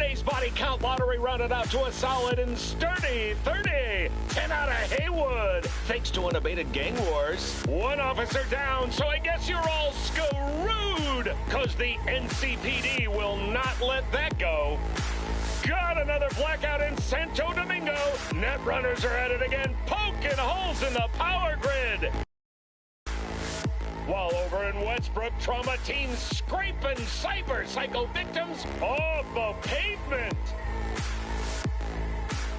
base body count lottery rounded out to a solid and sturdy 30. 10 out of Haywood. Thanks to unabated gang wars. One officer down, so I guess you're all screwed. Cause the NCPD will not let that go. Got another blackout in Santo Domingo. Net runners are at it again, poking holes in the power grid. While over in Westbrook, trauma teams scraping cyber psycho victims off the pavement.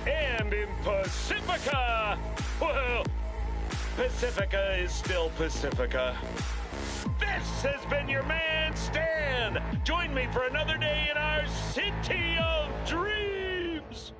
And in Pacifica, well, Pacifica is still Pacifica. This has been your man, Stan. Join me for another day in our city of dreams.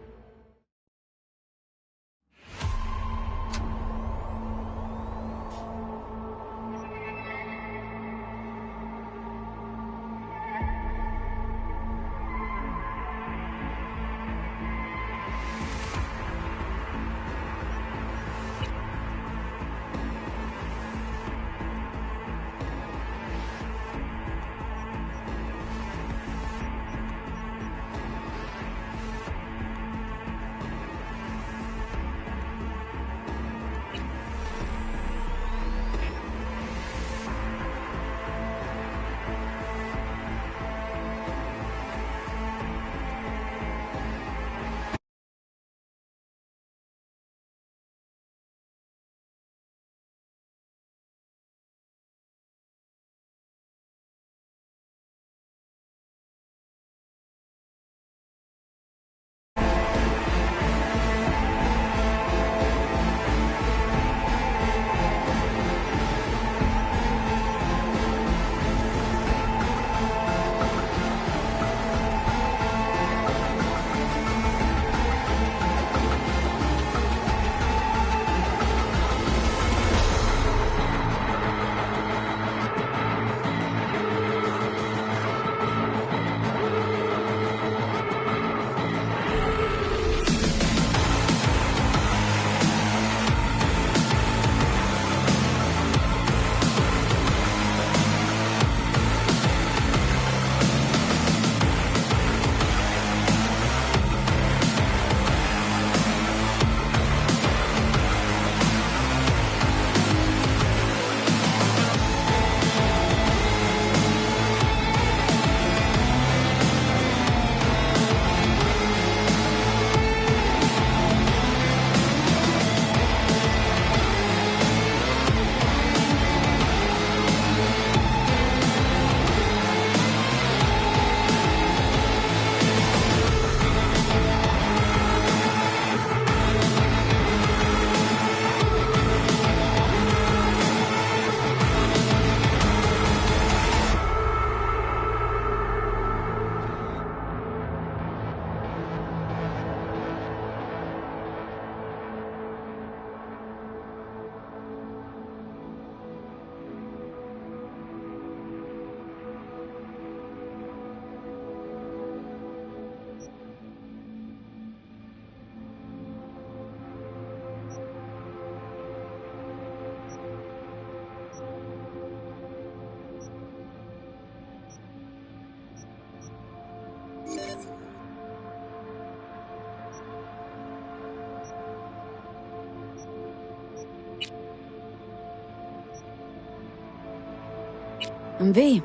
I'm V.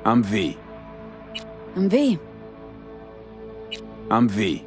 I'm V. I'm V. I'm V.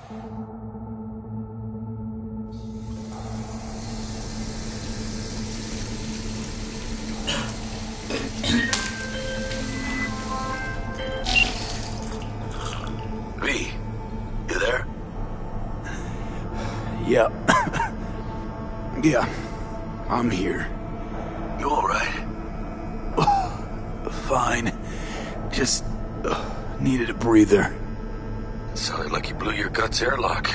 V, you there? Yeah. Yeah, I'm here. You alright? Fine. Just needed a breather. Sounded like you blew your guts airlock.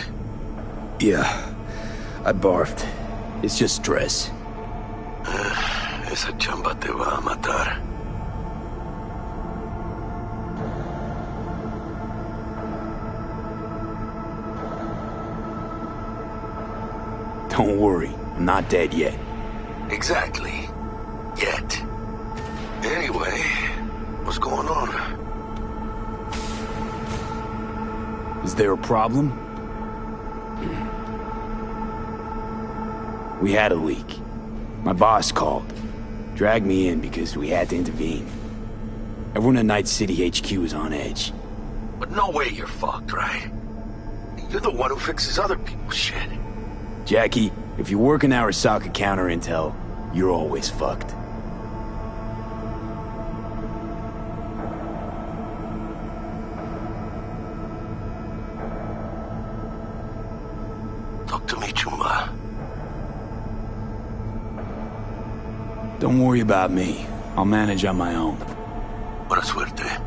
Yeah, I barfed. It's just stress. Esa chamba te va a matar. Don't worry, I'm not dead yet. Exactly. Yet. Anyway, what's going on? Is there a problem? We had a leak. My boss called. Dragged me in because we had to intervene. Everyone at Night City HQ is on edge. But no way you're fucked, right? You're the one who fixes other people's shit. Jackie, if you're working Arasaka counter intel, you're always fucked. Talk to me, Chumba. Don't worry about me. I'll manage on my own. Buena suerte.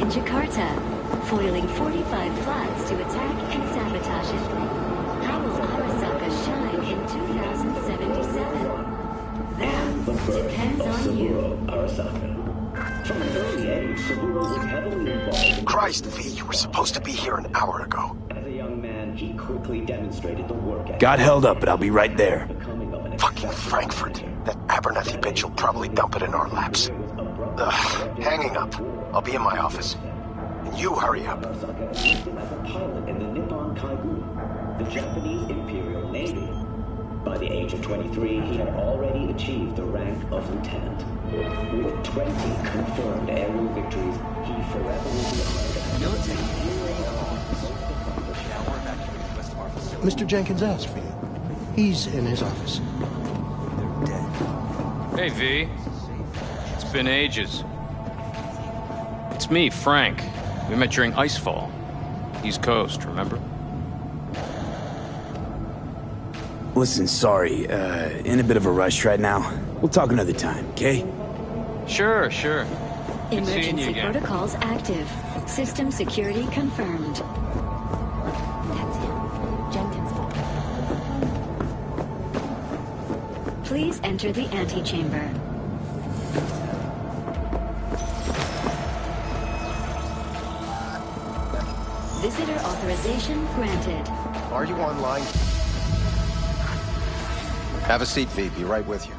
in Jakarta, foiling 45 plots to attack and sabotage it. How will Arasaka shine in 2077? That depends on you. Arasaka. From an early age, Saburo was heavily involved. Christ, V, you were supposed to be here an hour ago. As a young man, he quickly demonstrated the work ethic. Got held up, but I'll be right there. Becoming of an Fucking Frankfurt. That Abernathy bitch will probably dump it in our laps. Ugh, hanging up. I'll be in my office. And you hurry up. Arasaka enlisted as a pilot in the Nippon Kaigu, the Japanese Imperial Navy. By the age of 23, he had already achieved the rank of lieutenant. With 20 confirmed aerial victories, he forever will be honored as Mr. Jenkins asked for you. He's in his office. Hey, V. It's been ages. It's me, Frank. We met during Icefall. East Coast, remember? Listen, sorry, in a bit of a rush right now. We'll talk another time, okay? Sure. Good seeing you Emergency again. protocols active. System security confirmed. That's him. Jenkins' fault. Please enter the antechamber. Visitor authorization granted. Are you online? Have a seat, V. Be right with you.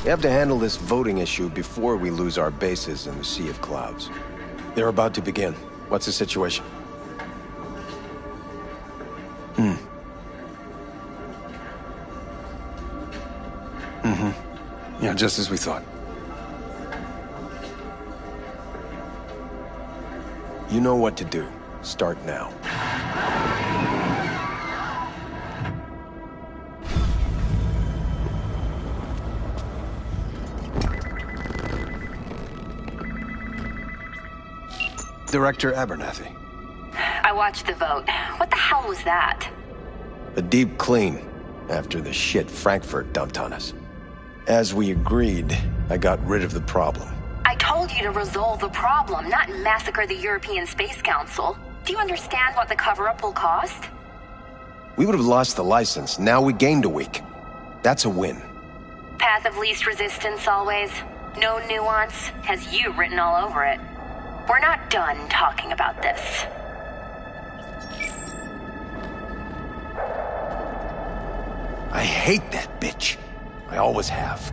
We have to handle this voting issue before we lose our bases in the Sea of Clouds. They're about to begin. What's the situation? Yeah, just as we thought. You know what to do. Start now. Director Abernathy. I watched the vote. What the hell was that? A deep clean after the shit Frankfurt dumped on us. As we agreed, I got rid of the problem. I told you to resolve the problem, not massacre the European Space Council. Do you understand what the cover-up will cost? We would have lost the license. Now we gained a week. That's a win. Path of least resistance always. No nuance. Has you written all over it. We're not done talking about this. I hate that bitch. I always have.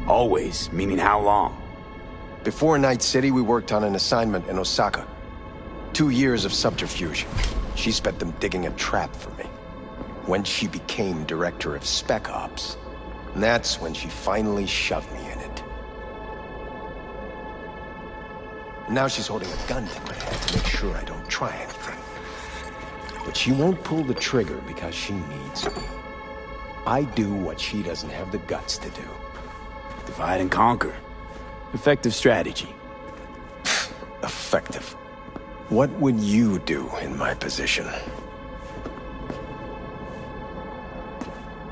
Always, meaning how long? Before Night City, we worked on an assignment in Osaka. 2 years of subterfuge. She spent them digging a trap for me. When she became director of Spec Ops, that's when she finally shoved me in it. Now she's holding a gun to my head to make sure I don't try anything. But she won't pull the trigger because she needs me. I do what she doesn't have the guts to do. Divide and conquer. Effective strategy. Effective. What would you do in my position?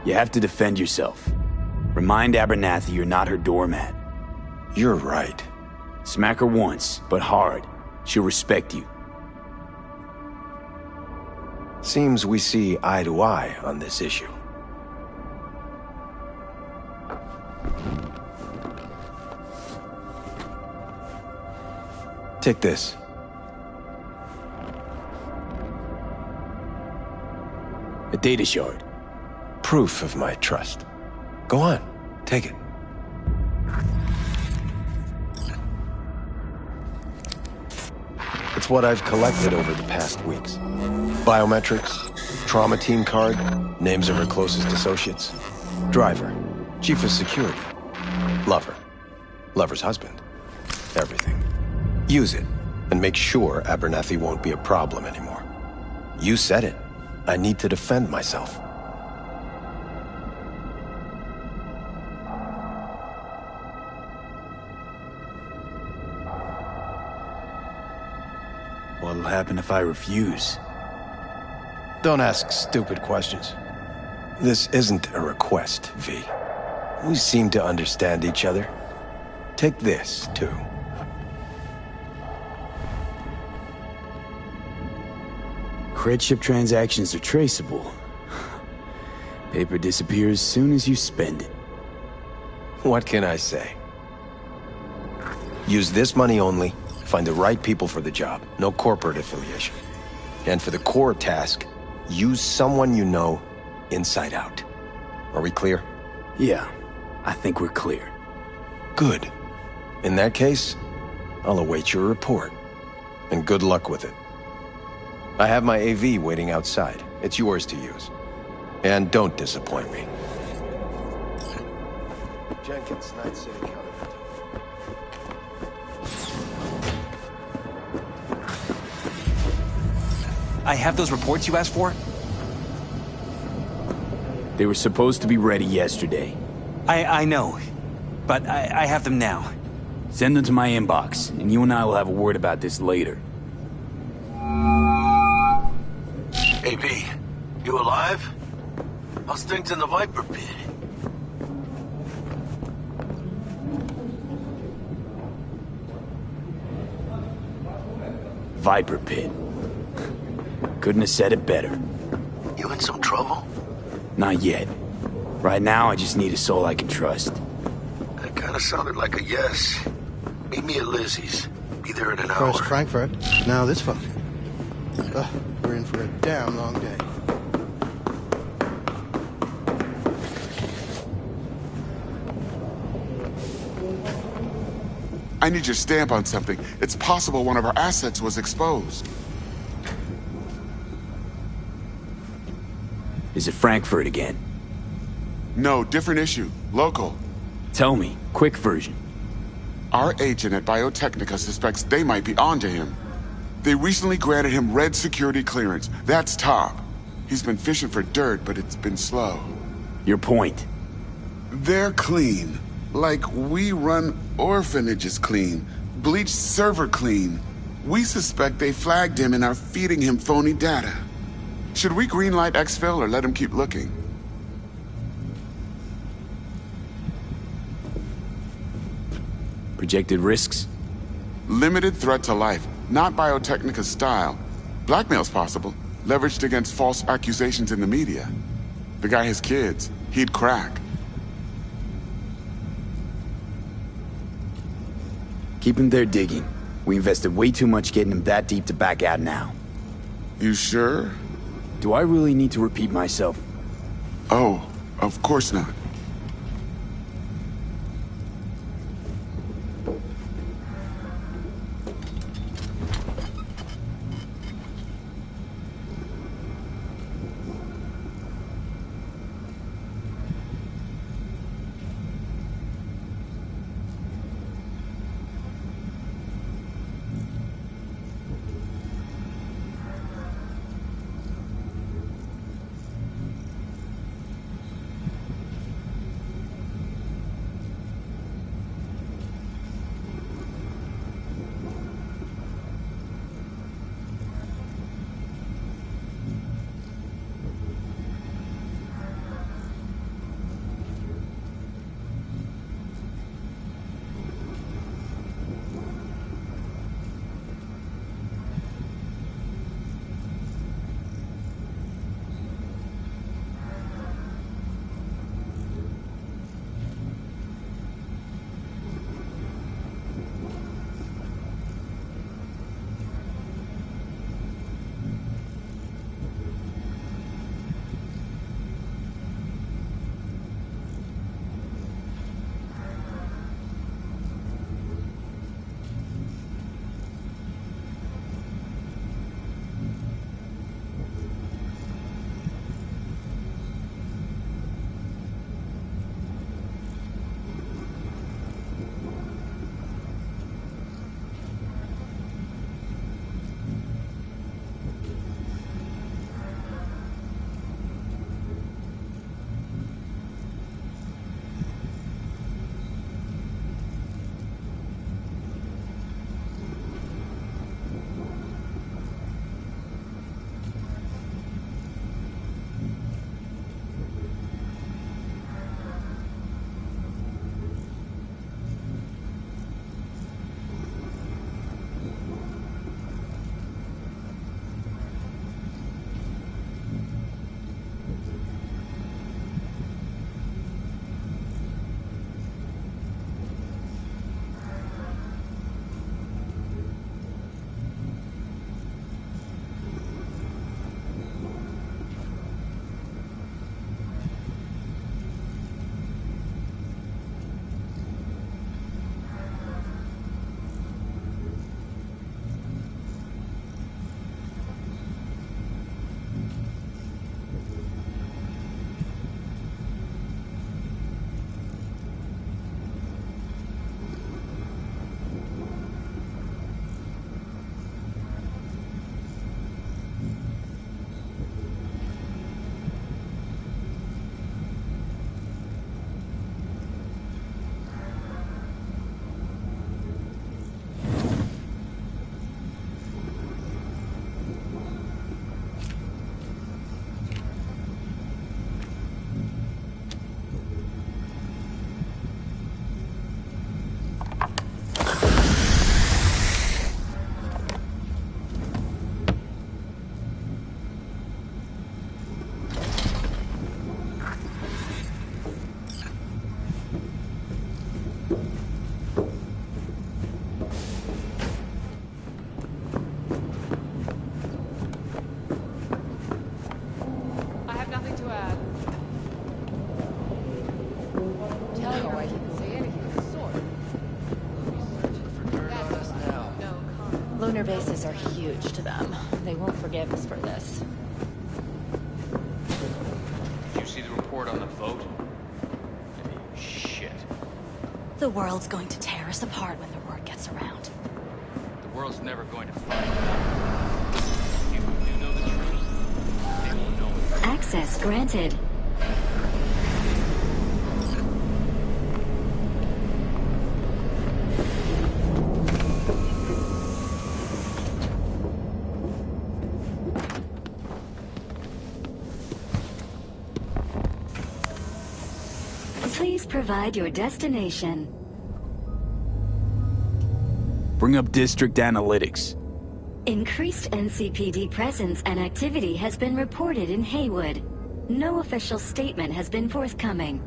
You have to defend yourself. Remind Abernathy you're not her doormat. You're right. Smack her once, but hard. She'll respect you. Seems we see eye to eye on this issue. Take this. A data shard. Proof of my trust. Go on, take it. It's what I've collected over the past weeks. Biometrics, trauma team card, names of her closest associates. Driver, chief of security, lover, lover's husband. Everything. Use it, and make sure Abernathy won't be a problem anymore. You said it. I need to defend myself. What'll happen if I refuse? Don't ask stupid questions. This isn't a request, V. We seem to understand each other. Take this, too. Cred ship transactions are traceable. Paper disappears as soon as you spend it. What can I say? Use this money only, find the right people for the job, no corporate affiliation. And for the core task, use someone you know inside out. Are we clear? Yeah, I think we're clear. Good. In that case, I'll await your report. And good luck with it. I have my AV waiting outside. It's yours to use. And don't disappoint me. Jenkins, Night City County. I have those reports you asked for? They were supposed to be ready yesterday. I know, but I have them now. Send them to my inbox, and you and I will have a word about this later. Hey, B, you alive? How's things in the Viper pit? Viper pit. Couldn't have said it better. You in some trouble? Not yet. Right now, I just need a soul I can trust. That kind of sounded like a yes. Meet me at Lizzie's. Be there in an hour. First Frankfurt, now this fuck. We're in for a damn long day. I need your stamp on something. It's possible one of our assets was exposed. Is it Frankfurt again? No, different issue. Local. Tell me, quick version. Our agent at Biotechnica suspects they might be onto him. They recently granted him red security clearance. That's top. He's been fishing for dirt, but it's been slow. Your point? They're clean. Like we run orphanages clean. Bleached server clean. We suspect they flagged him and are feeding him phony data. Should we greenlight exfil or let him keep looking? Projected risks? Limited threat to life. Not Biotechnica's style. Blackmail's possible. Leveraged against false accusations in the media. The guy has kids. He'd crack. Keep him there digging. We invested way too much getting him that deep to back out now. You sure? Do I really need to repeat myself? Oh, of course not. lunar bases are huge to them. They won't forgive us for this. Did you see the report on the vote? Shit. The world's going to tear us apart when the word gets around. The world's never going to fight. People who do know the truth, they won't know it. Access granted. Please provide your destination. Bring up district analytics. Increased NCPD presence and activity has been reported in Haywood. No official statement has been forthcoming.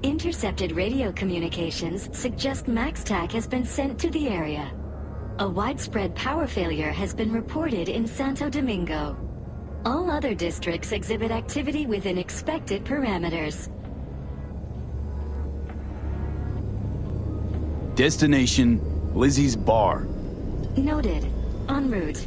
Intercepted radio communications suggest MaxTac has been sent to the area. A widespread power failure has been reported in Santo Domingo. All other districts exhibit activity within expected parameters. Destination, Lizzie's bar. Noted. En route.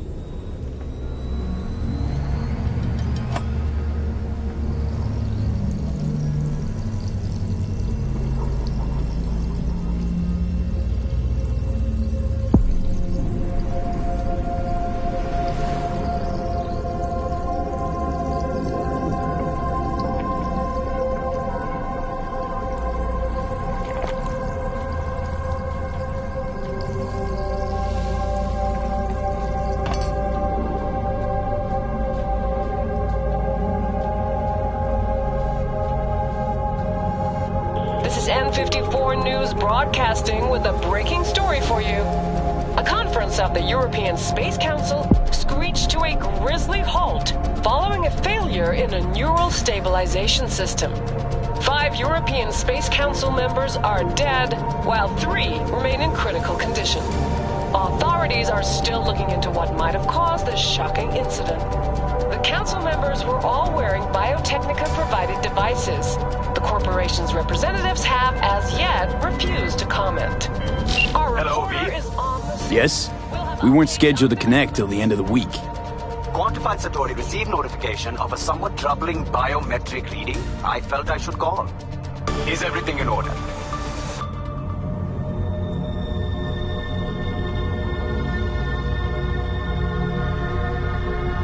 N54 News broadcasting with a breaking story for you. A conference of the European Space Council screeched to a grisly halt following a failure in a neural stabilization system. 5 European Space Council members are dead, while 3 remain in critical condition. Authorities are still looking into what might have caused this shocking incident. The council members were all wearing Biotechnica-provided devices. The corporation's representatives have, as yet, refused to comment. Our reporter is on the... Yes? We weren't scheduled to connect till the end of the week. Quantified Satori received notification of a somewhat troubling biometric reading. I felt I should call. Is everything in order?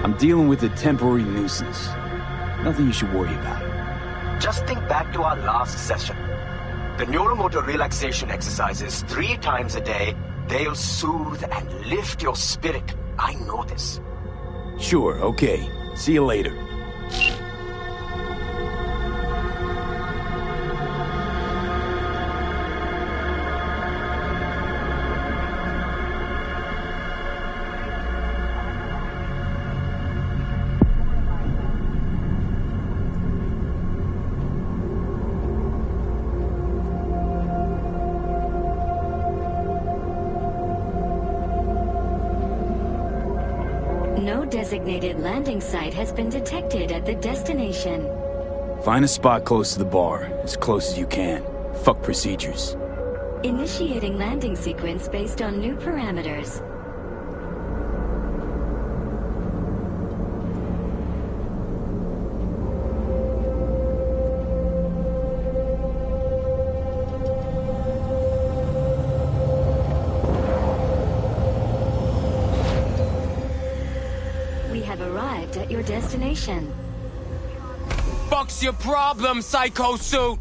I'm dealing with a temporary nuisance. Nothing you should worry about. Just think back to our last session. The neuromotor relaxation exercises 3 times a day, they'll soothe and lift your spirit. I know this. Sure, okay. See you later. No designated landing site has been detected at the destination. Find a spot close to the bar, as close as you can. Fuck procedures. Initiating landing sequence based on new parameters. Arrived at your destination. Fuck's your problem, Psycho Suit?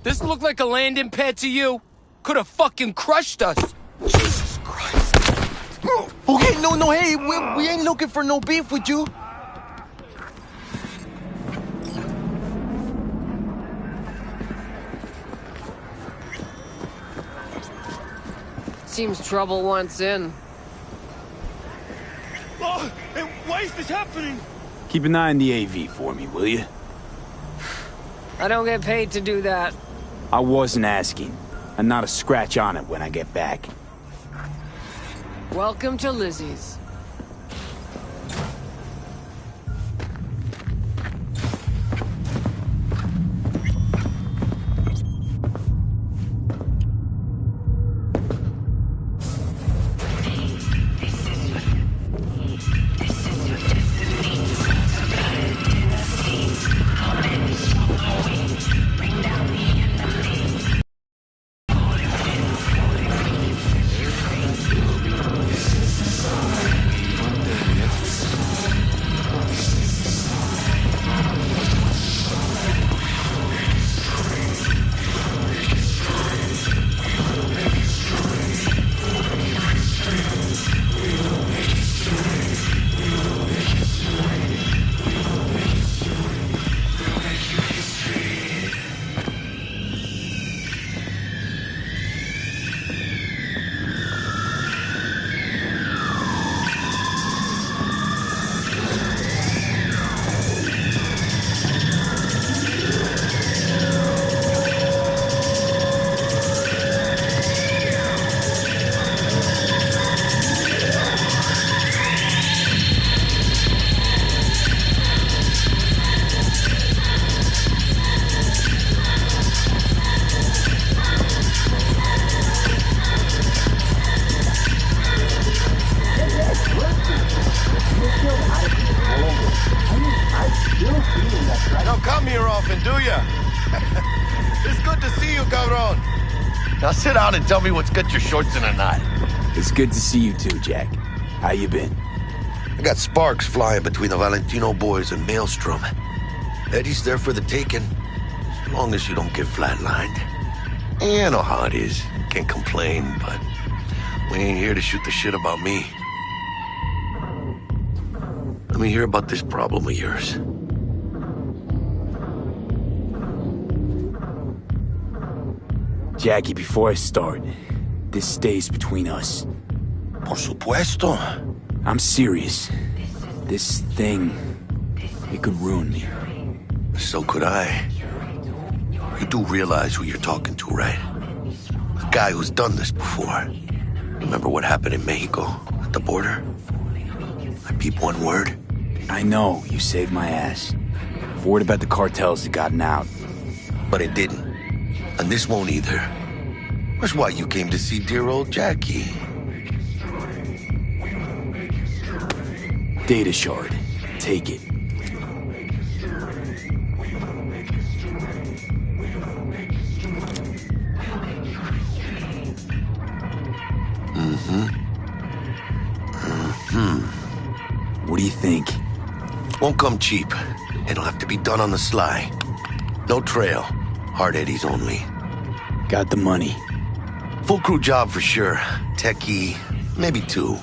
This look like a landing pad to you? Could have fucking crushed us. Jesus Christ. Okay, no, hey, we ain't looking for no beef with you. Seems trouble wants in. Oh, and why is this happening? Keep an eye on the AV for me, will you? I don't get paid to do that. I wasn't asking. And not a scratch on it when I get back. Welcome to Lizzie's. Now sit down and tell me what's got your shorts in a knot. It's good to see you too, Jack. How you been? I got sparks flying between the Valentino boys and Maelstrom. Eddie's there for the taking, as long as you don't get flatlined. You know how it is. Can't complain, but we ain't here to shoot the shit about me. Let me hear about this problem of yours. Jackie, before I start, this stays between us. Por supuesto. I'm serious. This thing, it could ruin me. So could I. You do realize who you're talking to, right? A guy who's done this before. Remember what happened in Mexico, at the border? I peep one word. I know, you saved my ass. I've worried about the cartels that gotten out. But it didn't. And this won't either. That's why you came to see dear old Jackie. Data shard. Take it. What do you think? Won't come cheap. It'll have to be done on the sly. No trail. Hard Eddies only. Got the money. Full crew job for sure. Techie, maybe two.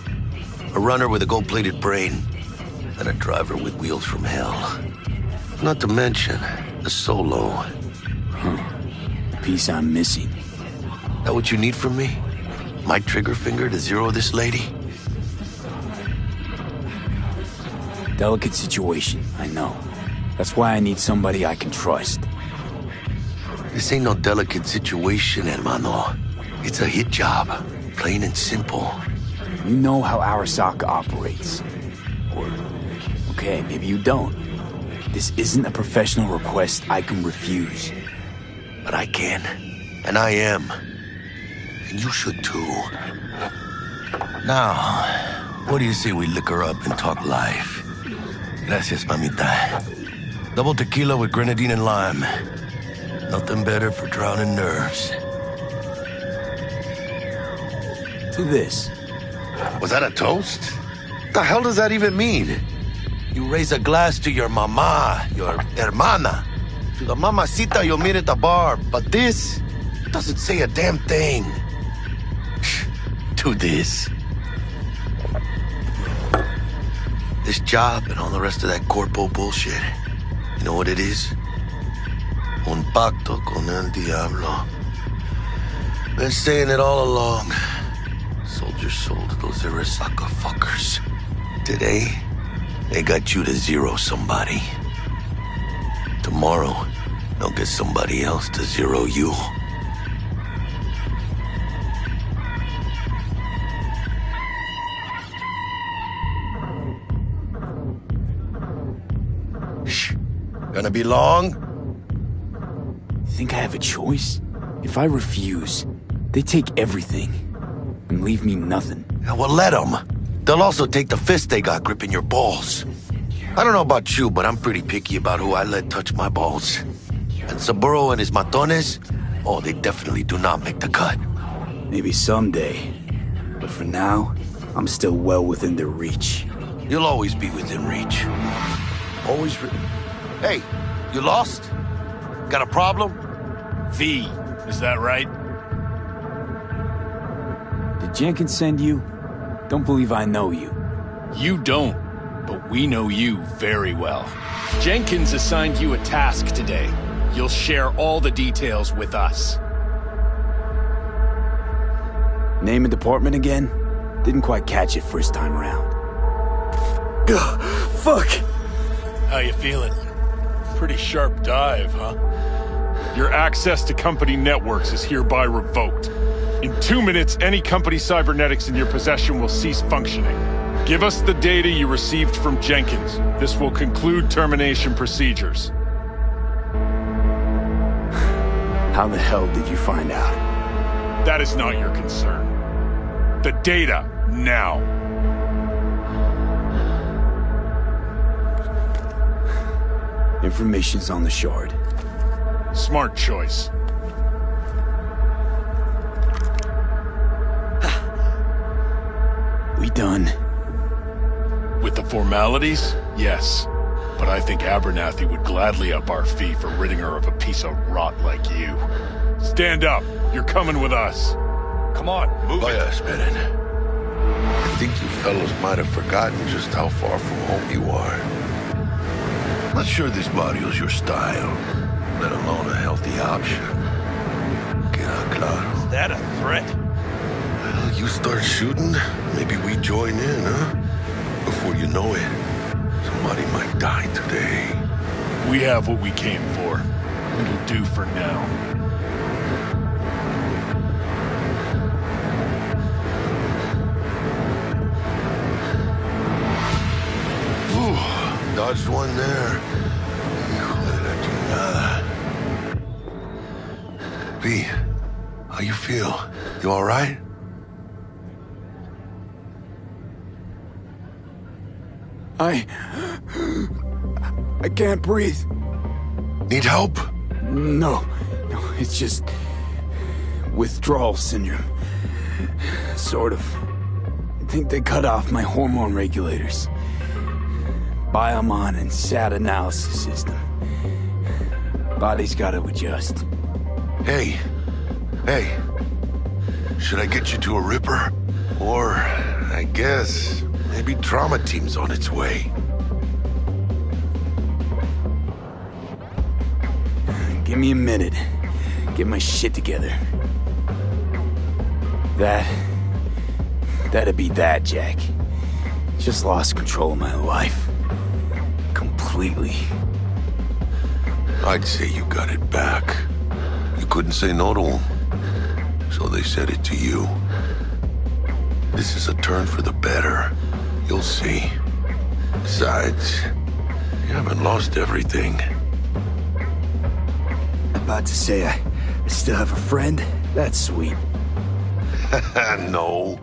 A runner with a gold-plated brain. And a driver with wheels from hell. Not to mention, a solo. The piece I'm missing. That what you need from me? My trigger finger to zero this lady? Delicate situation, I know. That's why I need somebody I can trust. This ain't no delicate situation, hermano. It's a hit job. Plain and simple. You know how Arasaka operates. Or, okay, maybe you don't. This isn't a professional request I can refuse. But I can. And I am. And you should too. Now, what do you say we liquor up and talk life? Gracias, mamita. Double tequila with grenadine and lime. Nothing better for drowning nerves. To this. Was that a toast? What the hell does that even mean? You raise a glass to your mama, your hermana, to the mamacita you'll meet at the bar, but this doesn't say a damn thing. To this. This job and all the rest of that corpo bullshit. You know what it is? Un pacto con el diablo. Been saying it all along. Sold your soul to those Arasaka fuckers. Today, they got you to zero somebody. Tomorrow, they'll get somebody else to zero you. Gonna be long? Think I have a choice? If I refuse, they take everything and leave me nothing. Yeah, well, let them. They'll also take the fist they got gripping your balls. I don't know about you, but I'm pretty picky about who I let touch my balls. And Saburo and his matones, oh, they definitely do not make the cut. Maybe someday. But for now, I'm still well within their reach. You'll always be within reach. Always Hey, you lost? Got a problem? V, is that right? Did Jenkins send you? Don't believe I know you. You don't, but we know you very well. Jenkins assigned you a task today. You'll share all the details with us. Name and department again? Didn't quite catch it first time around. Fuck! How you feeling? Pretty sharp dive, huh? Your access to company networks is hereby revoked. In 2 minutes, any company cybernetics in your possession will cease functioning. Give us the data you received from Jenkins. This will conclude termination procedures. How the hell did you find out? That is not your concern. The data, now. Information's on the shard. Smart choice. we done? With the formalities, yes. But I think Abernathy would gladly up our fee for ridding her of a piece of rot like you. Stand up. You're coming with us. Come on, move it. Spirit. I think you fellows might have forgotten just how far from home you are. Not sure this barrio's your style, let alone a healthy option. Queda claro. Is that a threat? Well, you start shooting, maybe we join in, huh? Before you know it, somebody might die today. We have what we came for. It'll do for now. Ooh, dodged one there. V, how you feel? You all right? I can't breathe. Need help? No, it's just withdrawal syndrome. Sort of. I think they cut off my hormone regulators. Biomon and SAT analysis system. Body's gotta adjust. Hey. Should I get you to a Ripper? Or, I guess, maybe trauma team's on its way. Give me a minute. Get my shit together. That'd be that, Jack. Just lost control of my life. Completely. I'd say you got it back. You couldn't say no to them. So they said it to you. This is a turn for the better. You'll see. Besides, you haven't lost everything. About to say I still have a friend? That's sweet. No,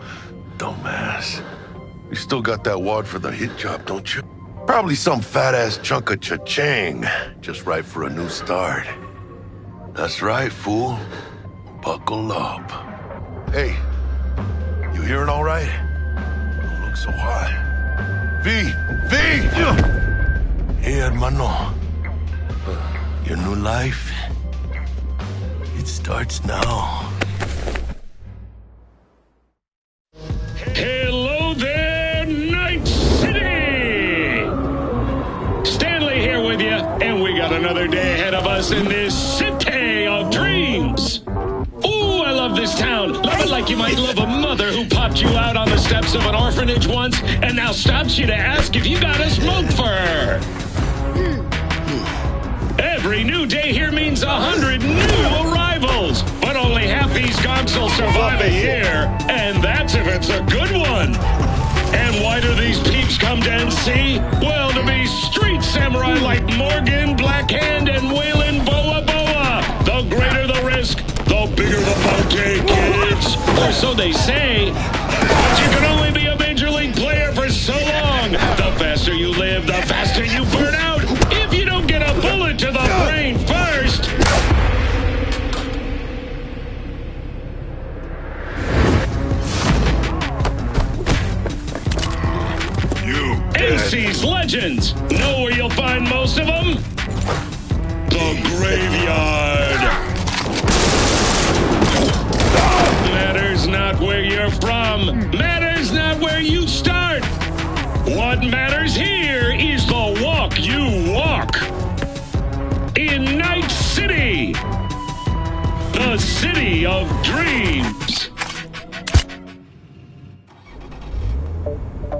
dumbass. You still got that wad for the hit job, don't you? Probably some fat-ass chunk of cha-ching, just right for a new start. That's right, fool. Buckle up. Hey, you hearing all right? Don't look so hot. V! Hey, hermano. Your new life, it starts now. Hello there, Night City! Stanley here with you, and we got another day ahead of us in this city of dreams. Ooh, I love this town. Love it like you might love a mother who popped you out on the steps of an orphanage once and now stops you to ask if you got a smoke for her. Every new day here means 100 new arrivals, but only half these gonks will survive a year, and that's if it's a good one. And why do these peeps come to NC? Well, to be street samurai like Morgan, Blackhand, and Waylon Boa Boa. The greater the risk, the bigger the bounty, kids. Or so they say. But you can only be a major league player for so long. The faster you live, the faster you burn out. If you don't get a bullet to the brain first. NC's legends. Know where you'll find most of them? The graveyard. Matters not where you're from. Matters not where you start. What matters here is the walk you walk. In Night City. The city of dreams.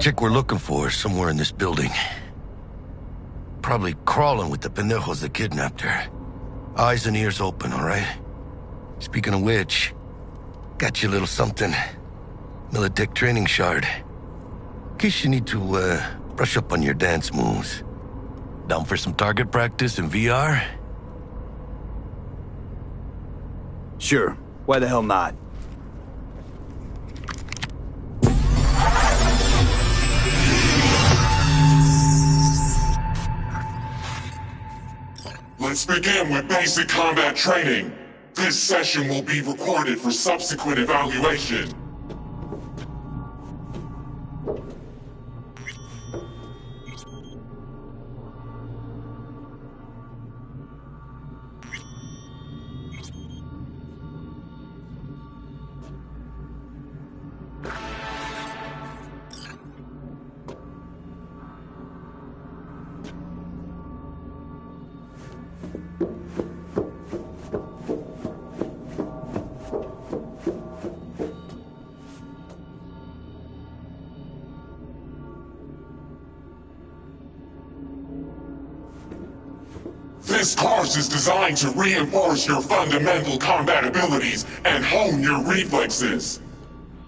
Chick we're looking for is somewhere in this building. Probably crawling with the pendejos that kidnapped her. Eyes and ears open, all right? Speaking of which, got you a little something. Militech training shard. In case you need to, brush up on your dance moves. Down for some target practice in VR? Sure. Why the hell not? Let's begin with basic combat training. This session will be recorded for subsequent evaluation. This course is designed to reinforce your fundamental combat abilities and hone your reflexes.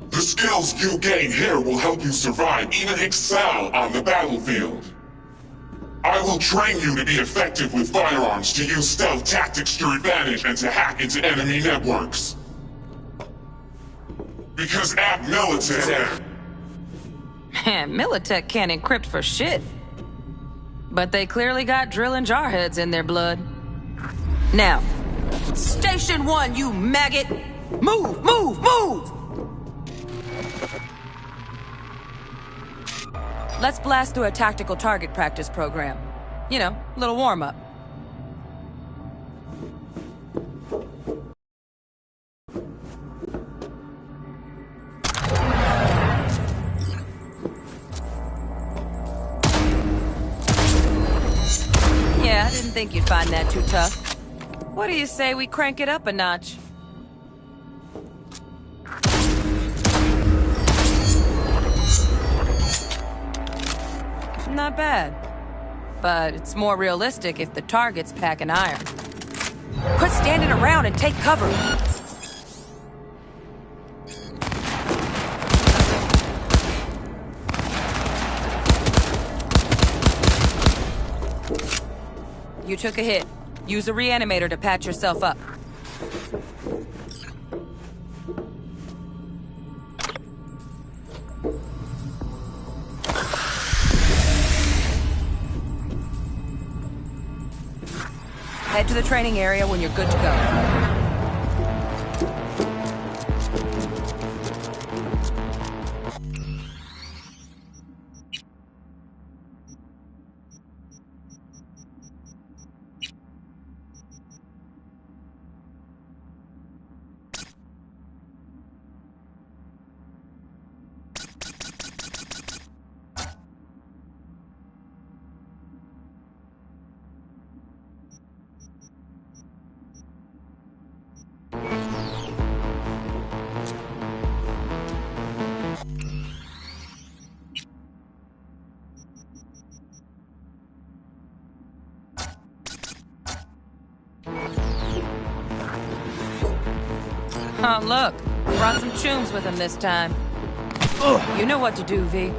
The skills you gain here will help you survive, even excel on the battlefield. I will train you to be effective with firearms, to use stealth tactics to your advantage, and to hack into enemy networks. Because at Militech... Militech can't encrypt for shit. But they clearly got drill and jarheads in their blood. Now, Station 1, you maggot! Move, move, move! Let's blast through a tactical target practice program. You know, little warm-up. Yeah, I didn't think you'd find that too tough. What do you say we crank it up a notch? Not bad. But it's more realistic if the target's packing iron. Quit standing around and take cover! You took a hit. Use a reanimator to patch yourself up. Head to the training area when you're good to go. Oh, look. Brought some chooms with him this time. You know what to do, V.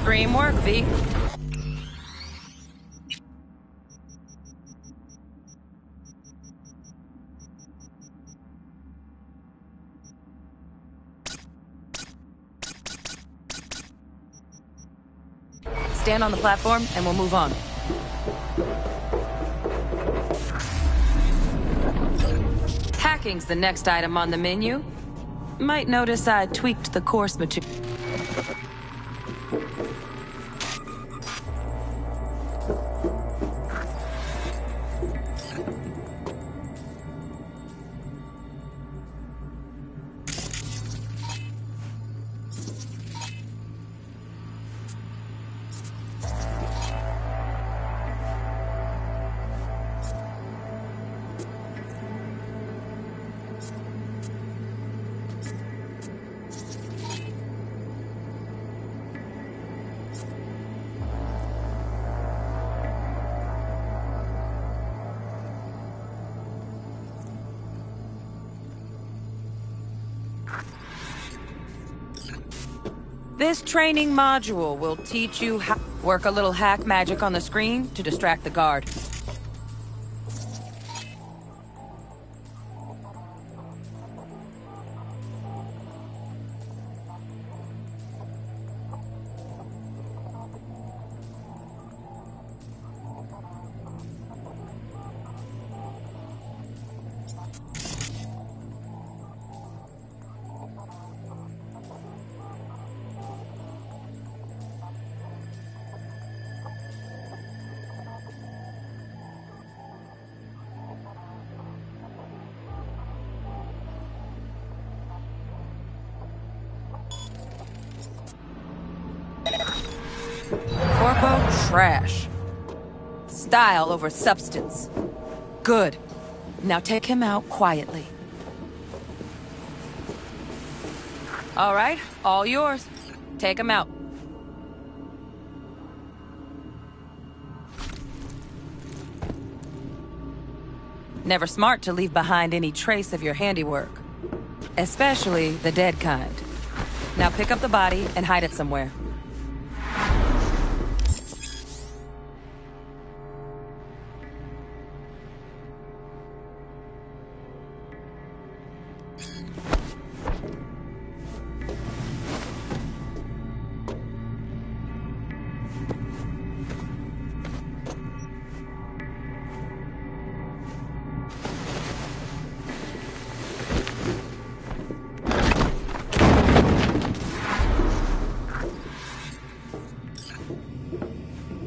Dream work, V. Stand on the platform and we'll move on. Hacking's the next item on the menu. Might notice I tweaked the course material. This training module will teach you how to work a little hack magic on the screen to distract the guard. Corpo trash. Style over substance. Good. Now take him out quietly. All right, all yours. Take him out. Never smart to leave behind any trace of your handiwork. Especially the dead kind. Now pick up the body and hide it somewhere.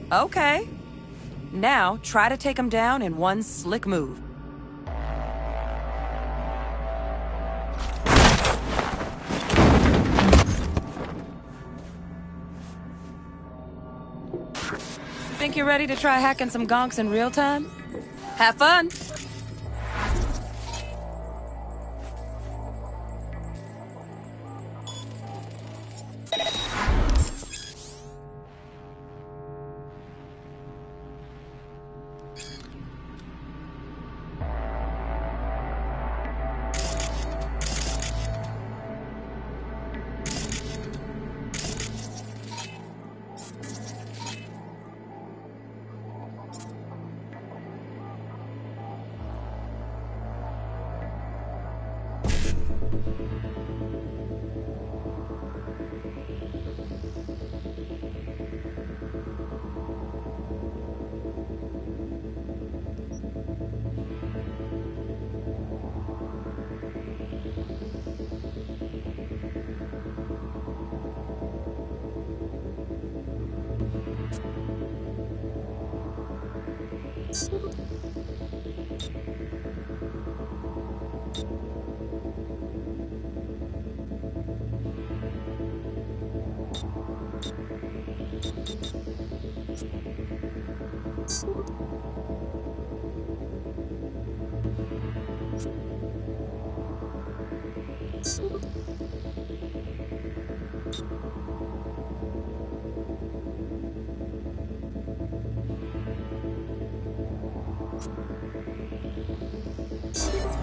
Okay. Now, try to take him down in one slick move. Think you're ready to try hacking some gonks in real time? Have fun!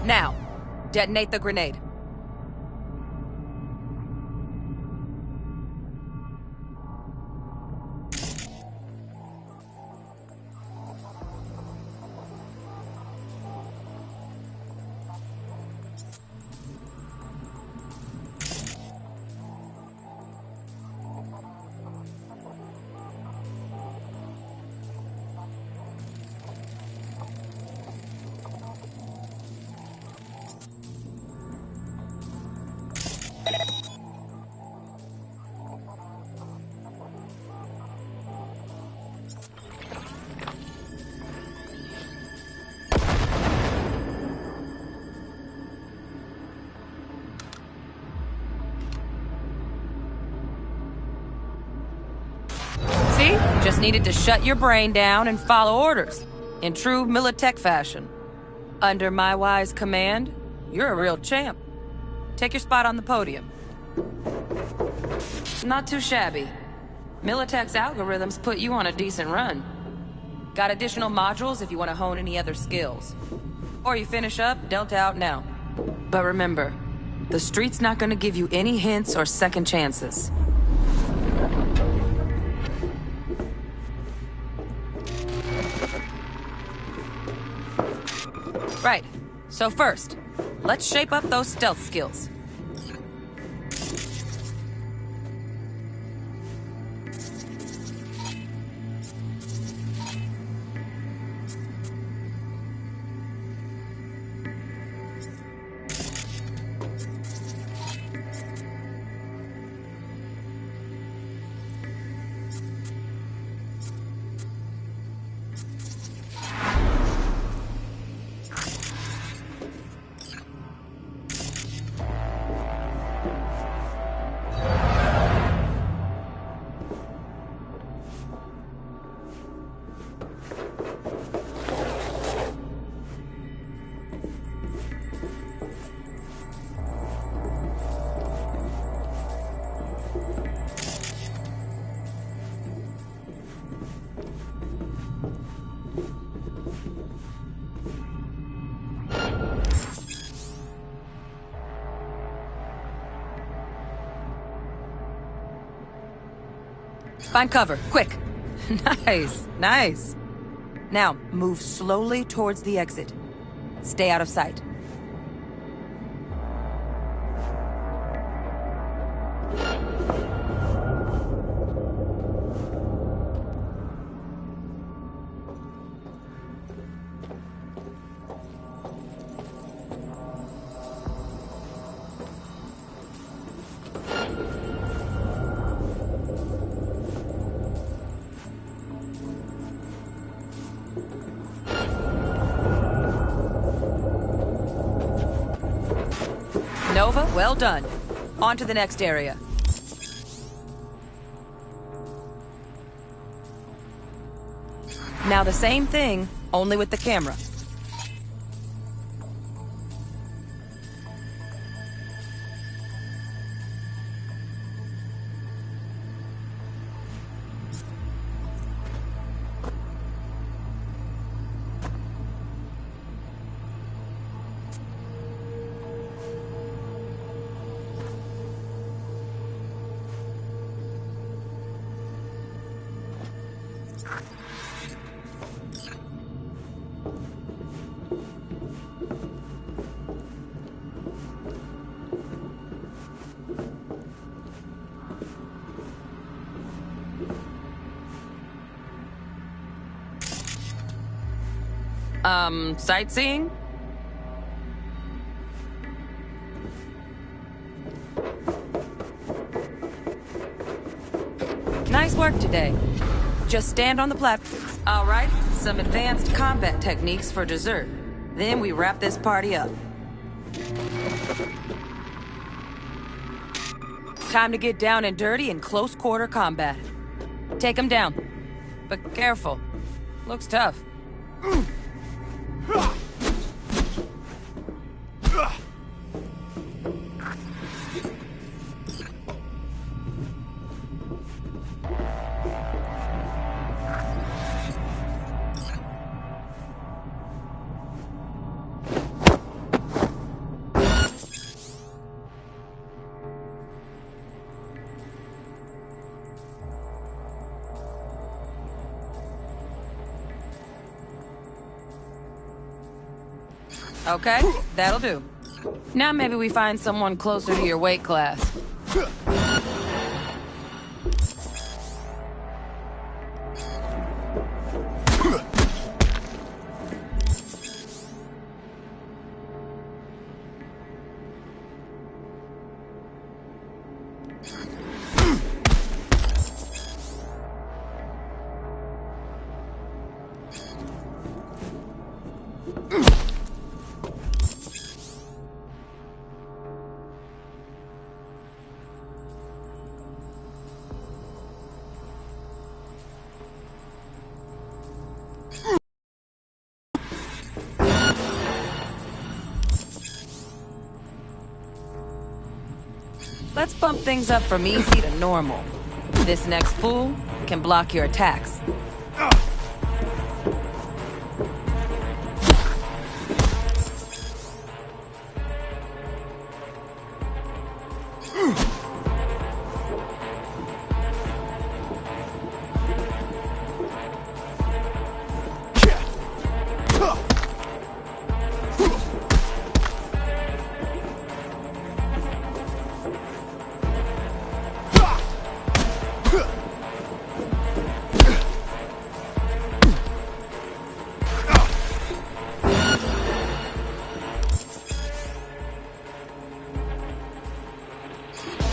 Now, detonate the grenade. Just needed to shut your brain down and follow orders, in true Militech fashion. Under my wise command, you're a real champ. Take your spot on the podium. Not too shabby. Militech's algorithms put you on a decent run. Got additional modules if you want to hone any other skills. Or you finish up, Delta out now. But remember, the street's not gonna give you any hints or second chances. Right. So first, let's shape up those stealth skills. Find cover, quick. Nice, nice. Now, move slowly towards the exit. Stay out of sight. Nova, well done. On to the next area. Now the same thing, only with the camera. Sightseeing? Nice work today. Just stand on the platform. All right, some advanced combat techniques for dessert. Then we wrap this party up. Time to get down and dirty in close quarter combat. Take him down. But careful. Looks tough. Okay, that'll do. Now maybe we find someone closer to your weight class. Let's bump things up from easy to normal. This next fool can block your attacks.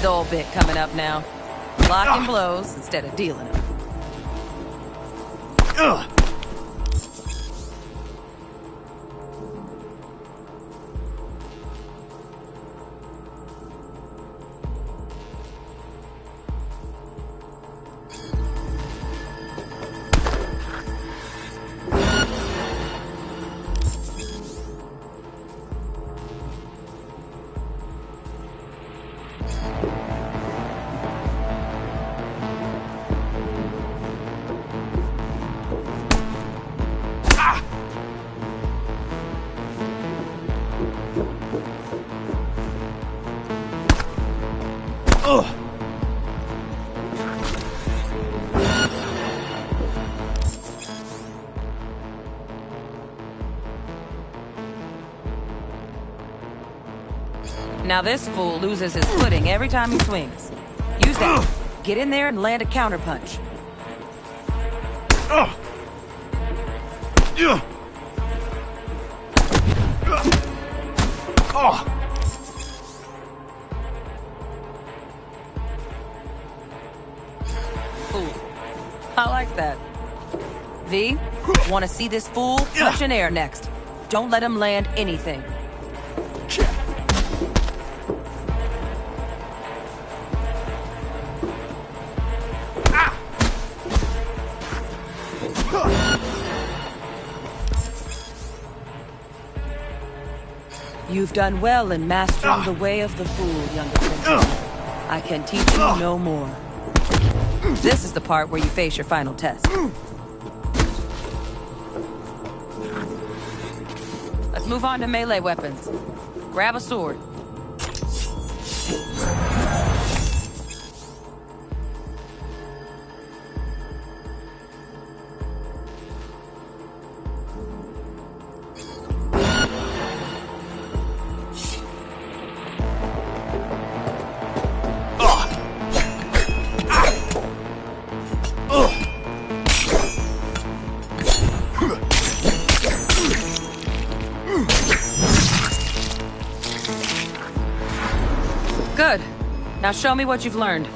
dull bit coming up now. Blocking blows instead of dealing them. Now this fool loses his footing every time he swings. Use that. Get in there and land a counterpunch. Ooh, I like that. V, want to see this fool punch in air next. Don't let him land anything. You've done well in mastering the way of the fool, younger princess. I can teach you no more. This is the part where you face your final test. Let's move on to melee weapons. Grab a sword. Good. Now show me what you've learned.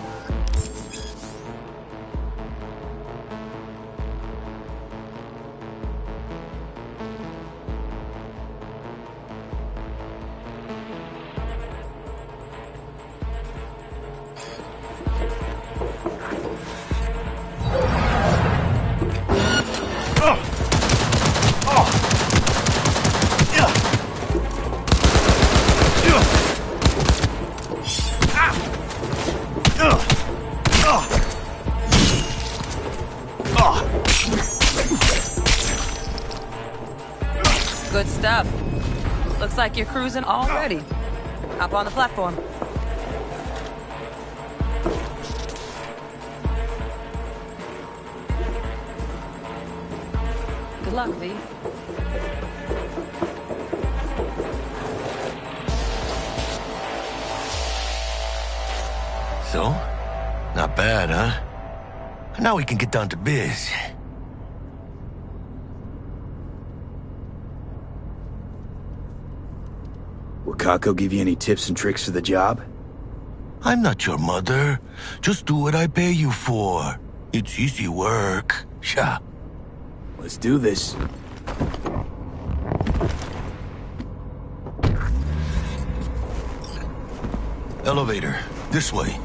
Good stuff. Looks like you're cruising already. Hop on the platform. Good luck, V. So? Not bad, huh? Now we can get down to biz. Will Kako give you any tips and tricks for the job? I'm not your mother. Just do what I pay you for. It's easy work. Yeah. Let's do this. Elevator. This way.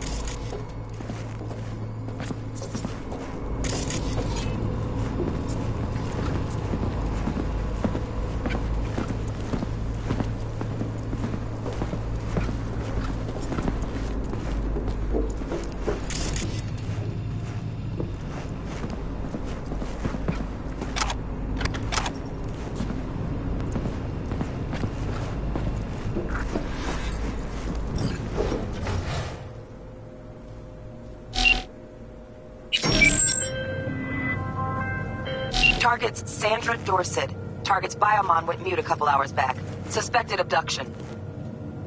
Target's Sandra Dorset. Target's biomon went mute a couple hours back. Suspected abduction.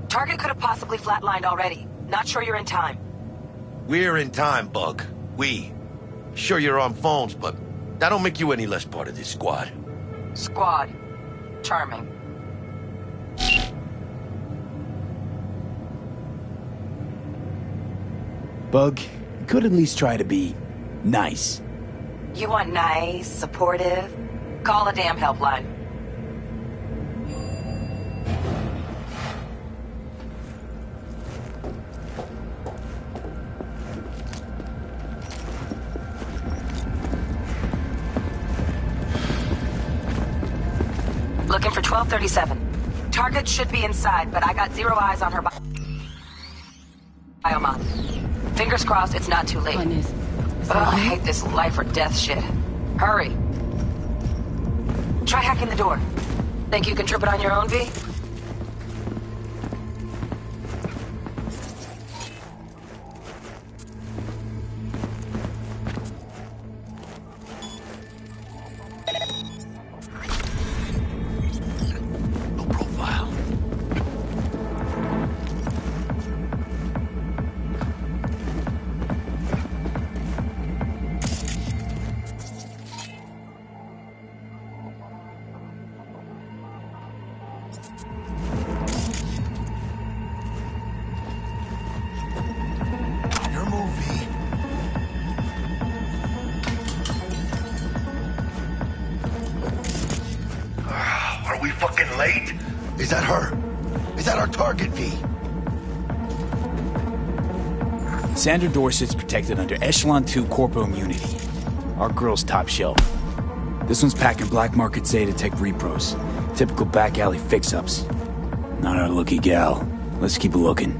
Target could have possibly flatlined already. Not sure you're in time. We're in time, Bug. We. Sure you're on phones, but that don't make you any less part of this squad. Squad. Charming. Bug, you could at least try to be nice. You want nice, supportive? Call the damn helpline. Looking for 1237. Target should be inside, but I got 0 eyes on her biomod. Fingers crossed it's not too late. Ugh, I hate this life or death shit. Hurry. Try hacking the door. Think you can trip it on your own, V? Is that her? Is that our target, V? Sandra Dorset's protected under Echelon 2 Corpo Immunity. Our girl's top shelf. This one's packing black market Zetatech repros. Typical back alley fix-ups. Not our lucky gal. Let's keep looking.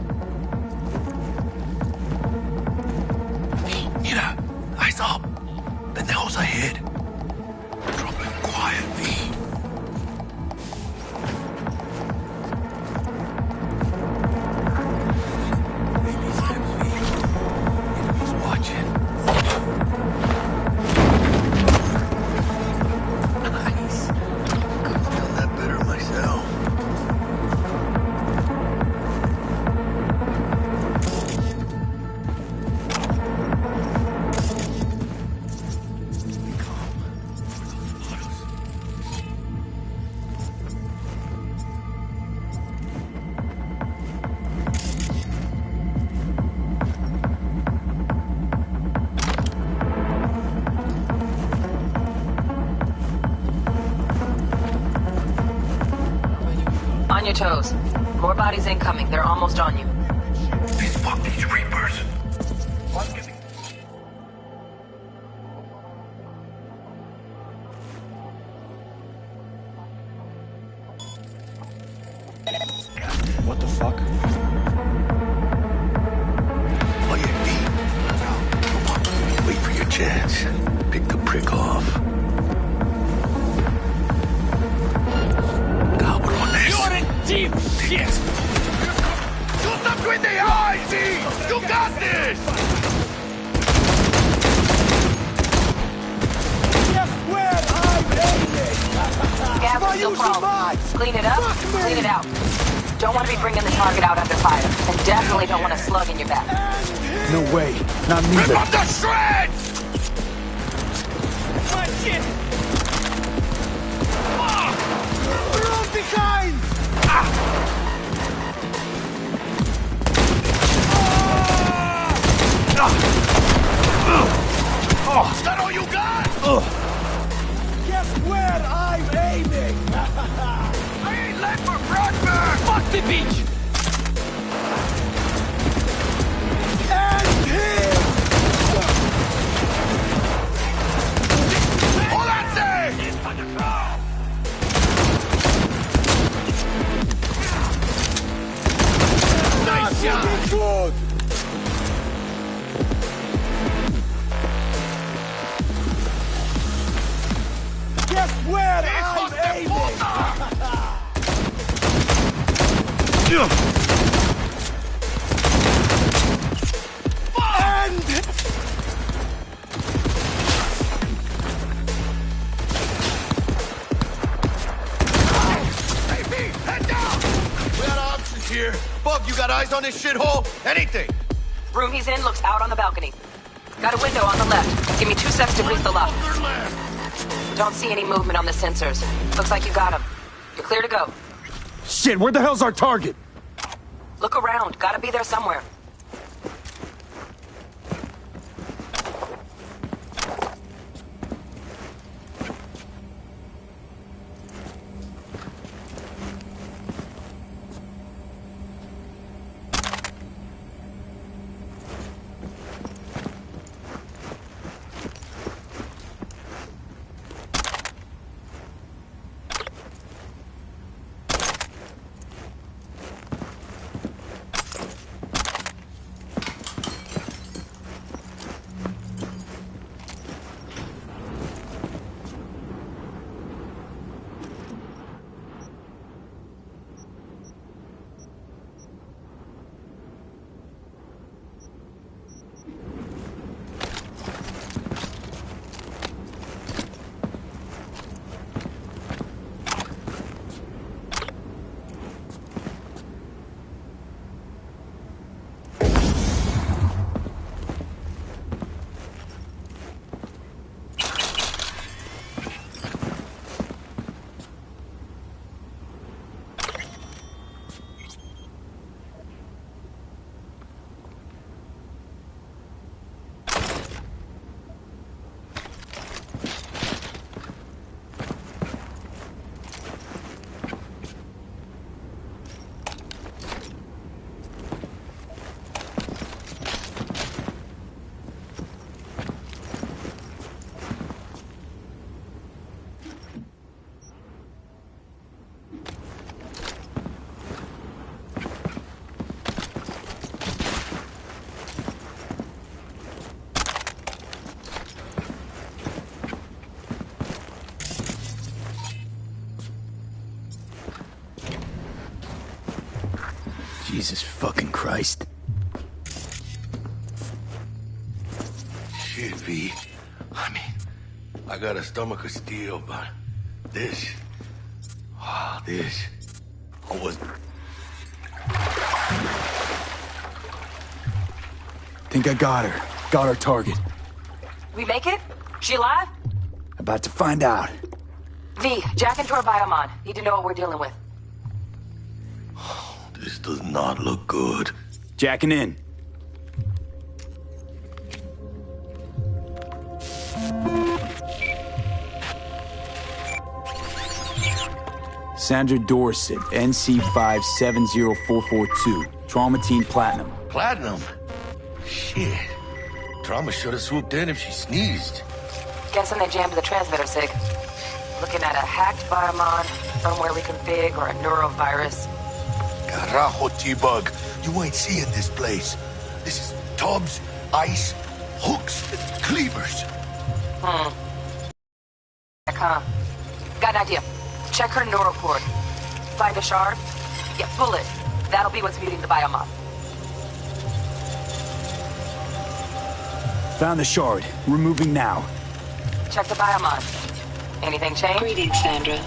Mira, eyes up. Pendejos ahead. Drop it quiet, V. On your toes. More bodies incoming. They're almost on you. These fucking Reapers. What the fuck? Oh yeah, V. Come on. Wait for your chance. Pick the prick off. You're in deep shit! Shoot them between the eyes, V! You got this! Guess where I'm aiming! Gas is still prone. Clean it up, clean it out. Don't want to be bringing the target out under fire. And definitely don't want a slug in your back. No way. Not me. Rip up the shreds! Watch it! Run behind! Is that all you got? Guess where I'm aiming! I ain't left for Frogman! Fuck the beach! And him! All that's it! It's on the ground! Nice shot! Good! Guess where I'm aiming! And... Hey, V, head down! We got options here. Bug, you got eyes on this shithole? Anything? Room he's in looks out on the balcony. Got a window on the left. Give me 2 seconds to grease the lock. Don't see any movement on the sensors. Looks like you got him. You're clear to go. Shit, where the hell's our target? Look around. Gotta be there somewhere. Jesus fucking Christ. Shit, V. I mean, I got a stomach of steel, but this... this... I was... Think I got her. Got our target. We make it? She alive? About to find out. V, jack into her biomon. Need to know what we're dealing with. This does not look good. Jacking in. Sandra Dorset, NC570442. Trauma Team Platinum. Platinum? Shit. Trauma should have swooped in if she sneezed. Guessing they jammed the transmitter sig. Looking at a hacked biomon, firmware reconfig, or a neurovirus. Carajo, T-Bug. You ain't seeing this place. This is tubs, ice, hooks, and cleavers. Huh. Got an idea. Check her neuroport. Find a shard? Yeah, pull it. That'll be what's muting the biomon. Found the shard. Removing now. Check the biomon. Anything change? Greetings, Sandra.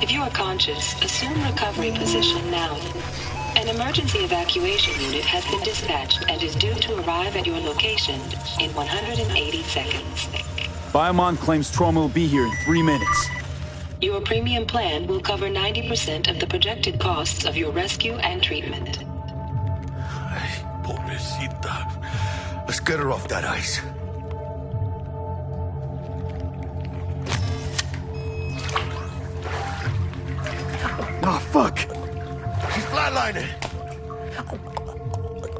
If you are conscious, assume recovery position now. An emergency evacuation unit has been dispatched and is due to arrive at your location in 180 seconds. Biomon claims trauma will be here in 3 minutes. Your premium plan will cover 90% of the projected costs of your rescue and treatment. Pobrecita. Let's get her off that ice. Oh, fuck. She's flatlining.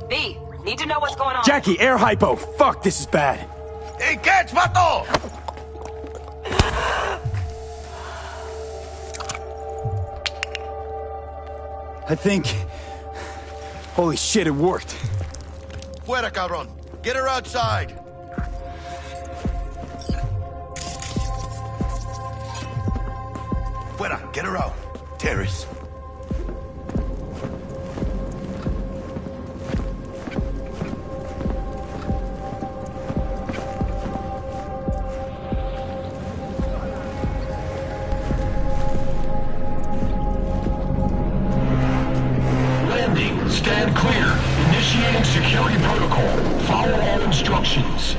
V, need to know what's going on. Jackie, air hypo. Fuck, this is bad. Hey, catch, vato! I think... Holy shit, it worked. Fuera, cabrón. Get her outside. Fuera, get her out. Terrace. Landing. Stand clear. Initiating security protocol. Follow all instructions.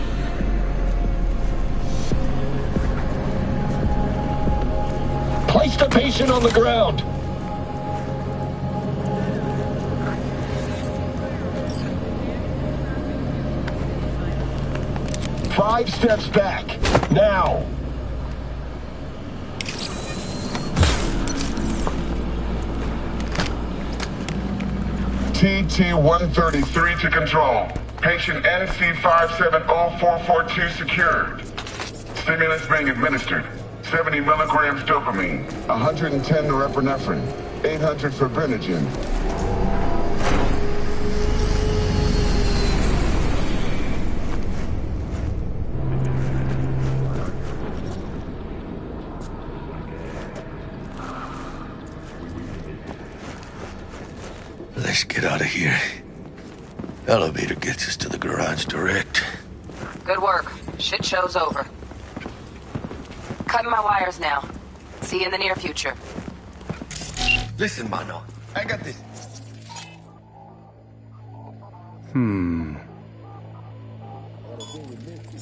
Place the patient on the ground. Five steps back. Now. TT-133 to control. Patient NC570442 secured. Stimulants being administered. 70 milligrams dopamine, 110 norepinephrine, 800 fibrinogen. Let's get out of here. Elevator gets us to the garage direct. Good work. Shit show's over. Cutting my wires now. See you in the near future. Listen, mano. I got this.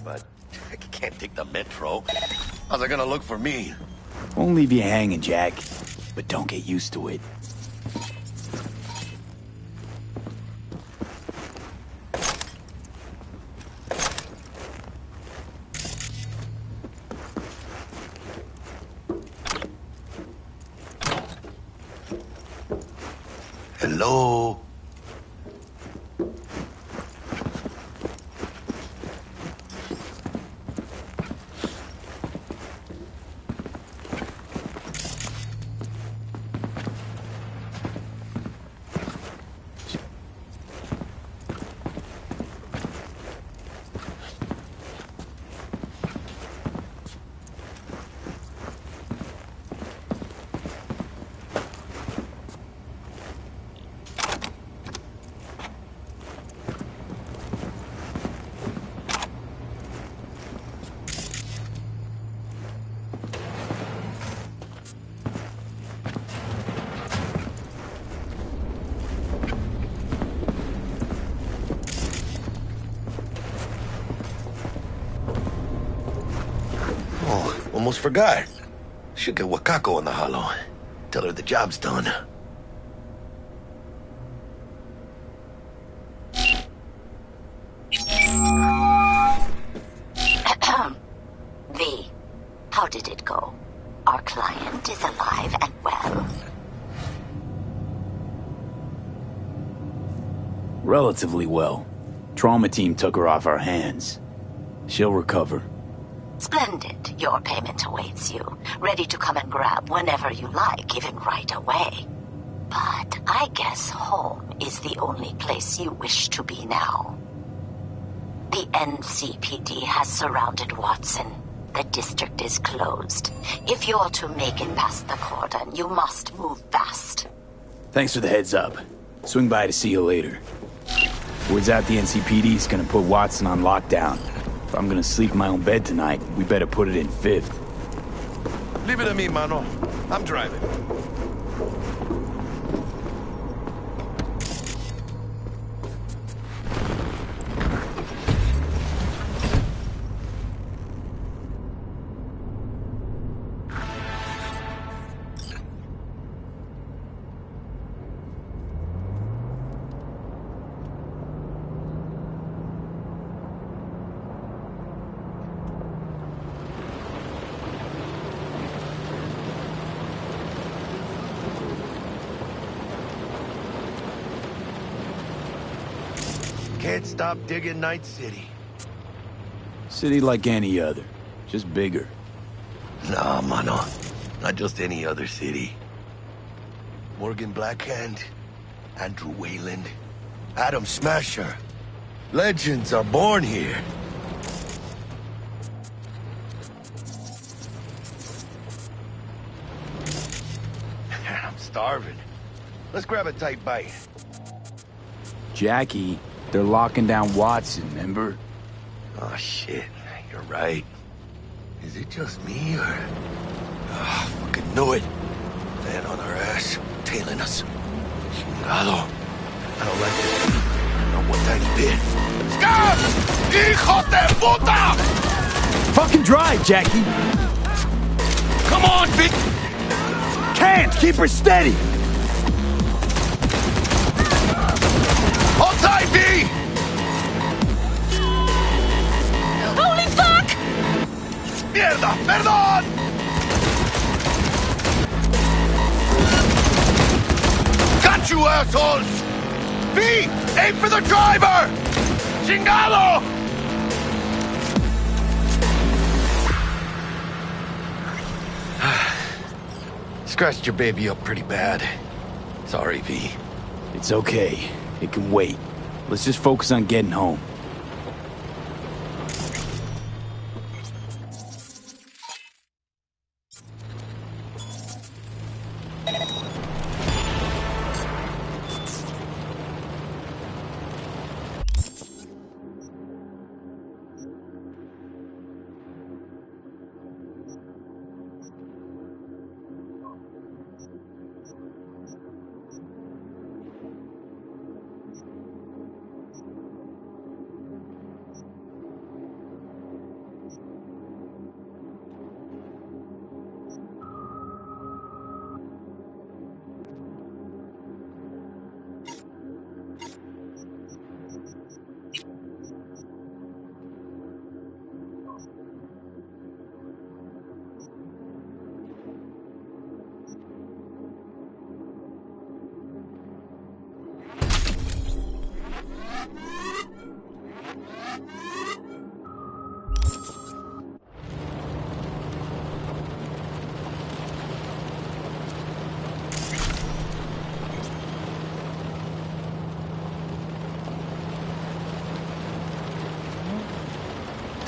But I can't take the metro. How's it gonna look for me? Won't leave you hanging, Jack. But don't get used to it. Hello? Almost forgot. Should get Wakako on the holo. Tell her the job's done. V, how did it go? Our client is alive and well. Relatively well. Trauma team took her off our hands. She'll recover. Splendid. Your payment awaits you. Ready to come and grab whenever you like, even right away. But I guess home is the only place you wish to be now. The NCPD has surrounded Watson. The district is closed. If you're to make it past the cordon, you must move fast. Thanks for the heads up. Swing by to see you later. Word's out the NCPD's gonna put Watson on lockdown. If I'm gonna sleep in my own bed tonight, we better put it in 5th. Leave it to me, mano. I'm driving. Can't stop digging Night City. City like any other, just bigger. Nah, mano. Not just any other city. Morgan Blackhand, Andrew Wayland, Adam Smasher. Legends are born here. I'm starving. Let's grab a tight bite. Jackie, they're locking down Watson, remember? Oh, shit. You're right. Is it just me, or... Oh, fucking knew it. Man on our ass, tailing us. Chingado. I don't like this. Not one tiny bit. Scum! Hijos de puta! Fucking drive, Jackie! Come on, bitch! Can't! Keep her steady! Hold tight, V! Holy fuck! Mierda! Perdón! Got you, assholes! V! Aim for the driver! Chingado! Scratched your baby up pretty bad. Sorry, V. It's okay. It can wait. Let's just focus on getting home.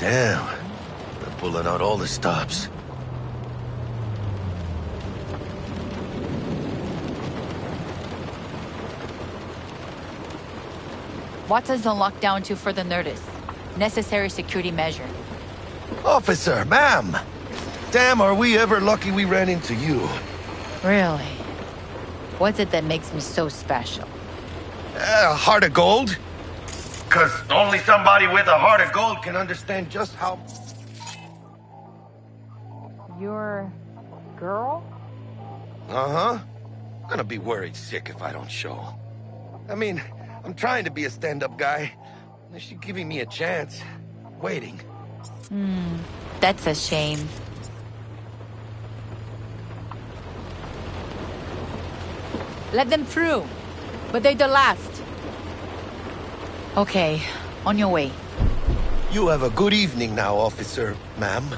Damn. They're pulling out all the stops. Watson's on lockdown to further notice. Necessary security measure. Officer, ma'am! Damn, are we ever lucky we ran into you. Really? What's it that makes me so special? Heart of gold? Because only somebody with a heart of gold can understand just how... Your girl? Uh-huh. I'm gonna be worried sick if I don't show. I mean, I'm trying to be a stand-up guy. She's giving me a chance. Waiting. That's a shame. Let them through. But they're the last. Okay, on your way. You have a good evening now, officer, ma'am.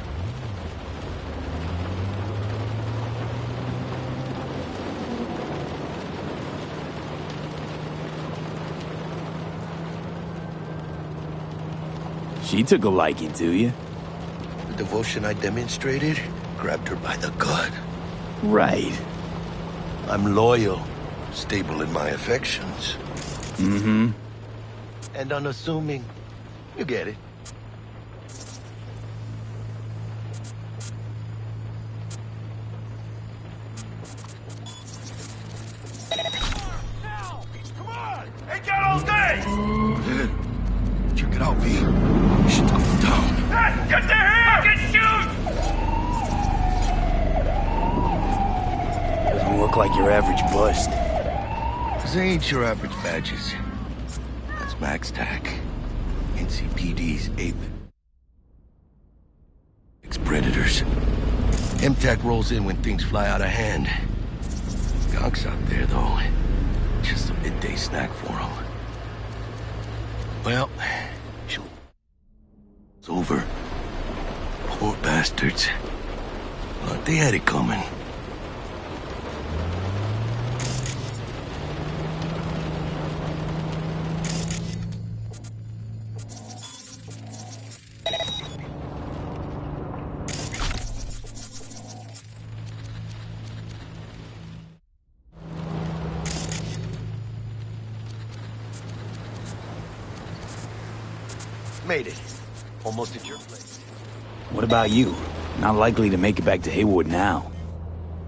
She took a liking to you. The devotion I demonstrated grabbed her by the gut. Right. I'm loyal, stable in my affections. Mm-hmm. And unassuming. You get it. Come on! Ain't got all day! Check it out, V. Shit's going down. Hey, get their hands! Fucking shoot! Doesn't look like your average bust. They ain't your average badges. That's Max TAC. NCPD's apex predators. MTAC rolls in when things fly out of hand. Gonks out there, though. Just a midday snack for them. Well, it's over. Poor bastards. But they had it coming. Made it. Almost at your place. What about you? Not likely to make it back to Haywood now.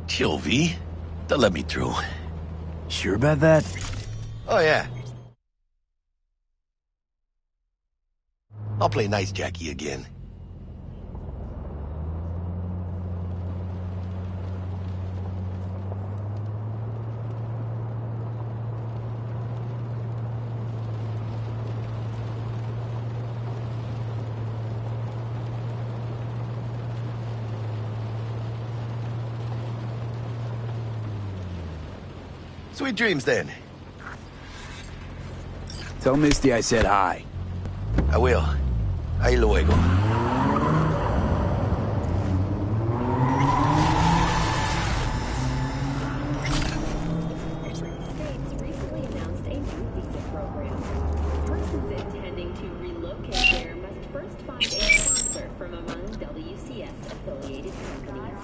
Chill, V. They'll let me through. Sure about that? Oh, yeah. I'll play nice Jackie again. Sweet dreams, then. Tell Misty I said hi. I will. Ahí luego. Recently announced a new visa program. Persons intending to relocate there must first find a sponsor from among WCS-affiliated companies.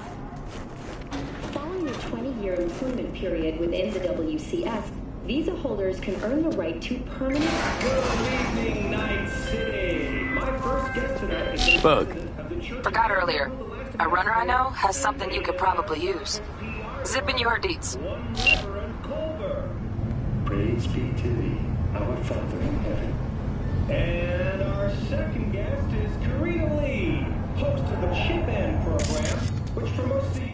Following a 20-year employment period within the WCS, visa holders can earn the right to permanent... Good evening, Night City. My first guest tonight is... Bug. Forgot earlier. A runner I know has something you could probably use. Zip in your deets. Praise be to thee, our Father in heaven. And our second guest is Karina Lee, host of the Chip In program, which promotes the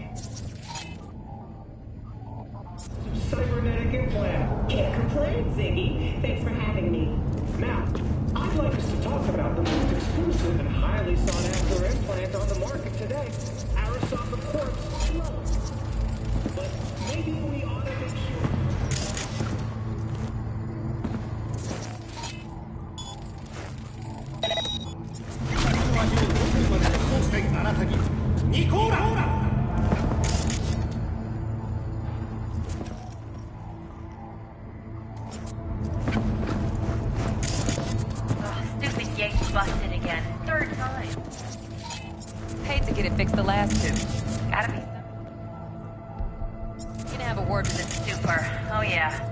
cybernetic implant. Can't complain, Ziggy. Thanks for having me. Now, I'd like us to talk about the most exclusive and highly sought-after implant on the market today, Arasaka Corpse Flow. But maybe we ought to make sure... Stupid Yates busted again. Third time. Paid to get it fixed the last two. Gotta be. Gonna have a word with this Super. Oh yeah.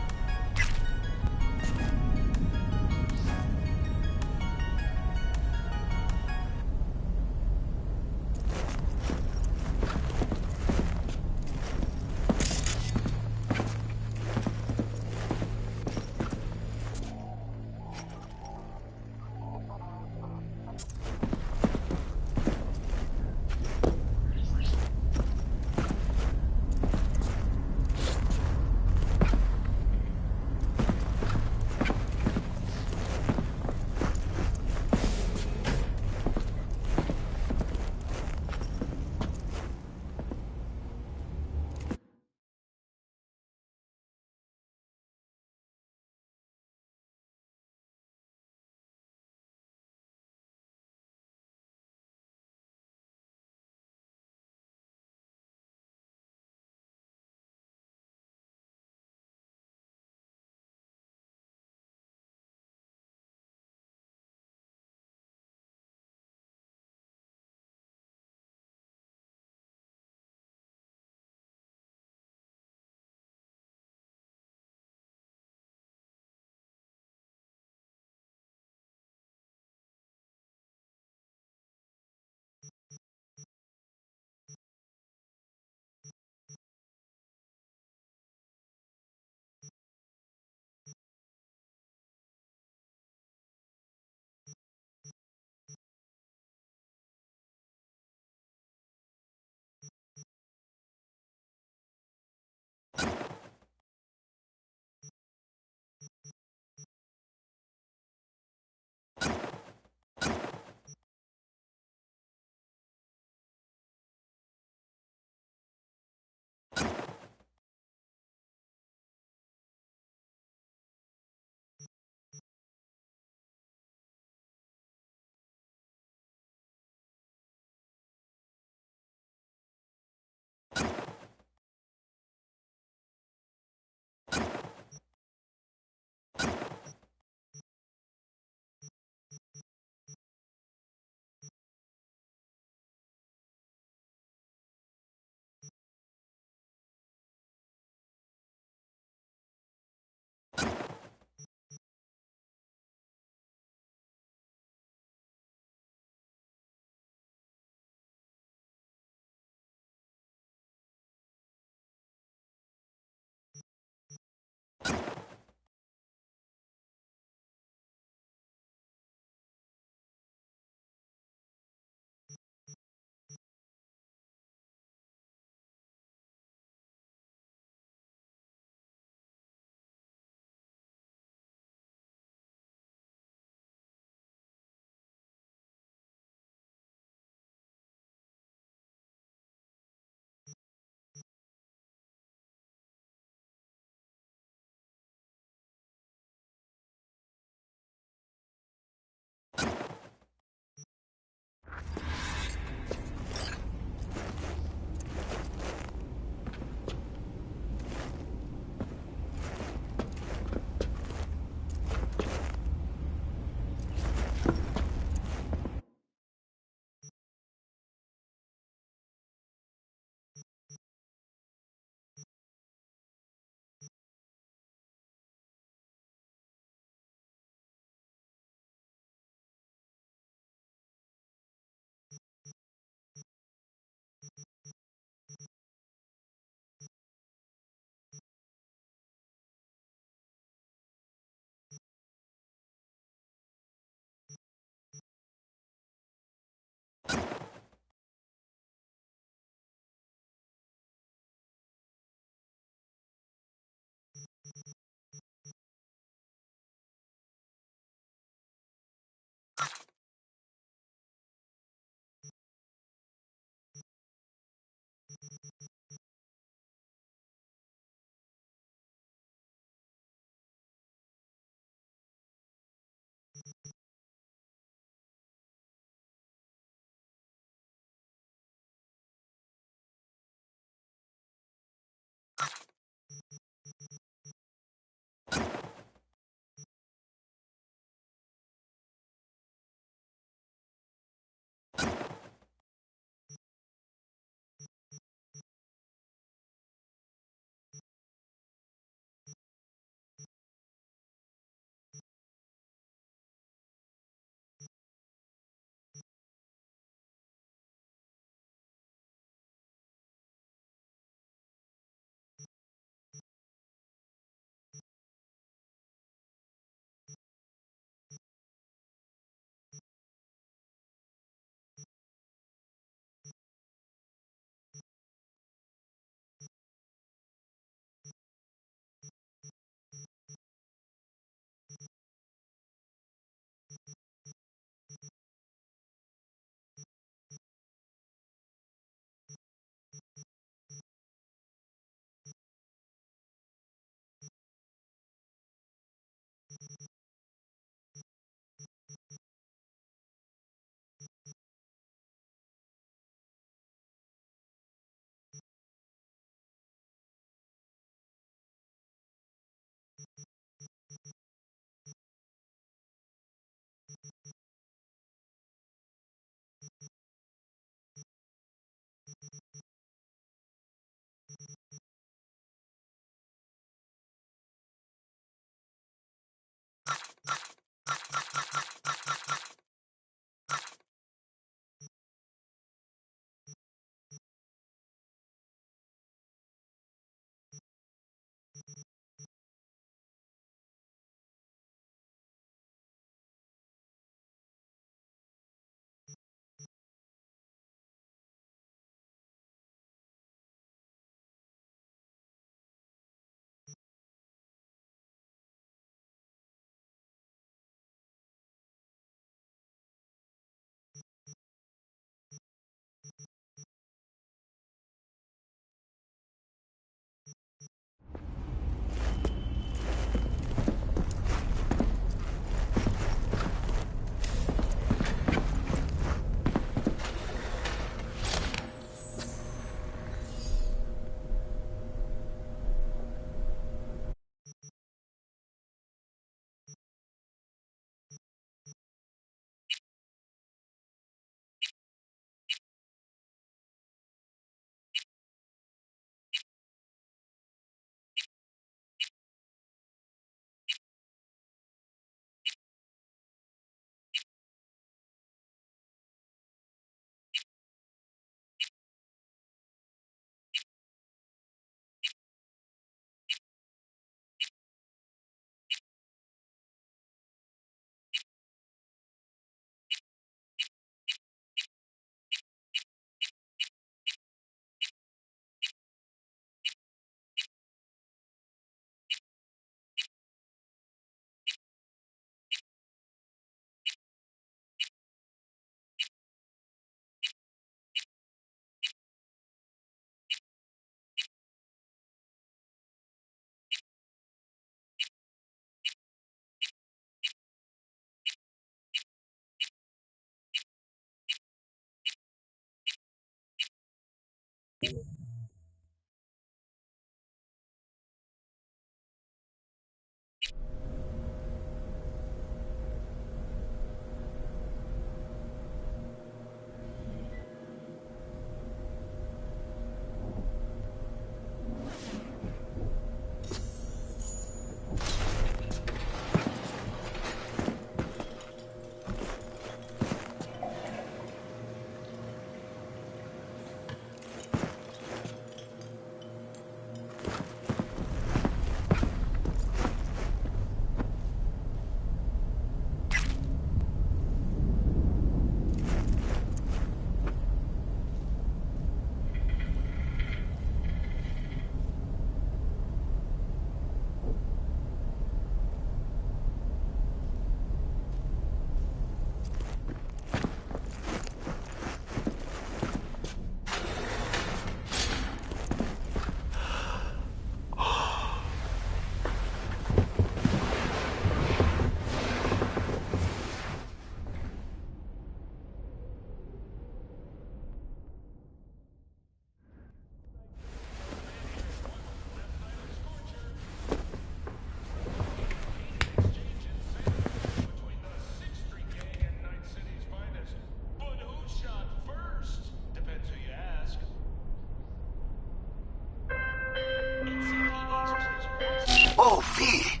Whoa, V!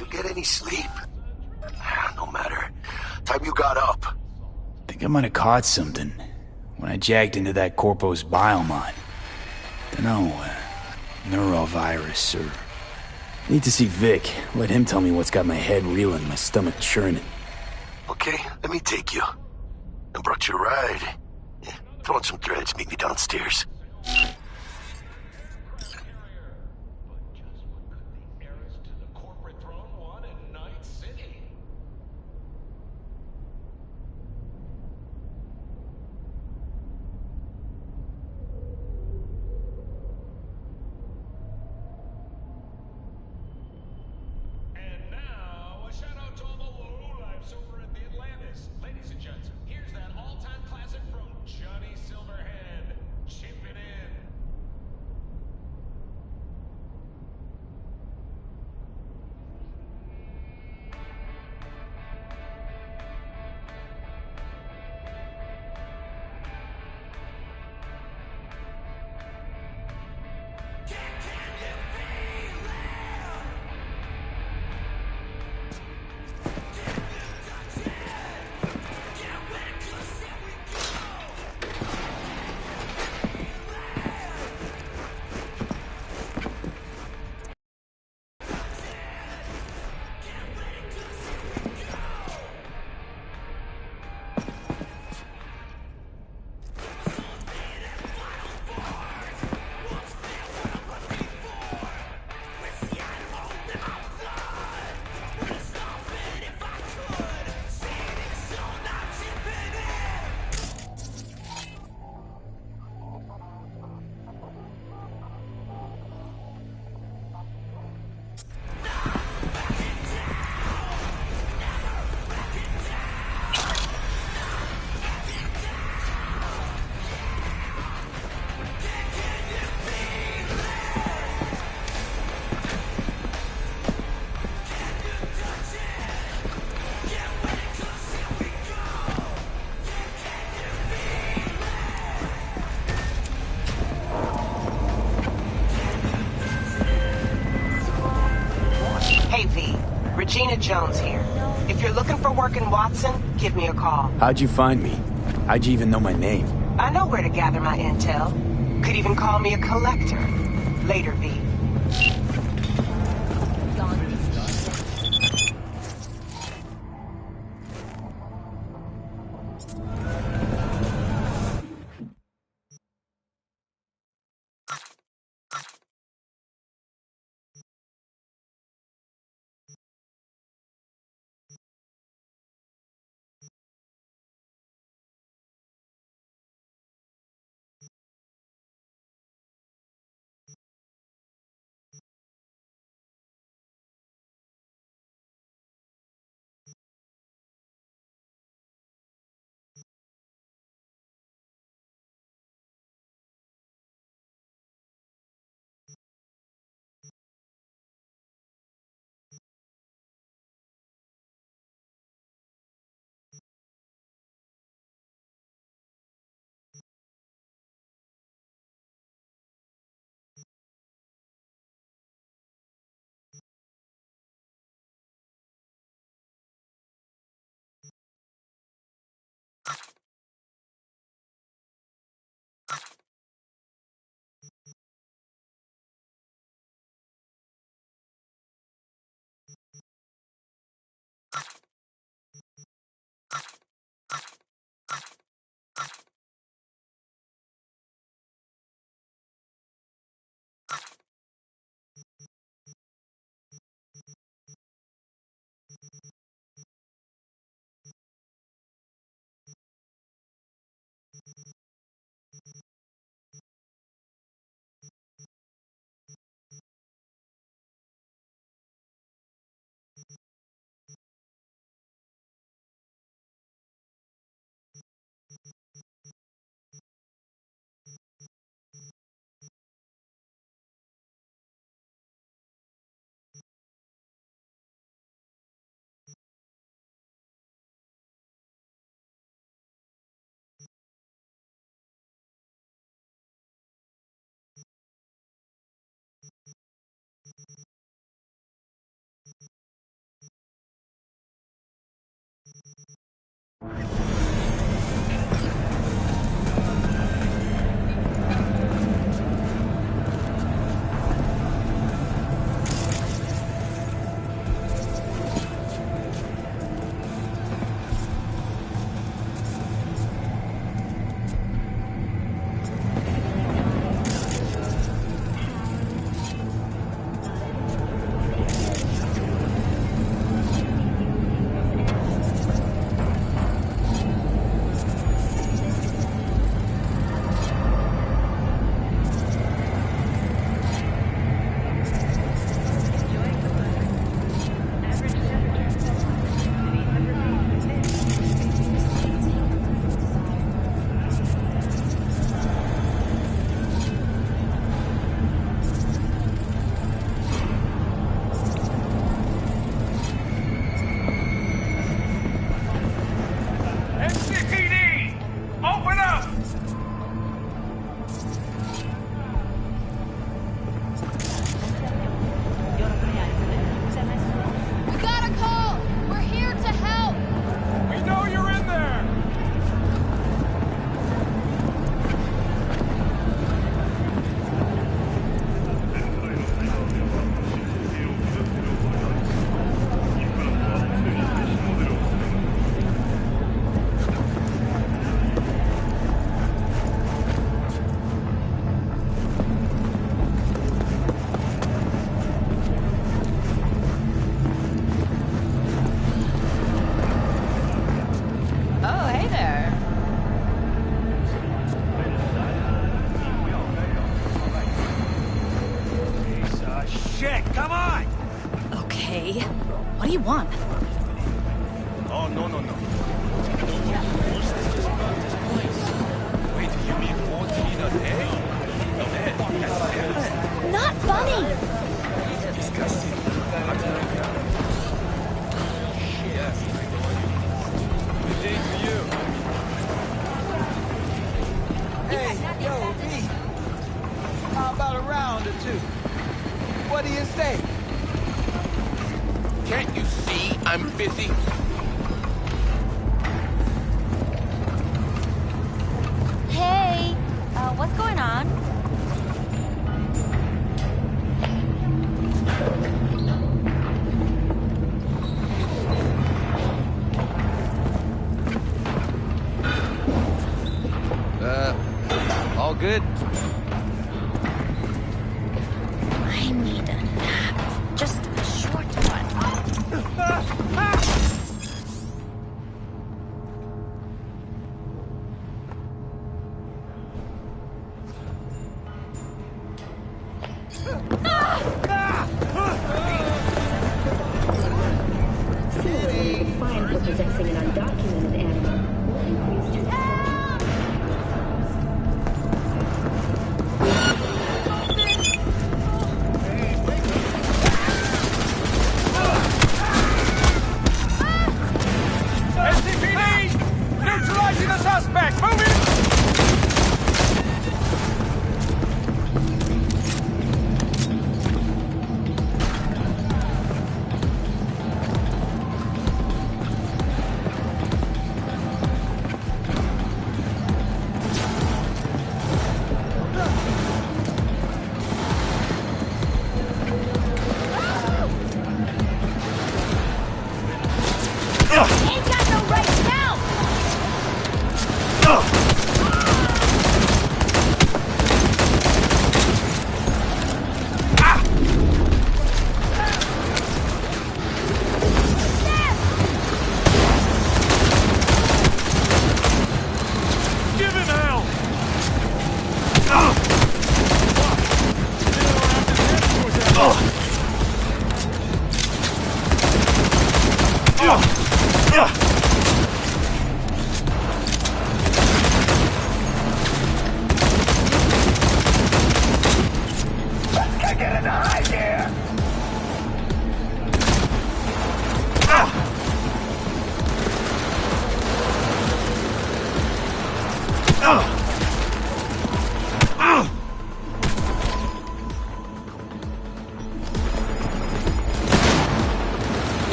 You get any sleep? No matter. Time you got up. Think I might have caught something when I jacked into that Corpo's biomon. Dunno, neurovirus or... Need to see Vic. Let him tell me what's got my head reeling, my stomach churning. Okay, let me take you. I brought you a ride. Yeah, throw on some threads, meet me downstairs. Hey, V. Regina Jones here. If you're looking for work in Watson, give me a call. How'd you find me? How'd you even know my name? I know where to gather my intel. Could even call me a collector. Later, V. What do you want? Oh, no. Wait, you mean 14 a day? Not funny! Disgusting. Good day for you. Hey, yo, V. How about a round or two? What do you say? Can't you see I'm busy? Hey, what's going on? All good? I need a nap. Just a short one. Similarly, the fine for possessing an undocumented animal will increase to SCPD! Neutralizing the suspect! Moving! Ain't got no right now!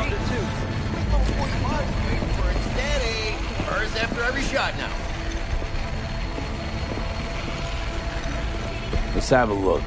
around or two. 45 waiting for a steady. Hers after every shot now. Let's have a look.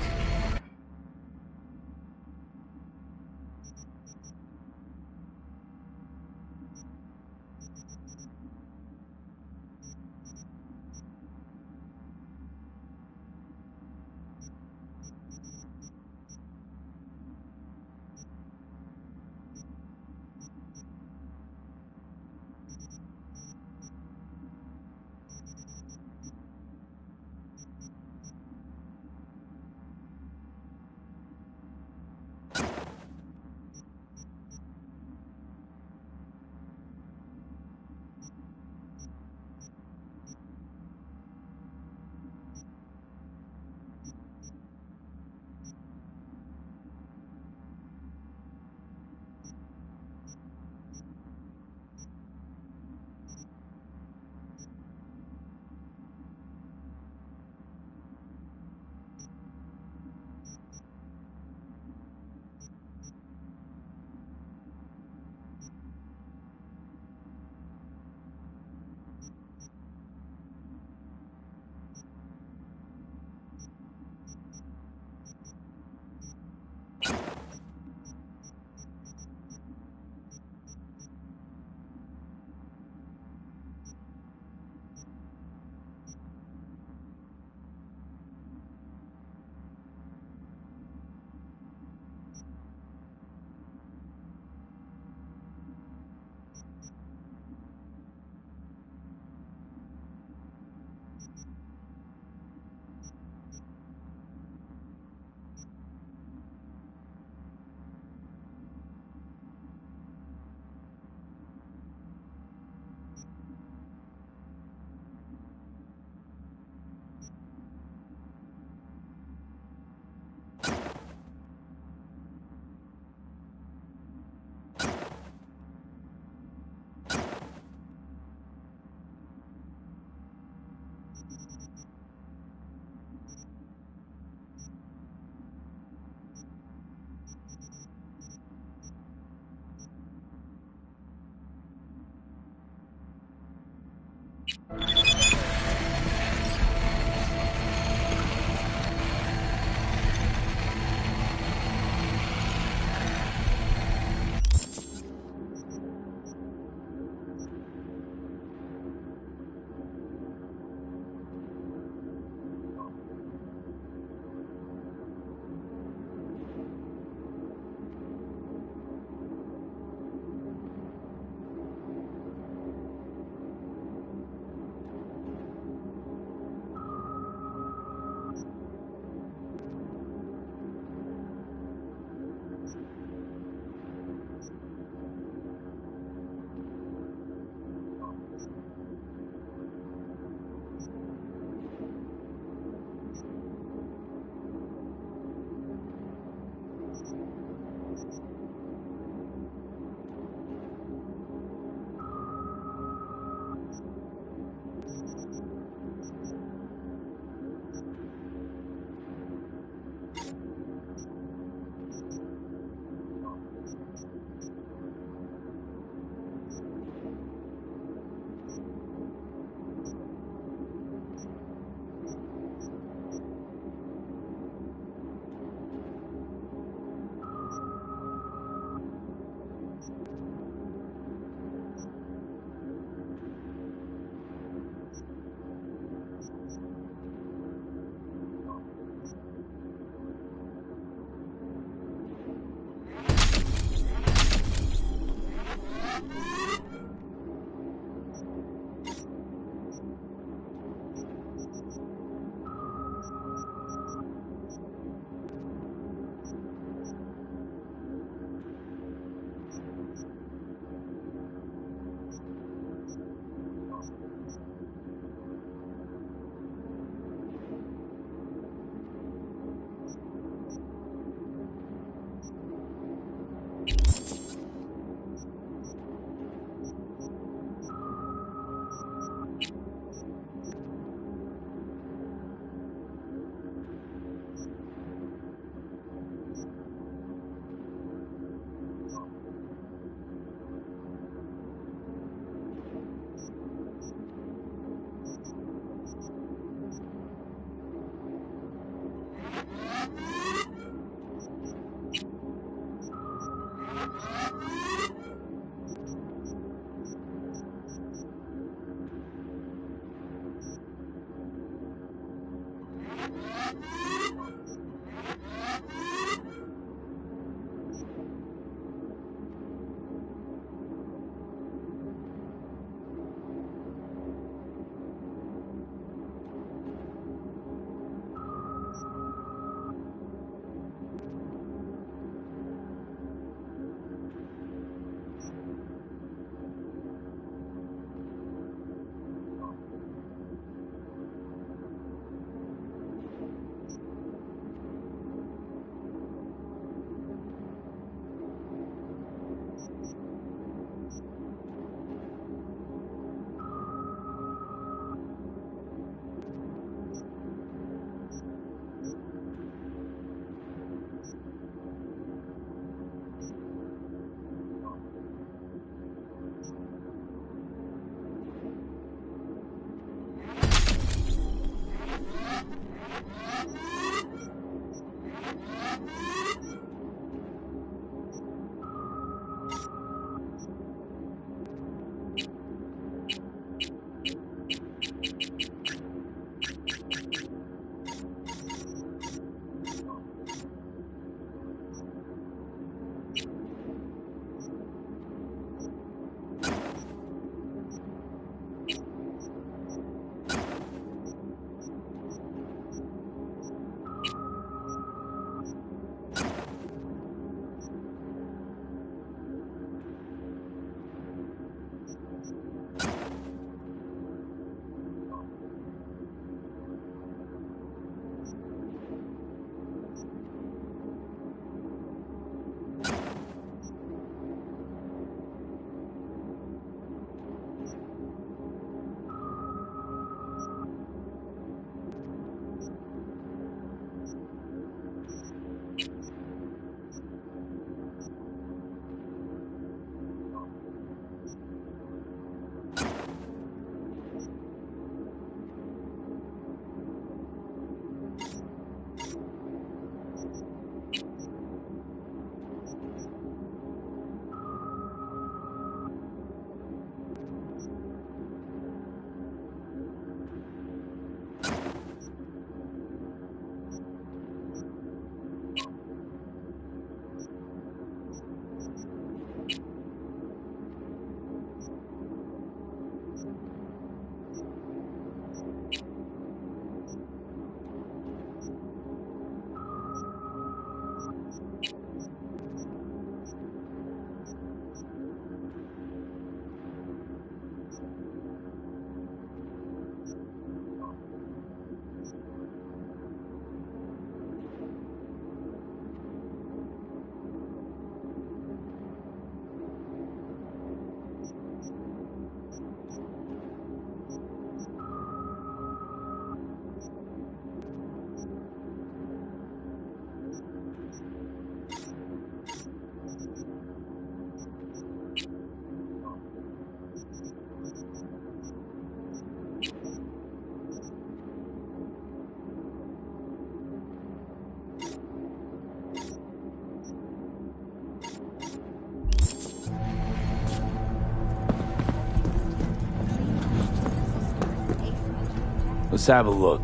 Let's have a look.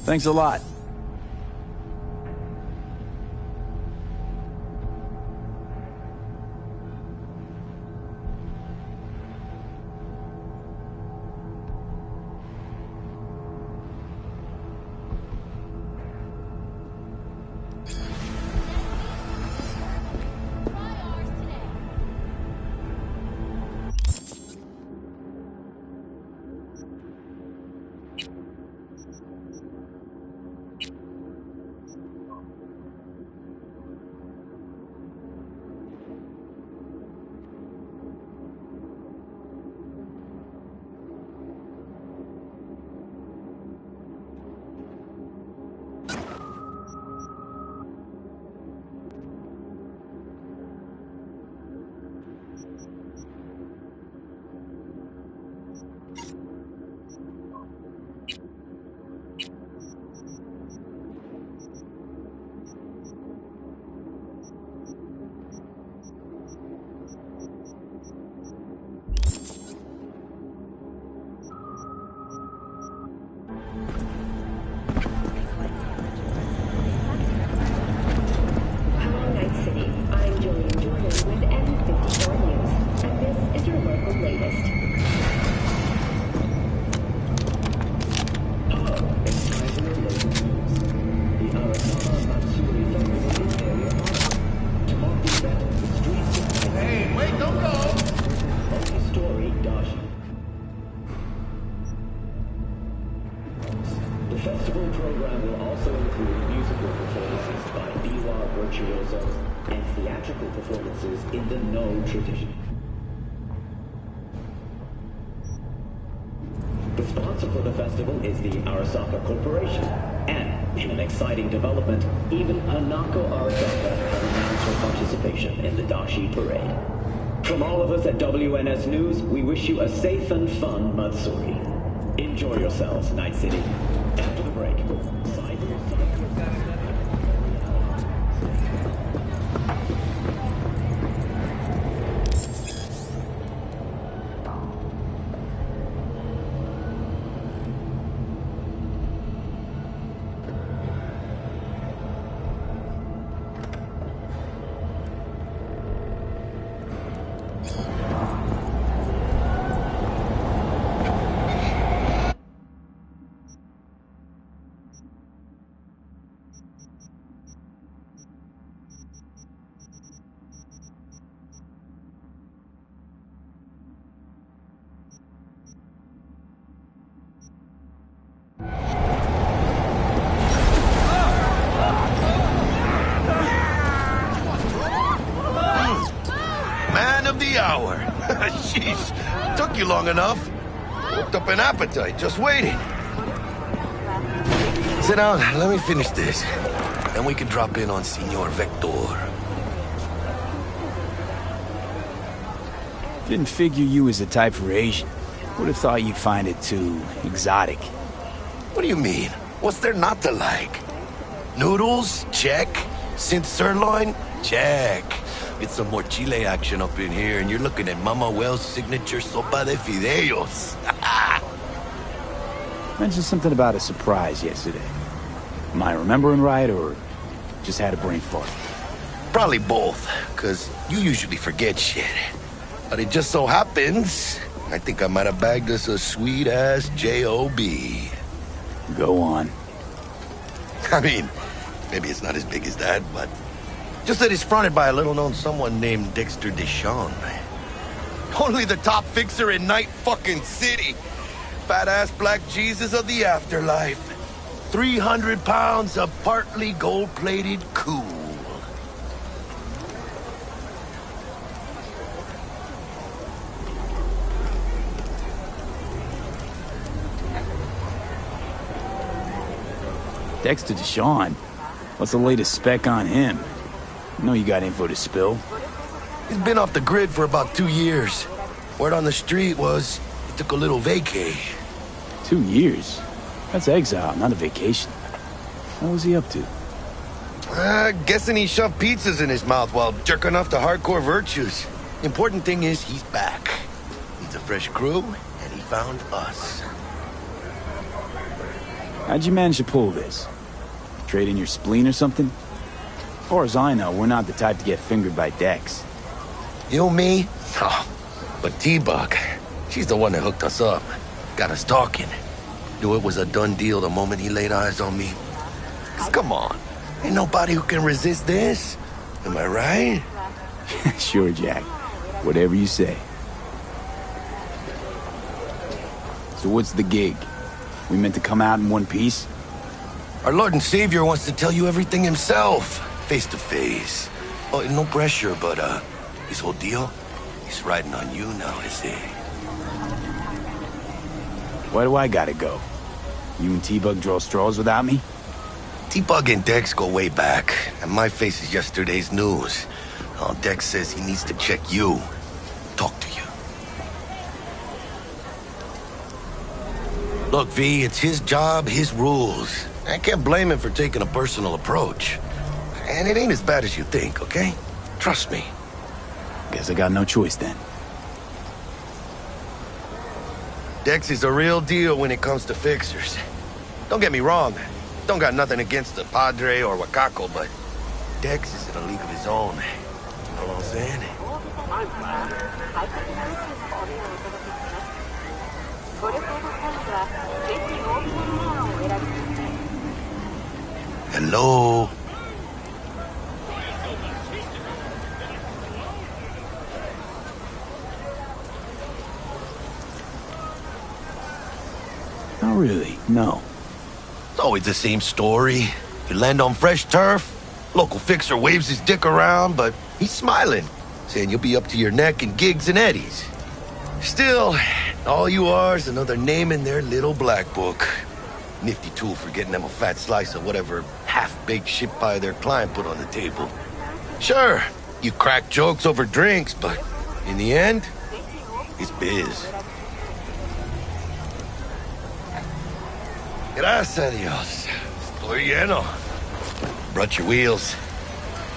Thanks a lot. virtuosos and theatrical performances in the No tradition. The sponsor for the festival is the Arasaka Corporation. And, in an exciting development, even Hanako Arasaka has announced her participation in the Dashi Parade. From all of us at WNS News, we wish you a safe and fun Matsuri. Enjoy yourselves, Night City. After the break, Jeez, took you long enough. Worked up an appetite, just waiting. Sit down, let me finish this. Then we can drop in on Senor Vector. Didn't figure you was the type for Asian. Would have thought you'd find it too exotic. What do you mean? What's there not to like? Noodles? Check. Synth sirloin? Check. Get some more Chile action up in here, and you're looking at Mama Wells' signature sopa de fideos. Mentioned something about a surprise yesterday. Am I remembering right, or just had a brain fart? Probably both, because you usually forget shit. But it just so happens, I think I might have bagged us a sweet-ass J.O.B. Go on. I mean, maybe it's not as big as that, but... just that it's fronted by a little-known someone named Dexter Deshawn. Only the top fixer in Night fucking City. Fat-ass black Jesus of the afterlife. 300 pounds of partly gold-plated cool. Dexter Deshawn? What's the latest spec on him? I know you got info to spill. He's been off the grid for about 2 years. Word on the street was he took a little vacay. 2 years? That's exile, not a vacation. What was he up to? Guessing he shoved pizzas in his mouth while jerking off to hardcore virtues. The important thing is he's back. Needs a fresh crew, and he found us. How'd you manage to pull this? Trade in your spleen or something? As far as I know, we're not the type to get fingered by Dex. You, me? Oh, but T-Bug, she's the one that hooked us up. Got us talking. Knew it was a done deal the moment he laid eyes on me. 'Cause come on, ain't nobody who can resist this. Am I right? Sure, Jack. Whatever you say. So what's the gig? We meant to come out in one piece? Our Lord and Savior wants to tell you everything himself, face to face. Oh, no pressure, but this whole deal, he's riding on you now, is he? Why do I gotta go? You and T-Bug draw straws without me? T-Bug and Dex go way back, and my face is yesterday's news. Oh, Dex says he needs to check you, talk to you. Look, V, it's his job, his rules. I can't blame him for taking a personal approach. And it ain't as bad as you think, okay? Trust me. Guess I got no choice then. Dex is a real deal when it comes to fixers. Don't get me wrong. Don't got nothing against the Padre or Wakako, but Dex is in a league of his own. You know what I'm saying? Hello? Not really, no. It's always the same story. You land on fresh turf, Local fixer waves his dick around, but he's smiling, saying you'll be up to your neck in gigs and eddies. Still, all you are is another name in their little black book. Nifty tool for getting them a fat slice of whatever half-baked shit pie their client put on the table. Sure, you crack jokes over drinks, but in the end, it's biz. Gracias a Dios. Estoy lleno. Brought your wheels.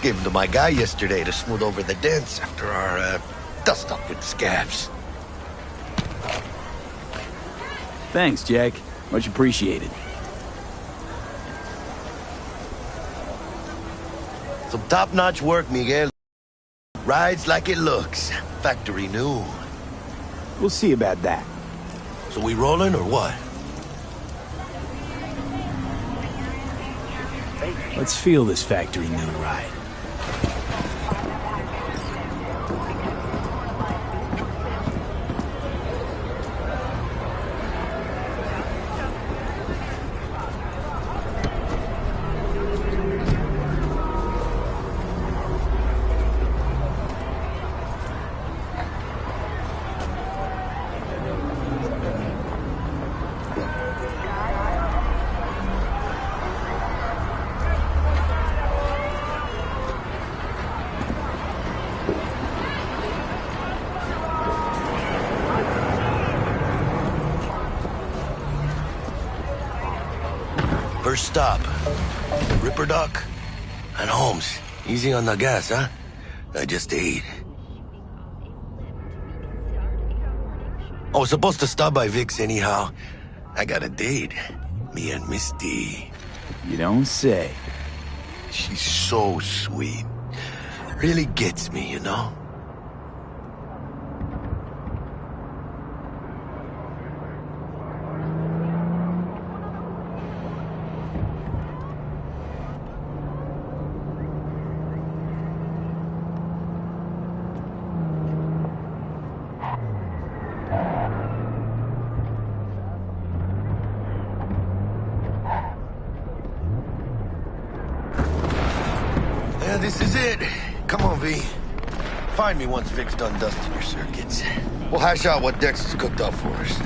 Gave them to my guy yesterday to smooth over the dents after our, dust-up with scabs. Thanks, Jack. Much appreciated. Some top-notch work, Miguel. Rides like it looks. Factory new. We'll see about that. So we rolling or what? Let's feel this factory new ride. First stop, Ripper Duck and Holmes. Easy on the gas, huh? I just ate. I was supposed to stop by Vic's anyhow. I got a date. Me and Misty. You don't say. She's so sweet. Really gets me, you know? Yeah, this is it. Come on, V. Find me once Vic's done dusting your circuits. We'll hash out what Dex has cooked up for us.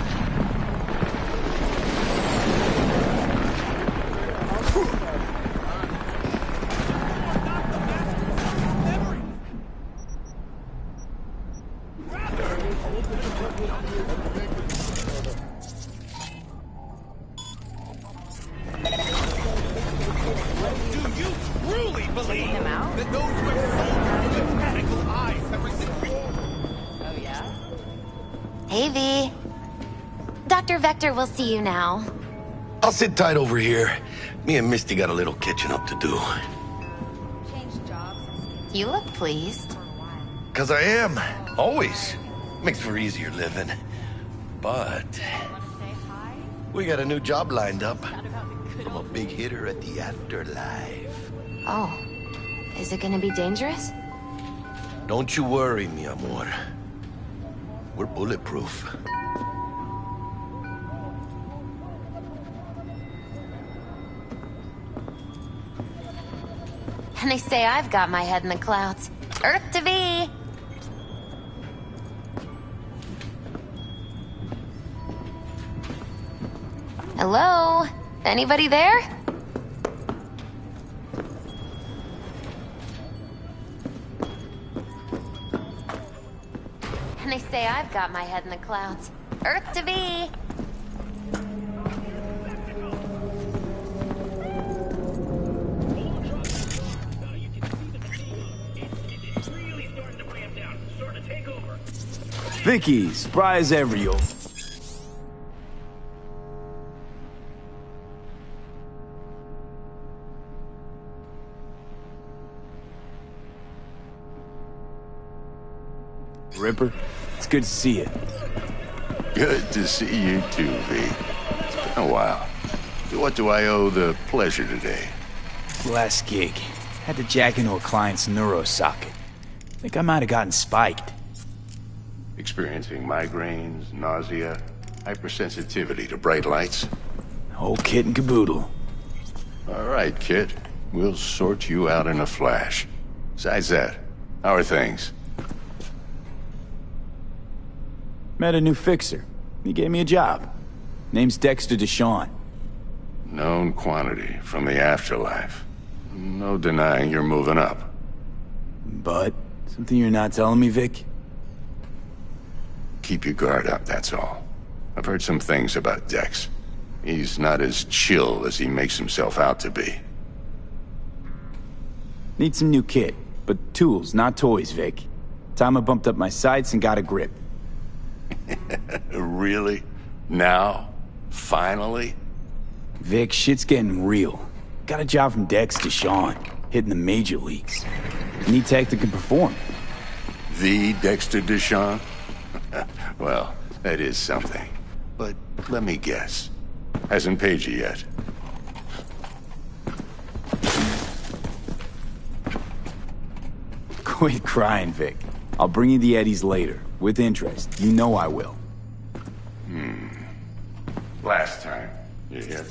Hey, V. Dr. Vector will see you now. I'll sit tight over here. Me and Misty got a little catching up to do. You look pleased. 'Cause I am. Always. Makes for easier living. But we got a new job lined up from a big hitter at the afterlife. Oh, is it gonna be dangerous? Don't you worry, mi amor. We're bulletproof. And they say I've got my head in the clouds. Earth to V! Hello? Anybody there? And they say I've got my head in the clouds. Earth to V! Vicky, spry as ever, yo. Ripper, it's good to see you. Good to see you too, V. It's been a while. What do I owe the pleasure today? Last gig. Had to jack into a client's neuro socket. Think I might have gotten spiked. Experiencing migraines, nausea, hypersensitivity to bright lights? Whole kit and caboodle. All right, kid. We'll sort you out in a flash. Besides that, how are things? Met a new fixer. He gave me a job. Name's Dexter Deshawn. Known quantity from the afterlife. No denying you're moving up. But, something you're not telling me, Vic? Keep your guard up, that's all. I've heard some things about Dex. He's not as chill as he makes himself out to be. Need some new kit, but tools, not toys, Vic. Time I bumped up my sights and got a grip. Really? Now? Finally? Vic, shit's getting real. Got a job from Dex Deshawn, hitting the major leagues. Need tech that can perform. The Dexter Deshawn? Well, that is something. But let me guess. Hasn't paid you yet. Quit crying, Vic. I'll bring you the Eddies later, with interest. You know I will. Last time, you hear?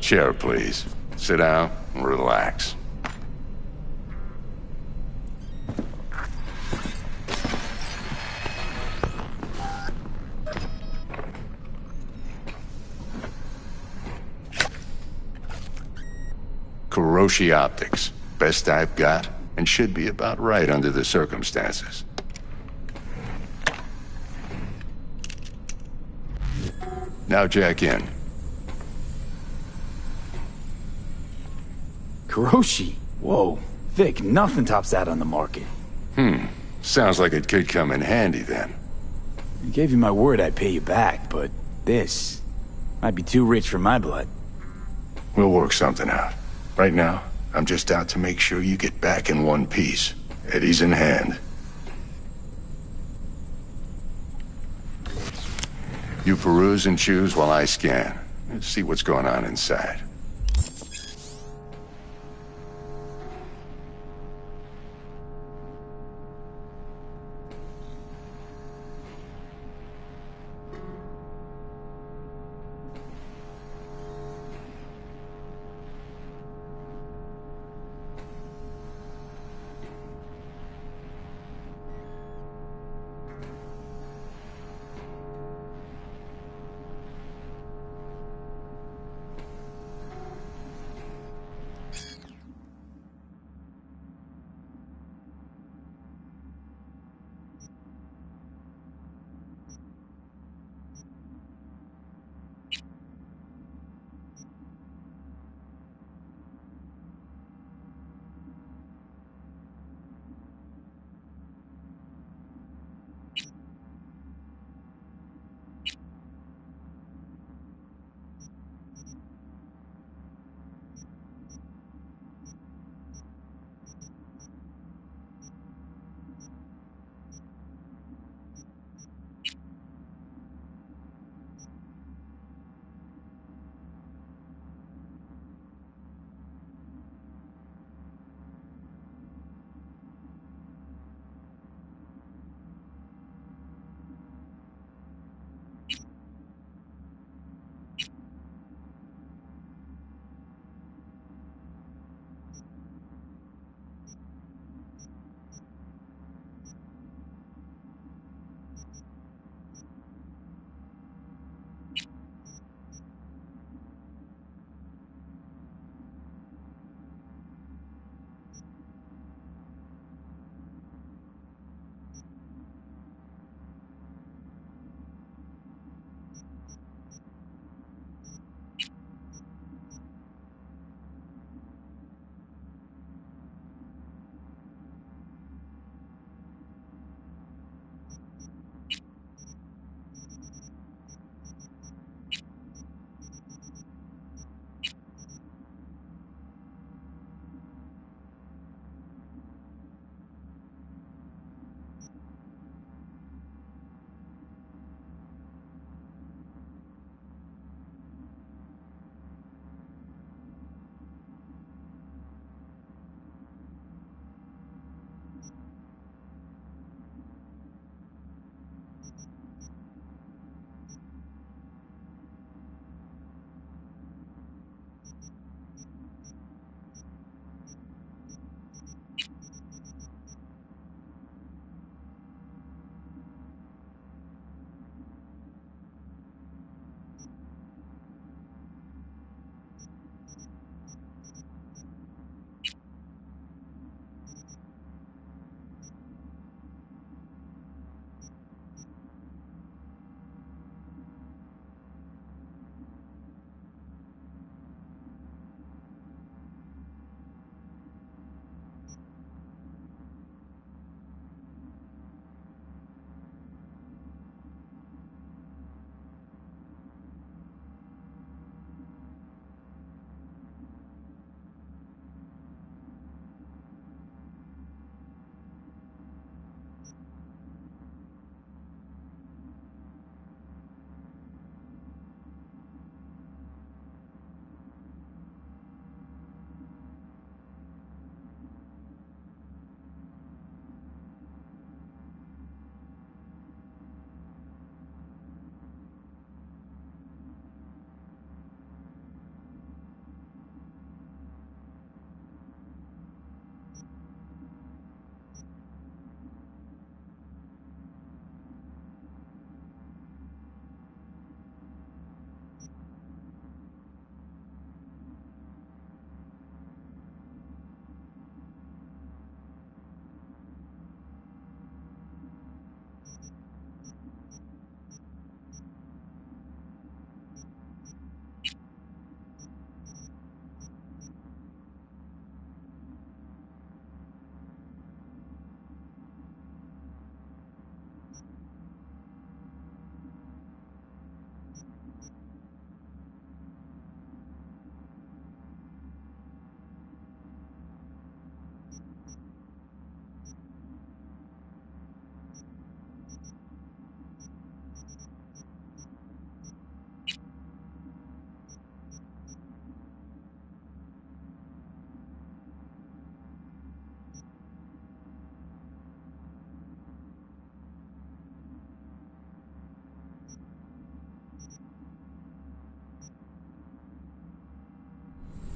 Chair, please. Sit down and relax. Kuroshi Optics. Best I've got, and should be about right under the circumstances. Now jack in. Kuroshi? Whoa. Vic, nothing tops that on the market. Sounds like it could come in handy then. I gave you my word I'd pay you back, but this might be too rich for my blood. We'll work something out. Right now, I'm just out to make sure you get back in one piece. Eddie's in hand. You peruse and choose while I scan. Let's see what's going on inside.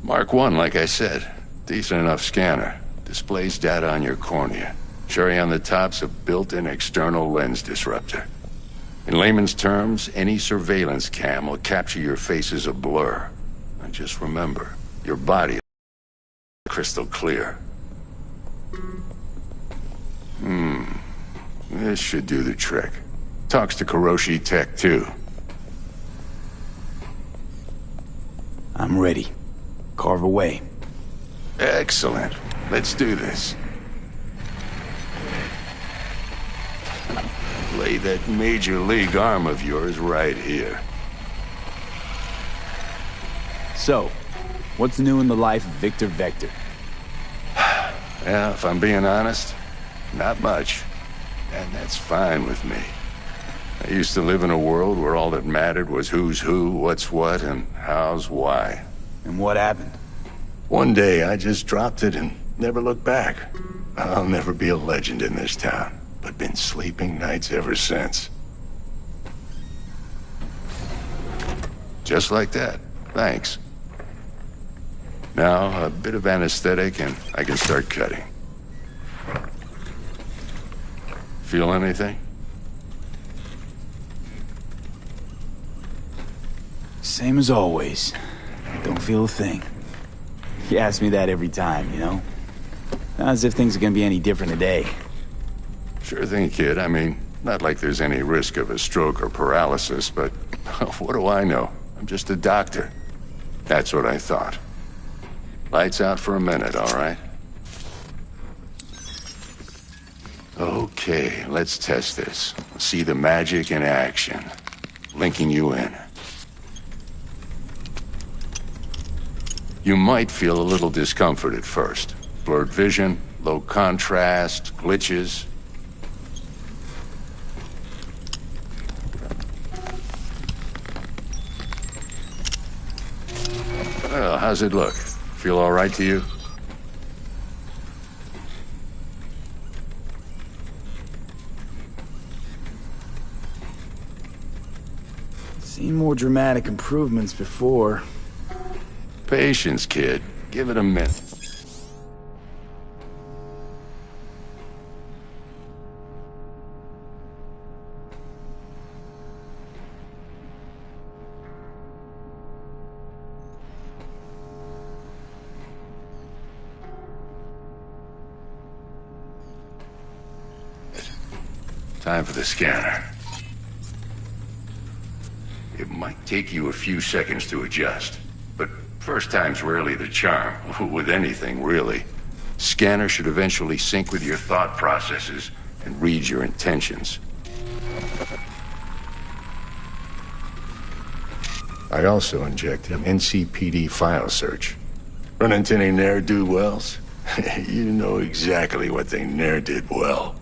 Mark 1, like I said. Decent enough scanner. Displays data on your cornea. Cherry on the top's a built-in external lens disruptor. In layman's terms, any surveillance cam will capture your face as a blur. And just remember, your body is crystal clear. This should do the trick. Talks to Kuroshi Tech, too. I'm ready. Carve away. Excellent. Let's do this. Lay that major league arm of yours right here. So, what's new in the life of Victor Vector? Yeah, if I'm being honest, not much. And that's fine with me. I used to live in a world where all that mattered was who's who, what's what, and how's why. And what happened? One day, I just dropped it and never looked back. I'll never be a legend in this town, but been sleeping nights ever since. Just like that. Thanks. Now, a bit of anesthetic and I can start cutting. Feel anything? Same as always. Don't feel a thing. You ask me that every time, you know? Not as if things are gonna be any different today. Sure thing, kid. I mean, not like there's any risk of a stroke or paralysis, but what do I know? I'm just a doctor. That's what I thought. Lights out for a minute, all right? Okay, let's test this. See the magic in action. Linking you in. You might feel a little discomfort at first. Blurred vision, low contrast, glitches. Well, how's it look? Feel all right to you? Seen more dramatic improvements before. Patience, kid. Give it a minute. Time for the scanner. It might take you a few seconds to adjust, but first time's rarely the charm, with anything, really. Scanner should eventually sync with your thought processes and read your intentions. I also injected an NCPD file search. Run into any ne'er-do-wells? You know exactly what they ne'er did well.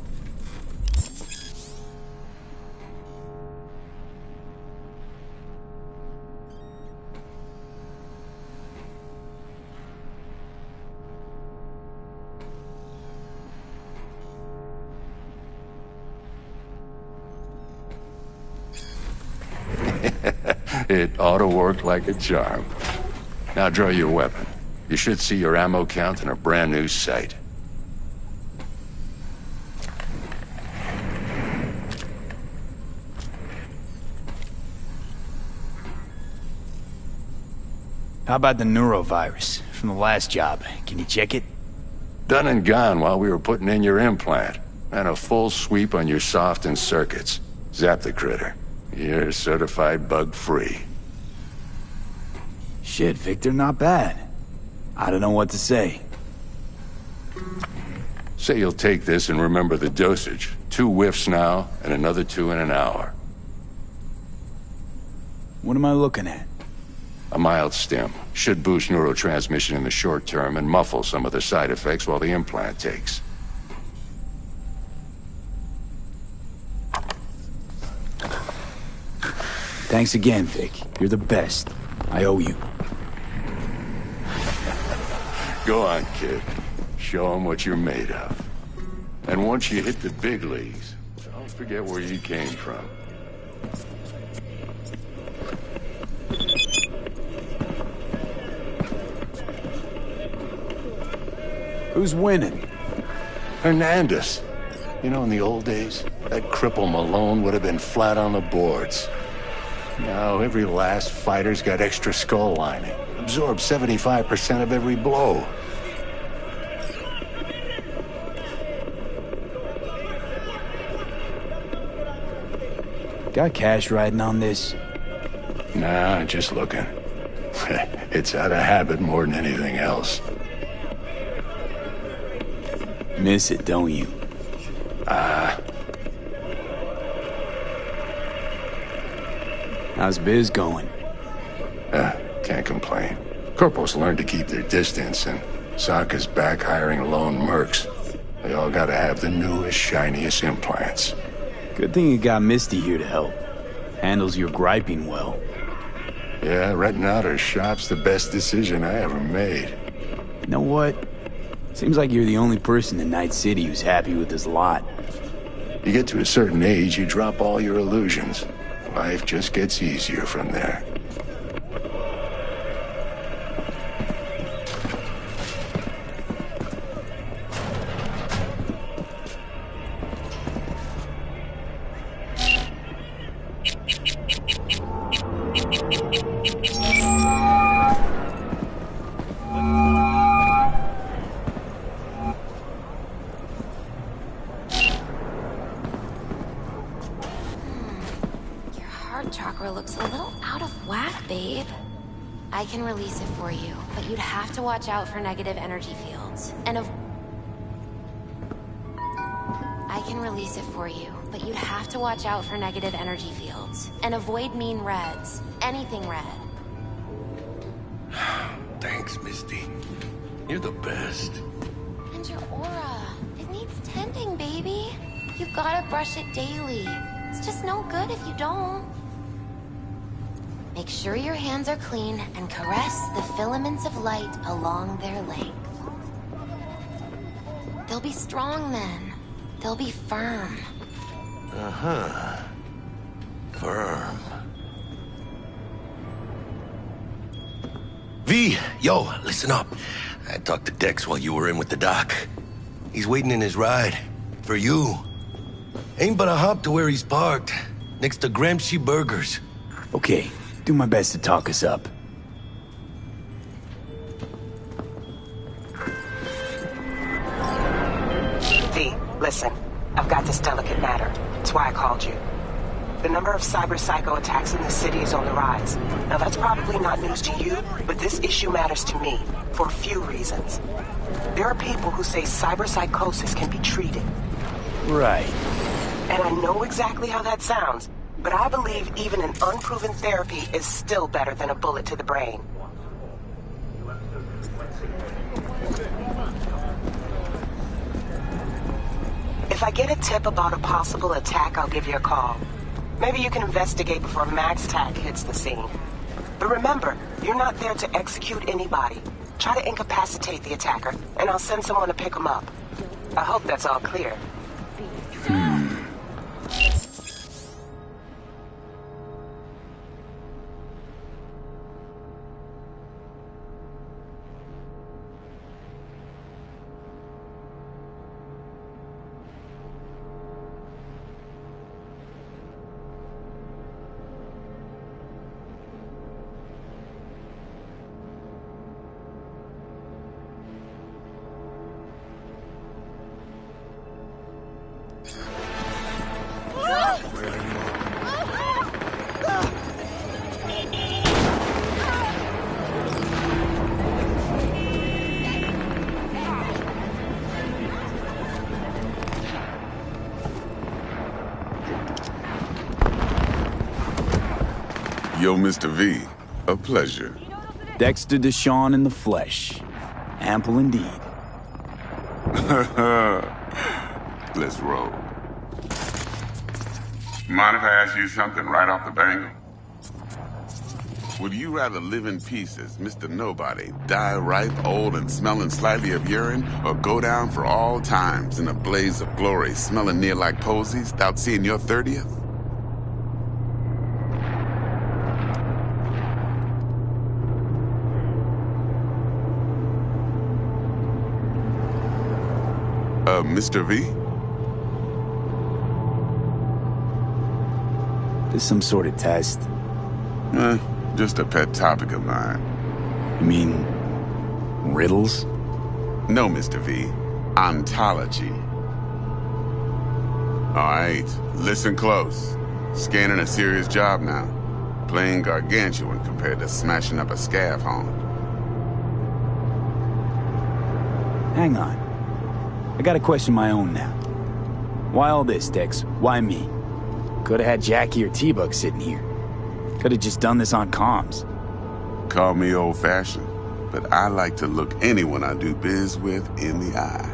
It ought to work like a charm. Now draw your weapon. You should see your ammo count in a brand new sight. How about the neurovirus from the last job? Can you check it? Done and gone while we were putting in your implant. And a full sweep on your soft and circuits. Zap the critter. You're certified bug-free. Shit, Victor, not bad. I don't know what to say. Say you'll take this and remember the dosage. 2 whiffs now, and another 2 in an hour. What am I looking at? A mild stim. Should boost neurotransmission in the short term and muffle some of the side effects while the implant takes. Thanks again, Vic. You're the best. I owe you. Go on, kid. Show them what you're made of. And once you hit the big leagues, don't forget where you came from. Who's winning? Hernandez. You know, in the old days, that cripple Malone would have been flat on the boards. Now, every last fighter's got extra skull lining. Absorbs 75% of every blow. Got cash riding on this? Nah, just looking. It's out of habit more than anything else. Miss it, don't you? How's biz going? Can't complain. Corporals learn to keep their distance, and Sokka's back hiring lone mercs. They all gotta have the newest, shiniest implants. Good thing you got Misty here to help. Handles your griping well. Yeah, renting out her shop's the best decision I ever made. You know what? Seems like you're the only person in Night City who's happy with his lot. You get to a certain age, you drop all your illusions. Life just gets easier from there. I can release it for you, but you'd have to watch out for negative energy fields. I can release it for you, but you'd have to watch out for negative energy fields. And avoid mean reds. Anything red. Thanks, Misty. You're the best. And your aura. It needs tending, baby. You've gotta brush it daily. It's just no good if you don't. Make sure your hands are clean and caress the filaments of light along their length. They'll be strong then. They'll be firm. Uh-huh. Firm. V, yo, listen up. I talked to Dex while you were in with the doc. He's waiting in his ride. For you. Ain't but a hop to where he's parked. Next to Gramsci Burgers. Okay. Do my best to talk us up. V, listen. I've got this delicate matter. That's why I called you. The number of cyber psycho attacks in the city is on the rise. Now that's probably not news to you, but this issue matters to me for a few reasons. There are people who say cyber psychosis can be treated. Right. And I know exactly how that sounds. But I believe even an unproven therapy is still better than a bullet to the brain. If I get a tip about a possible attack, I'll give you a call. Maybe you can investigate before Max Tac hits the scene. But remember, you're not there to execute anybody. Try to incapacitate the attacker, and I'll send someone to pick him up. I hope that's all clear. Yo, Mr. V, a pleasure. Dexter Deshawn in the flesh. Ample indeed. Let's roll. Mind if I ask you something right off the bangle? Would you rather live in pieces, Mr. Nobody, die ripe, old, and smelling slightly of urine, or go down for all times in a blaze of glory, smelling near like posies, without seeing your 30th? Mr. V? This some sort of test? Just a pet topic of mine. You mean... riddles? No, Mr. V. Ontology. Alright, listen close. Scanning a serious job now. Playing gargantuan compared to smashing up a scav home. Hang on. I gotta question my own now. Why all this, Dex? Why me? Could've had Jackie or T-Bug sitting here. Could've just done this on comms. Call me old-fashioned, but I like to look anyone I do biz with in the eye.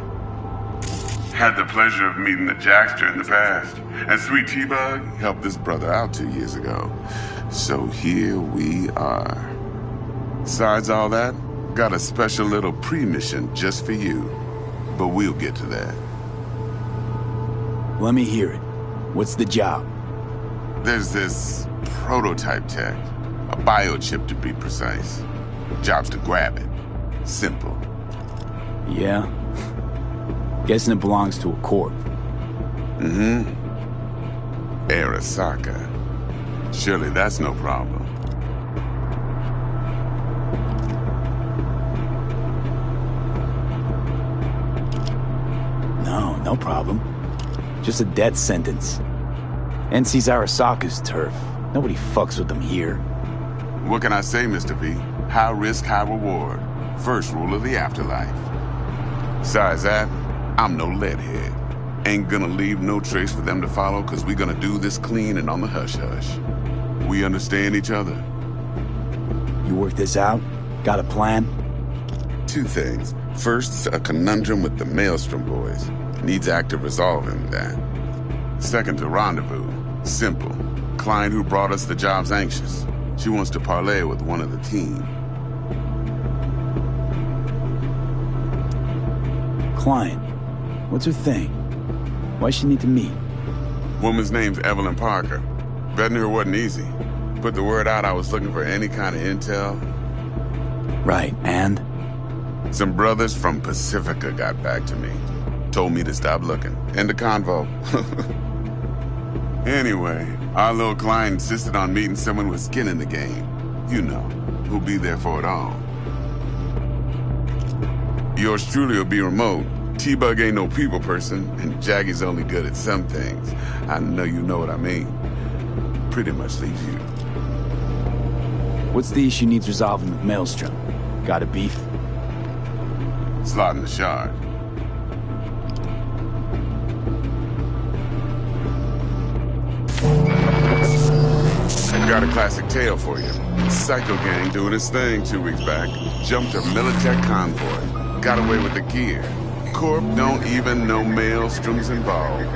Had the pleasure of meeting the Jackster in the past, and sweet T-Bug helped this brother out 2 years ago. So here we are. Besides all that, got a special little pre-mission just for you. But we'll get to that. Let me hear it. What's the job? There's this prototype tech. A biochip to be precise. Job's to grab it. Simple. Yeah? Guessing it belongs to a corp. Mm-hmm. Arasaka. Surely that's no problem. No problem. Just a death sentence. NC's Arasaka's turf. Nobody fucks with them here. What can I say, Mr. V? High risk, high reward. First rule of the afterlife. Besides that, I'm no leadhead. Ain't gonna leave no trace for them to follow, cause we gonna do this clean and on the hush-hush. We understand each other. You work this out? Got a plan? 2 things. First, a conundrum with the Maelstrom boys. Needs active resolving that. Second, a rendezvous. Simple. Client who brought us the job's anxious. She wants to parlay with one of the team. Client? What's her thing? Why she need to meet? Woman's name's Evelyn Parker. Betting her wasn't easy. Put the word out I was looking for any kind of intel. Right, and? Some brothers from Pacifica got back to me. Told me to stop looking. End of convo. Anyway, our little client insisted on meeting someone with skin in the game. You know, who'll be there for it all. Yours truly will be remote. T-Bug ain't no people person, and Jaggy's only good at some things. I know you know what I mean. Pretty much leaves you. What's the issue needs resolving with Maelstrom? Got a beef? Slotting the shard. Got a classic tale for you. Psycho gang doing his thing 2 weeks back. Jumped a Militech convoy. Got away with the gear. Corp don't even know Maelstrom's involved.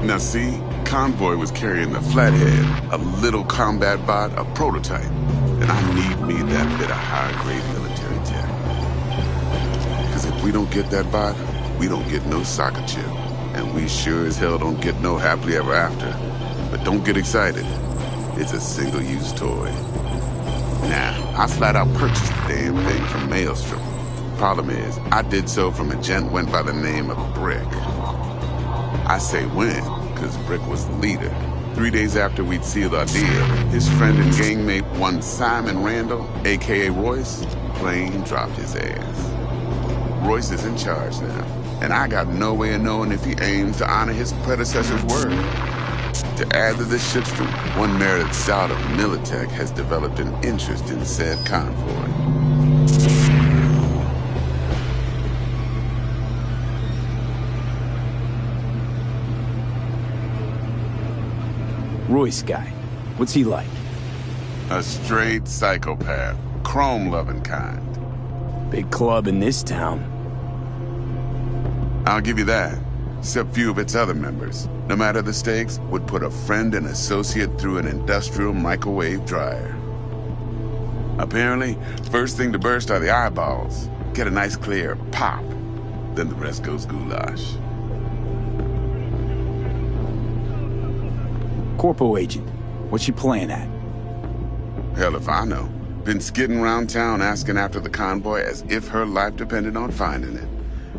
Now see, convoy was carrying the Flathead, a little combat bot, a prototype. And I need me that bit of high-grade military tech. Because if we don't get that bot, we don't get no soccer chip. And we sure as hell don't get no happily ever after. But don't get excited. It's a single-use toy. Nah, I flat out purchased the damn thing from Maelstrom. Problem is, I did so from a gent went by the name of Brick. I say when, because Brick was the leader. 3 days after we'd sealed our deal, his friend and gangmate, one Simon Randall, a.k.a. Royce, plain dropped his ass. Royce is in charge now, and I got no way of knowing if he aims to honor his predecessor's word. To add to this shitstorm, one merited scout of Militech has developed an interest in said convoy. Royce guy. What's he like? A straight psychopath. Chrome-loving kind. Big club in this town. I'll give you that. Except few of its other members, no matter the stakes, would put a friend and associate through an industrial microwave dryer. Apparently, first thing to burst are the eyeballs. Get a nice clear pop. Then the rest goes goulash. Corpo agent. What's she playing at? Hell if I know. Been skidding around town asking after the convoy as if her life depended on finding it.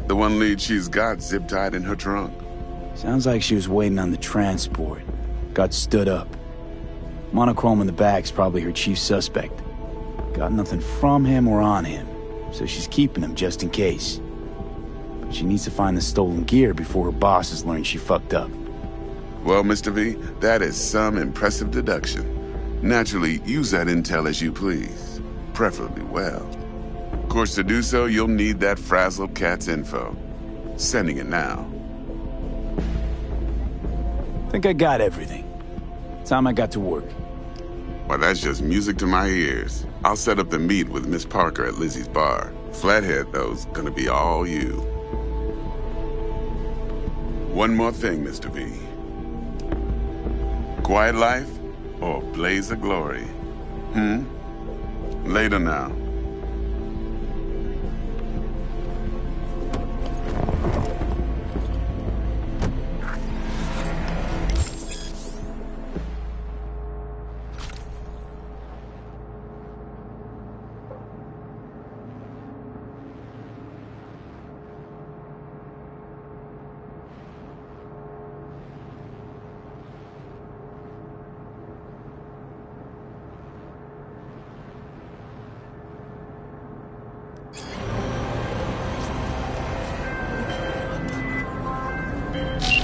The one lead she's got zip-tied in her trunk. Sounds like she was waiting on the transport. Got stood up. Monochrome in the back's probably her chief suspect. Got nothing from him or on him, so she's keeping him just in case. But she needs to find the stolen gear before her bosses learn she fucked up. Well, Mr. V, that is some impressive deduction. Naturally, use that intel as you please. Preferably well. Of course, to do so, you'll need that frazzled cat's info. Sending it now. Think I got everything. Time I got to work. Well, that's just music to my ears. I'll set up the meet with Miss Parker at Lizzie's bar. Flathead, though's gonna be all you. One more thing, Mr. V. Quiet life or blaze of glory? Later now.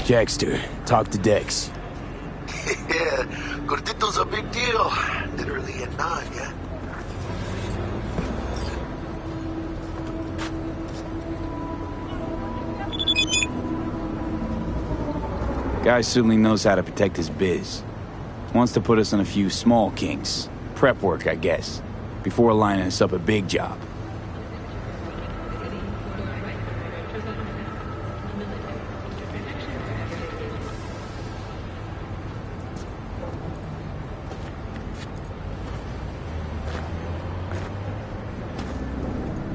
Jackster, talk to Dex. Yeah, Gordito's a big deal. Literally at 9, yeah? Guy certainly knows how to protect his biz. Wants to put us on a few small kinks. Prep work, I guess. Before lining us up a big job.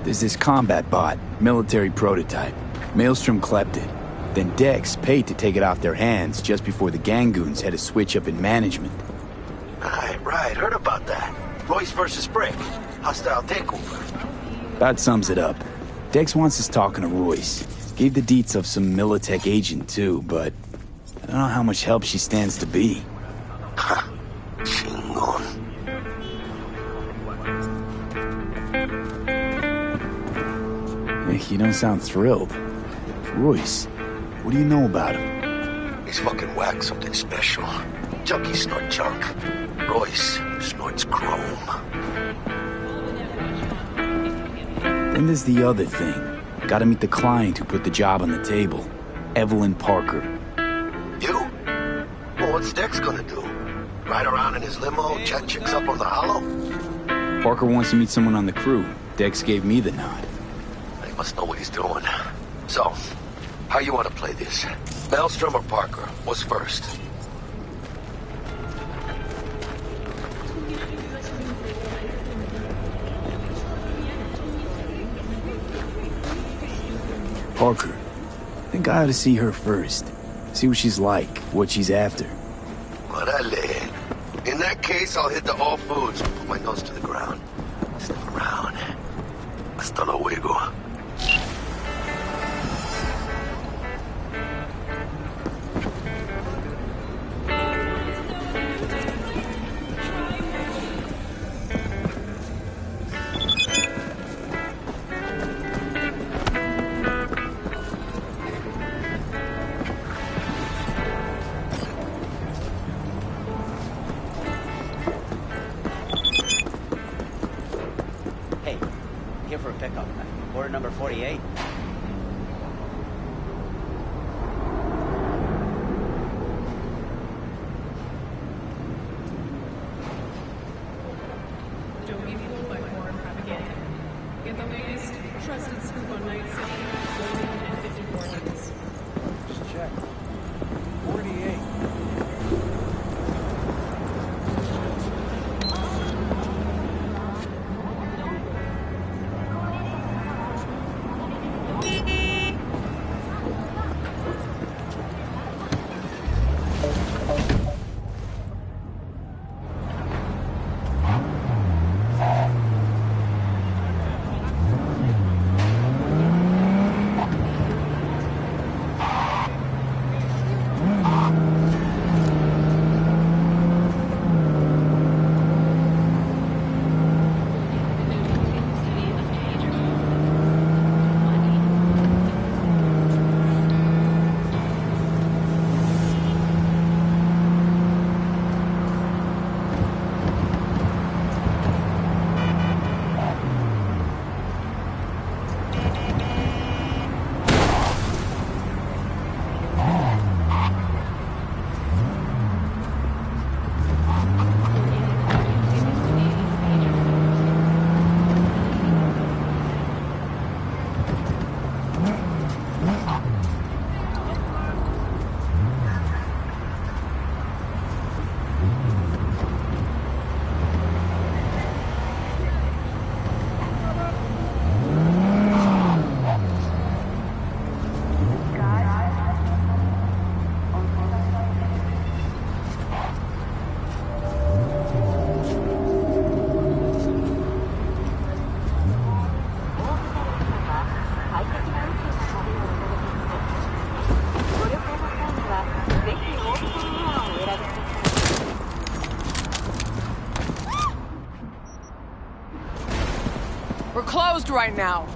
There's this combat bot, military prototype. Maelstrom clept it. Then Dex paid to take it off their hands just before the Gangoons had a switch up in management. Right, heard about that. Royce versus Brick. Hostile takeover. That sums it up. Dex wants us talking to Royce. Gave the deets of some Militech agent too, but I don't know how much help she stands to be. Chingon. You don't sound thrilled. Royce, what do you know about him? He's fucking whack, something special. Junkies snort junk. Royce snorts chrome. Then there's the other thing. Gotta meet the client who put the job on the table. Evelyn Parker. You? Well, what's Dex gonna do? Ride around in his limo, chat chicks up on the hollow? Parker wants to meet someone on the crew. Dex gave me the nod. He must know what he's doing. So, how you want to play this? Maelstrom or Parker? What's first? Parker. I think I ought to see her first. See what she's like, what she's after. Orale. In that case, I'll hit the all foods. Put my nose to the ground. Sniff around. Hasta luego. Here for a pickup. Order number 48. Don't be fooled by foreign propaganda. Get the latest, trusted scoop on Night City, loading in 54 minutes. Just check. 48. We're closed right now.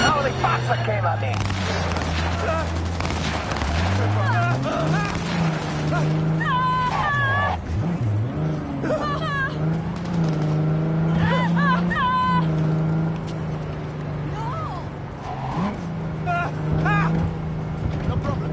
Holy fuck, that came at me! No problem.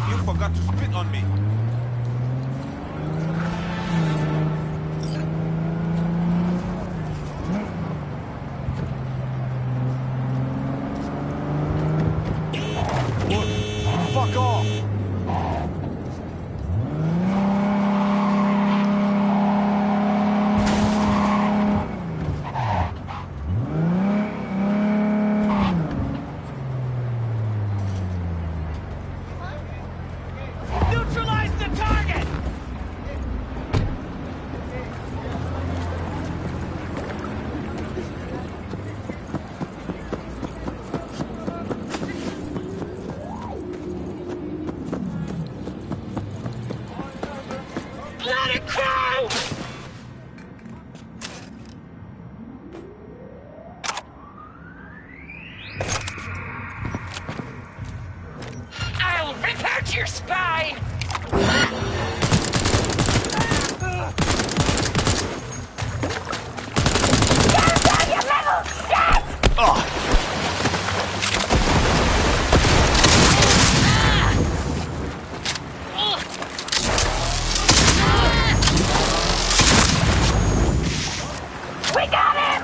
You forgot to spit on me. Fuck off! Neutralize the target! Let it go! I'll rip out your spine! Get down, you little shit! We got him!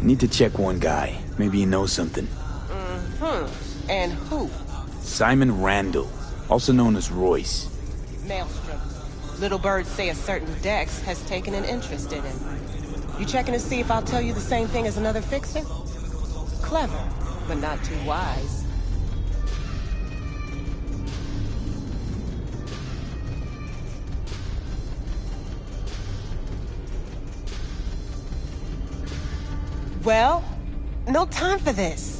Need to check one guy. Maybe he knows something. Mm-hmm. And who? Simon Randall, also known as Royce. Maelstrom. Little birds say a certain Dex has taken an interest in him. You checking to see if I'll tell you the same thing as another fixer? Clever, but not too wise. Well, no time for this.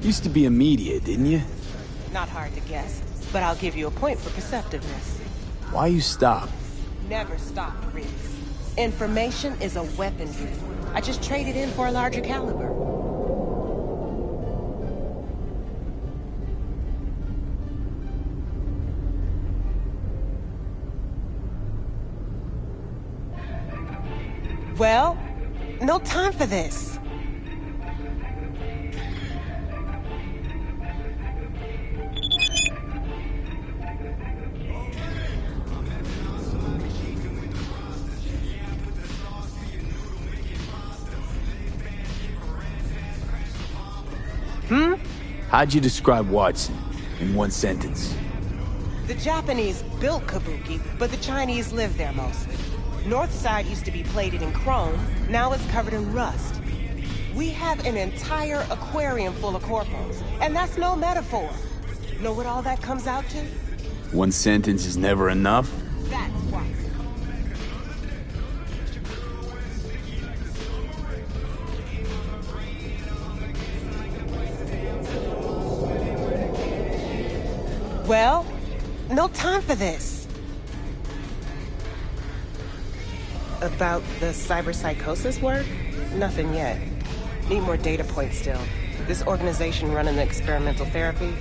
Used to be a media, didn't you? Not hard to guess, but I'll give you a point for perceptiveness. Why you stop? Never stop, Riggs. Information is a weapon, dude. I just traded in for a larger caliber. Well, no time for this. How'd you describe Watson in one sentence? The Japanese built Kabuki, but the Chinese lived there mostly. North side used to be plated in chrome, now it's covered in rust. We have an entire aquarium full of corpos, and that's no metaphor. Know what all that comes out to? One sentence is never enough? That's why. Well, no time for this. About the cyberpsychosis work? Nothing yet. Need more data points still. This organization running the experimental therapy?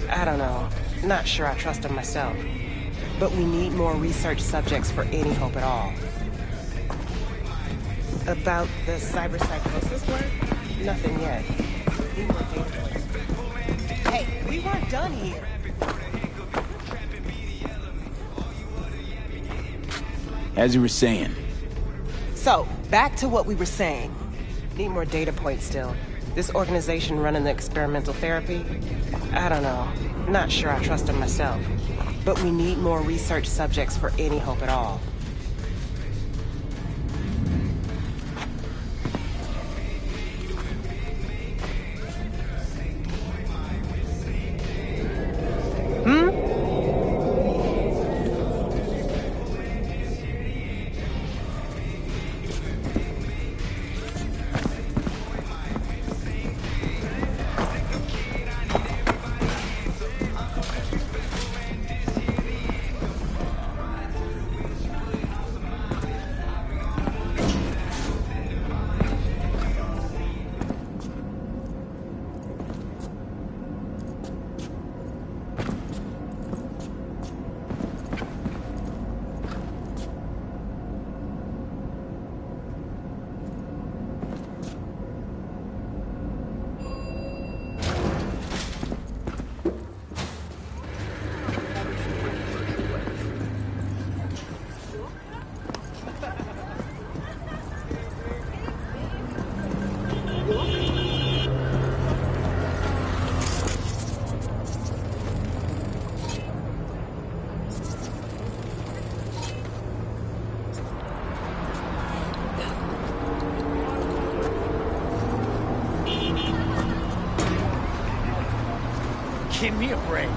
I don't know. Not sure I trust them myself. But we need more research subjects for any hope at all. About the cyberpsychosis work? Nothing yet. Need more data points. Hey, we weren't done here. As you were saying. So, back to what we were saying. Need more data points still. This organization running the experimental therapy? I don't know. Not sure I trust them myself. But we need more research subjects for any hope at all. Give me a break.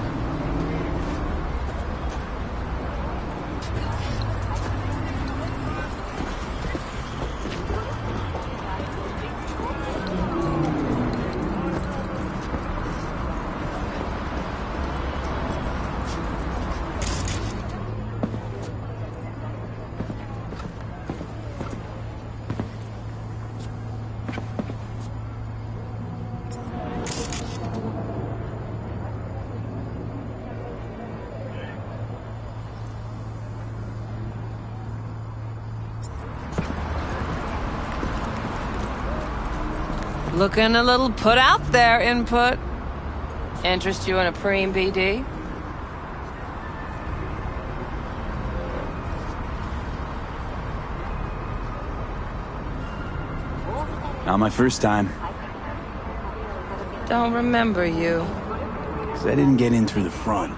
Looking a little put out there, Input. Interest you in a preem BD? Not my first time. Don't remember you. 'Cause I didn't get in through the front.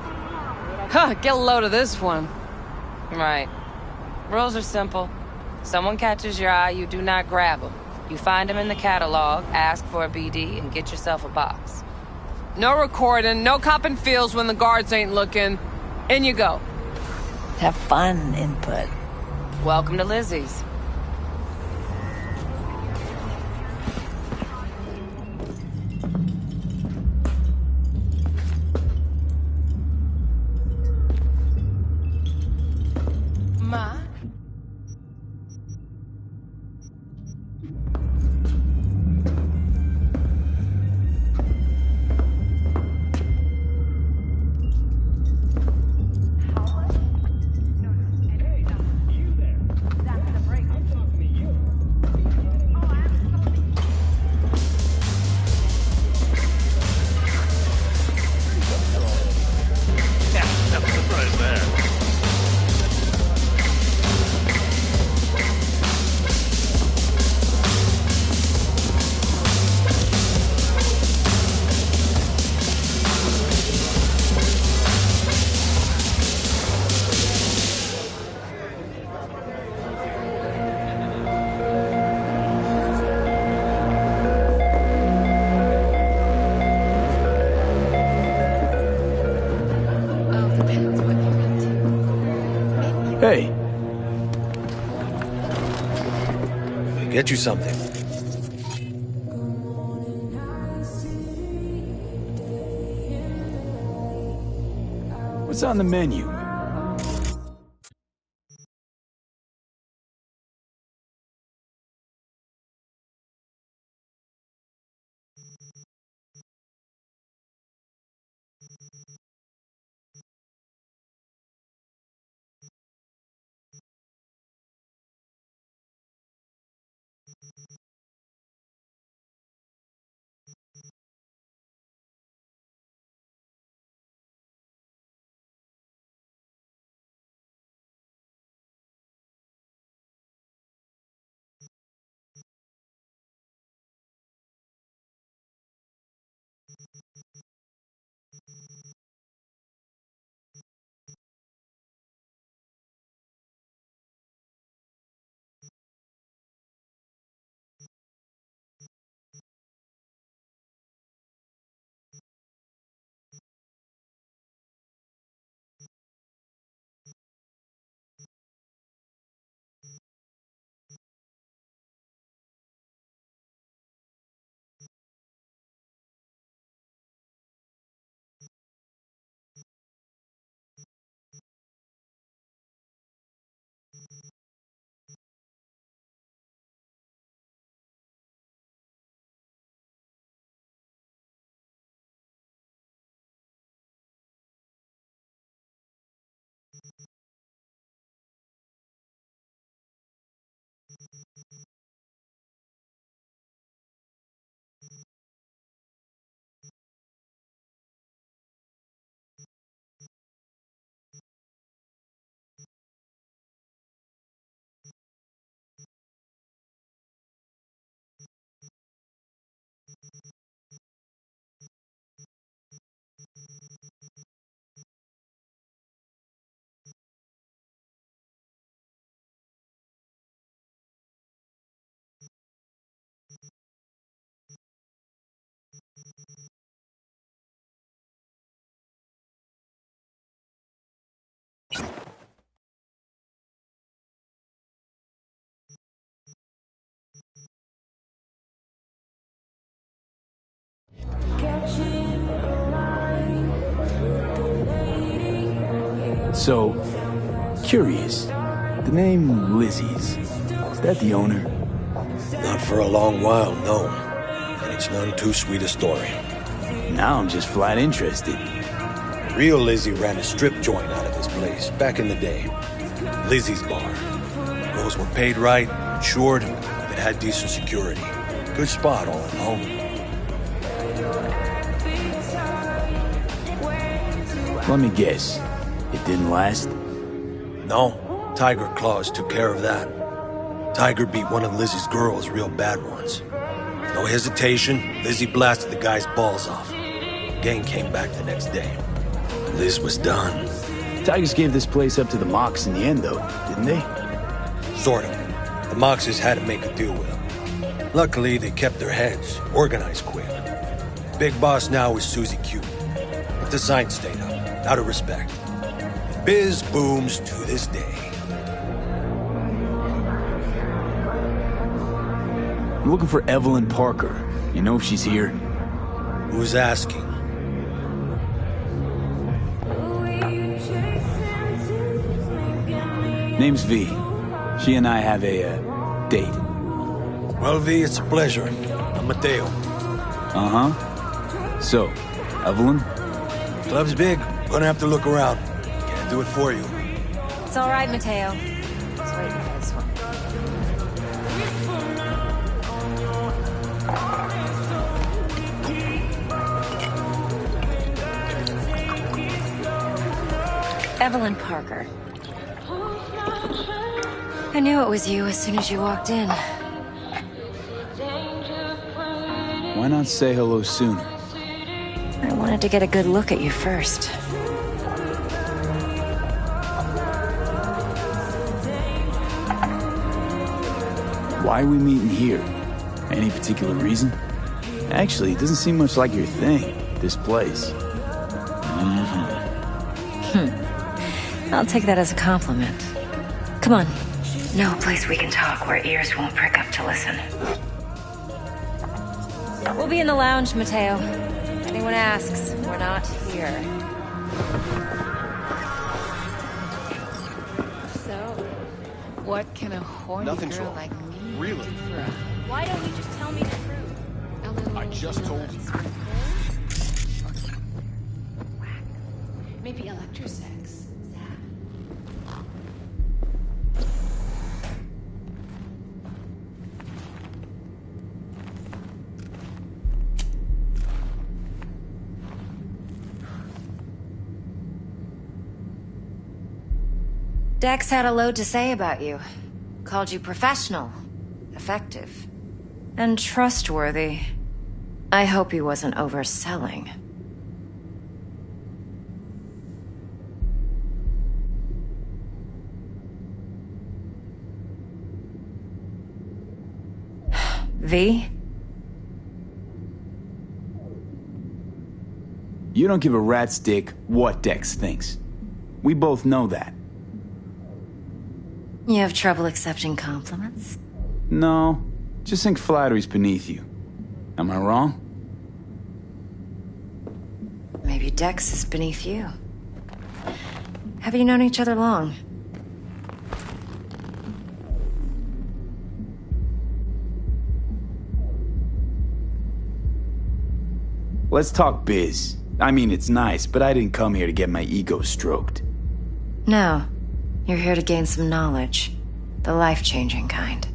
Huh, get a load of this one. Right. Rules are simple. Someone catches your eye, you do not grab them. You find them in the catalog, ask for a BD, and get yourself a box. No recording, no copping feels when the guards ain't looking. In you go. Have fun, Input. Welcome to Lizzie's. Ma? Hey. Get you something. What's on the menu? So, curious. The name Lizzie's, is that the owner? Not for a long while, no. And it's none too sweet a story. Now I'm just flat interested. Real Lizzie ran a strip joint out of this place back in the day. Lizzie's Bar. Girls were paid right, insured, and it had decent security. Good spot, all in all. Let me guess. It didn't last? No. Tiger Claws took care of that. Tiger beat one of Lizzie's girls real bad once. No hesitation, Lizzie blasted the guy's balls off. Gang came back the next day. Liz was done. Tigers gave this place up to the Mox in the end, though, didn't they? Sort of. The Moxes had to make a deal with them. Luckily, they kept their heads, organized quick. Big boss now is Susie Q. But the sign stayed up, out of respect. Biz booms to this day. I'm looking for Evelyn Parker. You know if she's here? Who's asking? Name's V. She and I have a, date. Well, V, it's a pleasure. I'm Mateo. Uh-huh. So, Evelyn? Club's big. Gonna have to look around. Can't do it for you. It's all right, Mateo. Just waiting for this one. Evelyn Parker. I knew it was you as soon as you walked in. Why not say hello sooner? I wanted to get a good look at you first. Why are we meeting here? Any particular reason? Actually, it doesn't seem much like your thing, this place. I'll take that as a compliment. Come on. No place we can talk where ears won't prick up to listen. We'll be in the lounge, Mateo. If anyone asks, we're not here. So, what can a horny Nothing's girl wrong. like me Really? Why don't you just tell me the truth? I just told you. Maybe electrosex. Dex had a load to say about you. Called you professional, effective, and trustworthy. I hope he wasn't overselling. V? You don't give a rat's dick what Dex thinks. We both know that. You have trouble accepting compliments? No, just think flattery's beneath you. Am I wrong? Maybe Dex is beneath you. Have you known each other long? Let's talk biz. I mean, it's nice, but I didn't come here to get my ego stroked. No. You're here to gain some knowledge. The life-changing kind.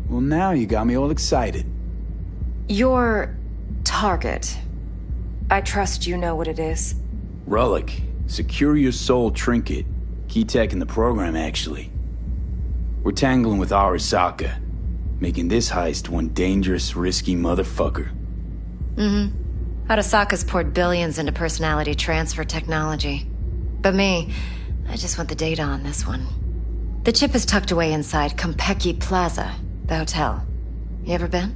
Well, now you got me all excited. Your target. I trust you know what it is. Relic. Secure your soul trinket. Key tech in the program, actually. We're tangling with Arasaka, making this heist one dangerous, risky motherfucker. Arasaka's poured billions into personality transfer technology. But me, I just want the data on this one. The chip is tucked away inside Konpeki Plaza, the hotel. You ever been?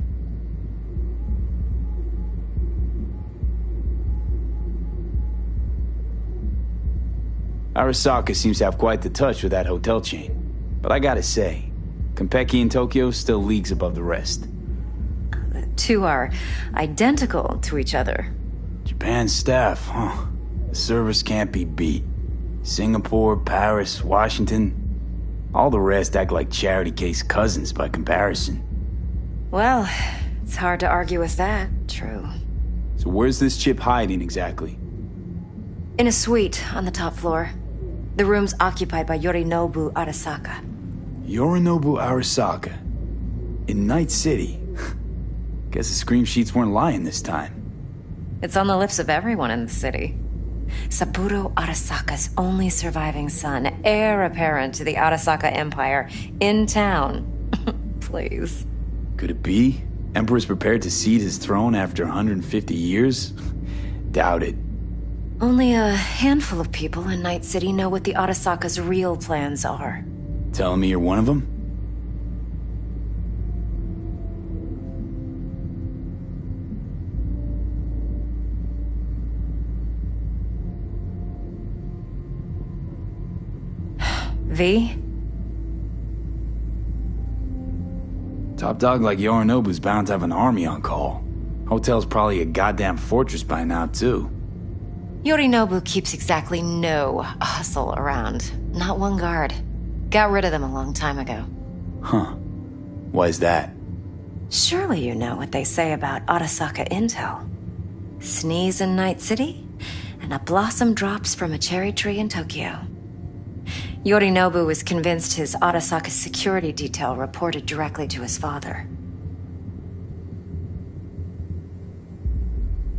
Arasaka seems to have quite the touch with that hotel chain. But I gotta say, Konpeki in Tokyo still leagues above the rest. The two are identical to each other. Japan's staff, huh? The service can't be beat. Singapore, Paris, Washington. All the rest act like charity case cousins by comparison. Well, it's hard to argue with that. True. So where's this chip hiding exactly? In a suite on the top floor. The room's occupied by Yorinobu Arasaka. Yorinobu Arasaka? In Night City? Guess the scream sheets weren't lying this time. It's on the lips of everyone in the city. Saburo Arasaka's only surviving son, heir apparent to the Arasaka Empire, in town. Please. Could it be? Emperor's prepared to cede his throne after 150 years? Doubt it. Only a handful of people in Night City know what the Arasaka's real plans are. Telling me you're one of them? V? Top dog like Yorinobu's bound to have an army on call. Hotel's probably a goddamn fortress by now, too. Yorinobu keeps exactly no hustle around. Not one guard. Got rid of them a long time ago. Huh. Why's that? Surely you know what they say about Arasaka intel. Sneeze in Night City, and a blossom drops from a cherry tree in Tokyo. Yorinobu was convinced his Arasaka security detail reported directly to his father.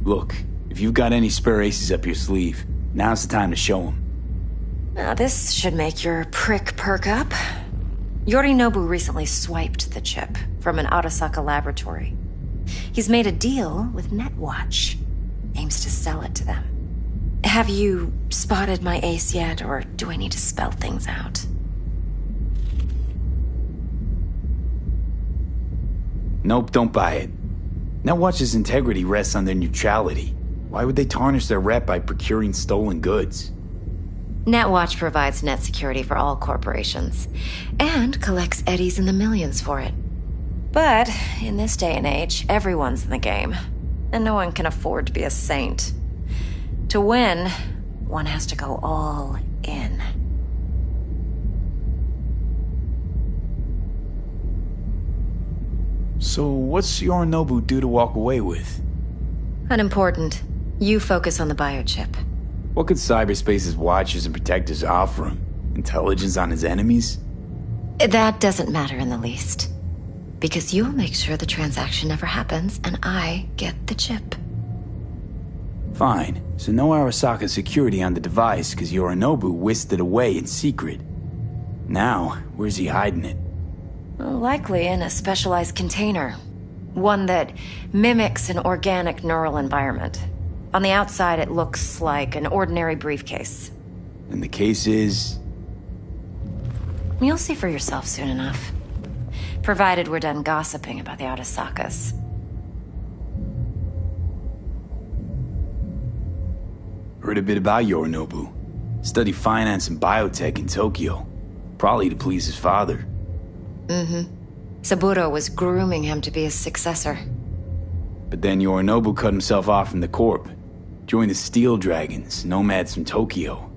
Look, if you've got any spare aces up your sleeve, now's the time to show them. Now this should make your prick perk up. Yorinobu recently swiped the chip from an Arasaka laboratory. He's made a deal with Netwatch. Aims to sell it to them. Have you spotted my ace yet, or do I need to spell things out? Nope, don't buy it. Netwatch's integrity rests on their neutrality. Why would they tarnish their rep by procuring stolen goods? Netwatch provides net security for all corporations, and collects eddies in the millions for it. But in this day and age, everyone's in the game, and no one can afford to be a saint. To win, one has to go all in. So what's Yorinobu due to walk away with? Unimportant. You focus on the biochip. What could cyberspace's watchers and protectors offer him? Intelligence on his enemies? That doesn't matter in the least. Because you'll make sure the transaction never happens, and I get the chip. Fine. So no Arasaka security on the device because Yorinobu whisked it away in secret. Now, where's he hiding it? Likely in a specialized container. One that mimics an organic neural environment. On the outside, it looks like an ordinary briefcase. And the case is? You'll see for yourself soon enough. Provided we're done gossiping about the Arasakas. Heard a bit about Yorinobu. Studied finance and biotech in Tokyo. Probably to please his father. Mm-hmm. Saburo was grooming him to be his successor. But then Yorinobu cut himself off from the Corp. Joined the Steel Dragons, nomads from Tokyo.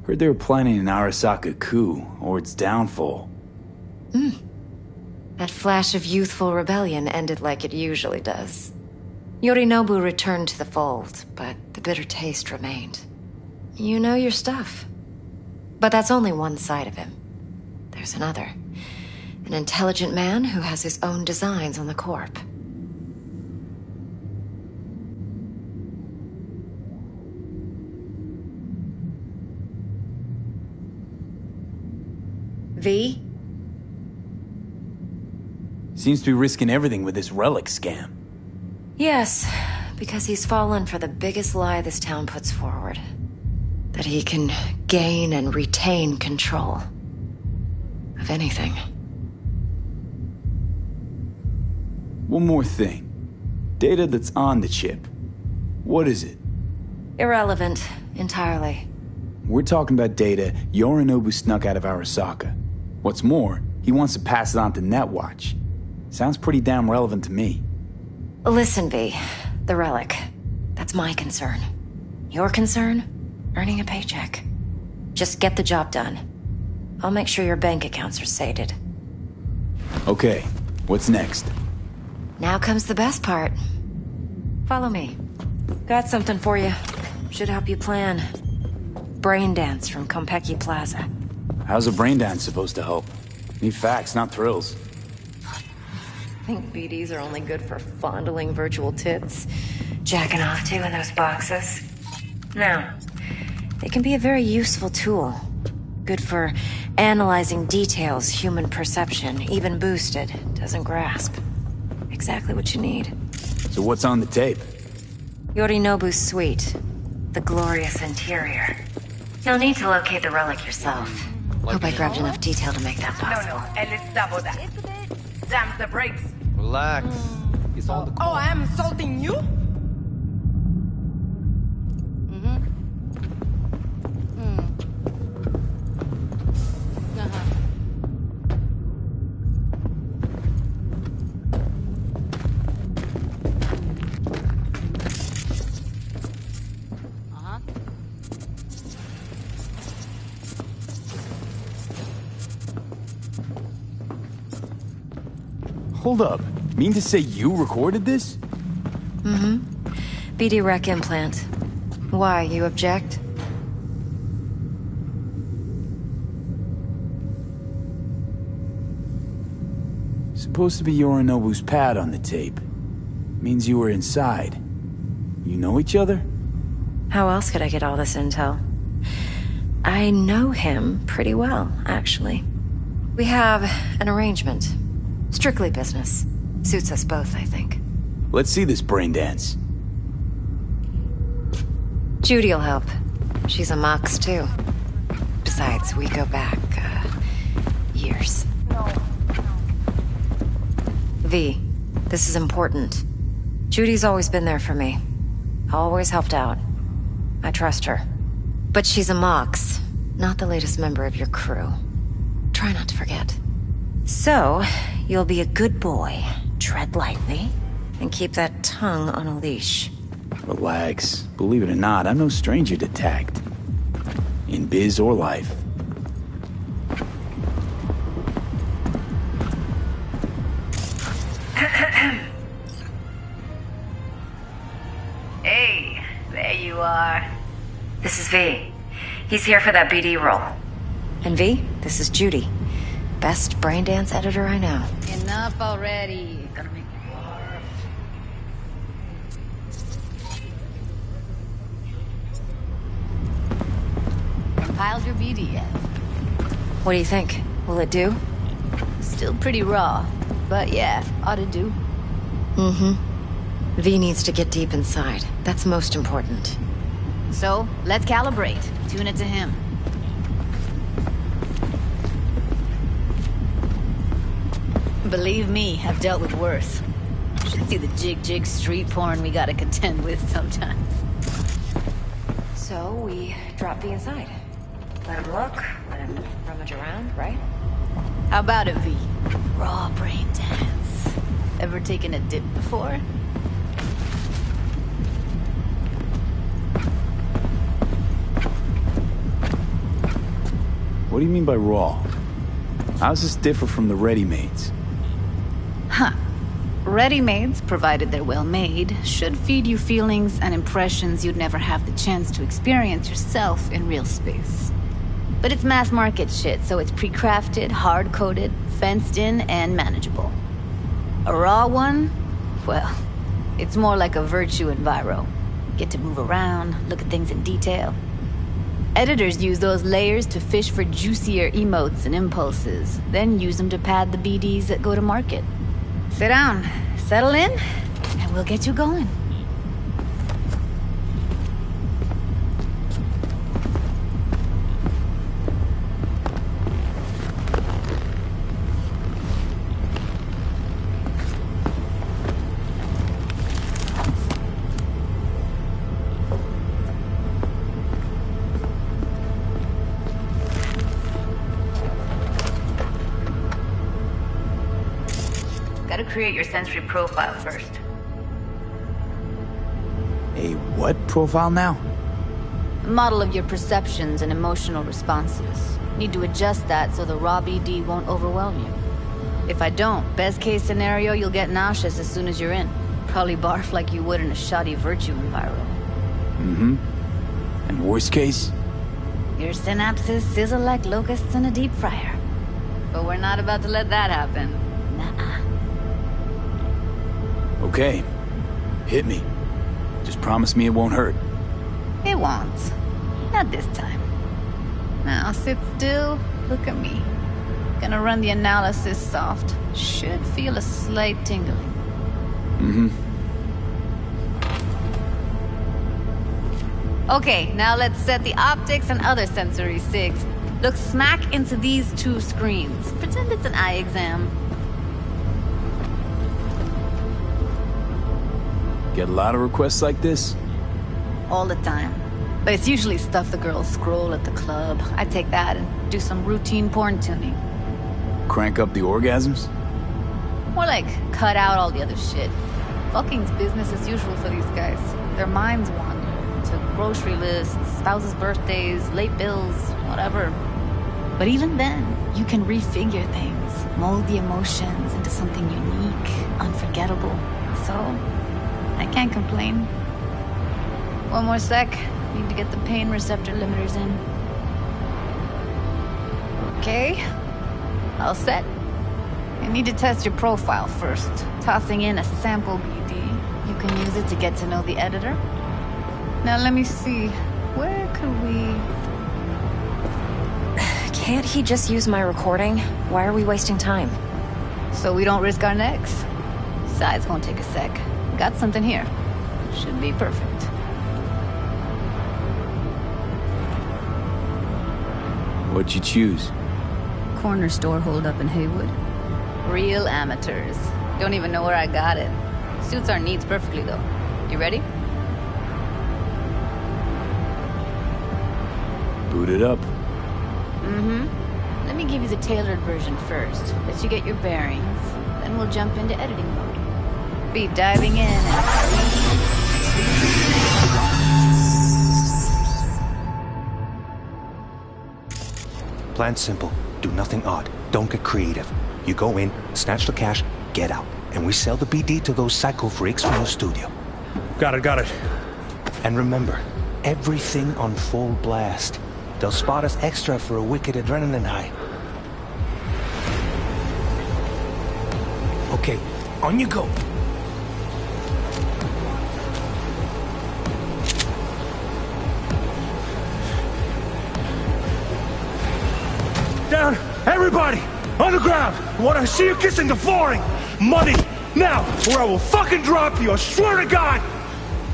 Heard they were planning an Arasaka coup, or its downfall. That flash of youthful rebellion ended like it usually does. Yorinobu returned to the fold, but the bitter taste remained. You know your stuff. But that's only one side of him. There's another. An intelligent man who has his own designs on the Corp. V? Seems to be risking everything with this relic scam. Yes, because he's fallen for the biggest lie this town puts forward. That he can gain and retain control of anything. One more thing. Data that's on the chip. What is it? Irrelevant, entirely. We're talking about data Yorinobu snuck out of Arasaka. What's more, he wants to pass it on to Netwatch. Sounds pretty damn relevant to me. Listen, V. The relic. That's my concern. Your concern? Earning a paycheck. Just get the job done. I'll make sure your bank accounts are sated. Okay, what's next? Now comes the best part. Follow me. Got something for you. Should help you plan. Brain dance from Konpeki Plaza. How's a brain dance supposed to help? Need facts, not thrills. Think BDs are only good for fondling virtual tits? Jacking off to in those boxes? No. They can be a very useful tool. Good for analyzing details human perception, even boosted, doesn't grasp. Exactly what you need. So what's on the tape? Yorinobu's suite. The glorious interior. You'll need to locate the relic yourself. Hope I grabbed enough detail to make that possible. No, and let's double that. Jams the brakes. Relax. It's on the Oh, I am insulting you? Hold up. Mean to say you recorded this? Mm-hmm. BD rec implant. Why, you object? Supposed to be Yorinobu's pad on the tape. Means you were inside. You know each other? How else could I get all this intel? I know him pretty well, actually. We have an arrangement. Strictly business. Suits us both, I think. Let's see this brain dance. Judy'll help. She's a Mox, too. Besides, we go back, years. V, this is important. Judy's always been there for me. Always helped out. I trust her. But she's a Mox, not the latest member of your crew. Try not to forget. So, you'll be a good boy, tread lightly, and keep that tongue on a leash. Relax. Believe it or not, I'm no stranger to tact. In biz or life. Hey, there you are. This is V. He's here for that BD role. And V, this is Judy. Best brain dance editor I know. Enough already. Gonna make me barf. Compiled your BD yet? What do you think? Will it do? Still pretty raw, but yeah, ought to do. Mm-hmm. V needs to get deep inside. That's most important. So, let's calibrate. Tune it to him. Believe me, I've dealt with worse. Should see the jig street porn we gotta contend with sometimes. So, we drop V inside. Let him look, let him rummage around, right? How about it, V? Raw brain dance. Ever taken a dip before? What do you mean by raw? How's this differ from the ready-mades? Huh. Ready-mades, provided they're well made, should feed you feelings and impressions you'd never have the chance to experience yourself in real space. But it's mass market shit, so it's pre-crafted, hard-coded, fenced in, and manageable. A raw one? Well, it's more like a virtue enviro. Get to move around, look at things in detail. Editors use those layers to fish for juicier emotes and impulses, then use them to pad the BDs that go to market. Sit down, settle in, and we'll get you going. Gotta create your sensory profile first. A what profile now? Model of your perceptions and emotional responses. Need to adjust that so the raw BD won't overwhelm you. If I don't, best case scenario, you'll get nauseous as soon as you're in. Probably barf like you would in a shoddy virtue environment. Mm-hmm. And worst case? Your synapses sizzle like locusts in a deep fryer. But we're not about to let that happen. Nuh-uh. Okay. Hit me. Just promise me it won't hurt. It won't. Not this time. Now sit still, look at me. Gonna run the analysis soft. Should feel a slight tingling. Mm-hmm. Okay, now let's set the optics and other sensory sigs. Look smack into these two screens. Pretend it's an eye exam. Get a lot of requests like this? All the time. But it's usually stuff the girls scroll at the club. I take that and do some routine porn tuning. Crank up the orgasms? More like cut out all the other shit. Fucking's business as usual for these guys. Their minds wander to grocery lists, spouses' birthdays, late bills, whatever. But even then, you can refigure things, mold the emotions into something unique, unforgettable. So, I can't complain. One more sec. Need to get the pain receptor limiters in. Okay. All set. I need to test your profile first. Tossing in a sample BD. You can use it to get to know the editor. Now let me see. Where could we... Can't he just use my recording? Why are we wasting time? So we don't risk our necks. Besides, won't take a sec. Got something here. Should be perfect. What'd you choose? Corner store holdup in Haywood. Real amateurs. Don't even know where I got it. Suits our needs perfectly, though. You ready? Boot it up. Mm-hmm. Let me give you the tailored version first. Let you get your bearings. Then we'll jump into editing mode. Be diving in and... Plan simple. Do nothing odd. Don't get creative. You go in, snatch the cash, get out. And we sell the BD to those psycho freaks from the studio. Got it. And remember, everything on full blast. They'll spot us extra for a wicked adrenaline high. Okay, on you go. Down! Everybody! On the ground! I want to see you kissing the flooring! Money! Now! Or I will fucking drop you! I swear to God!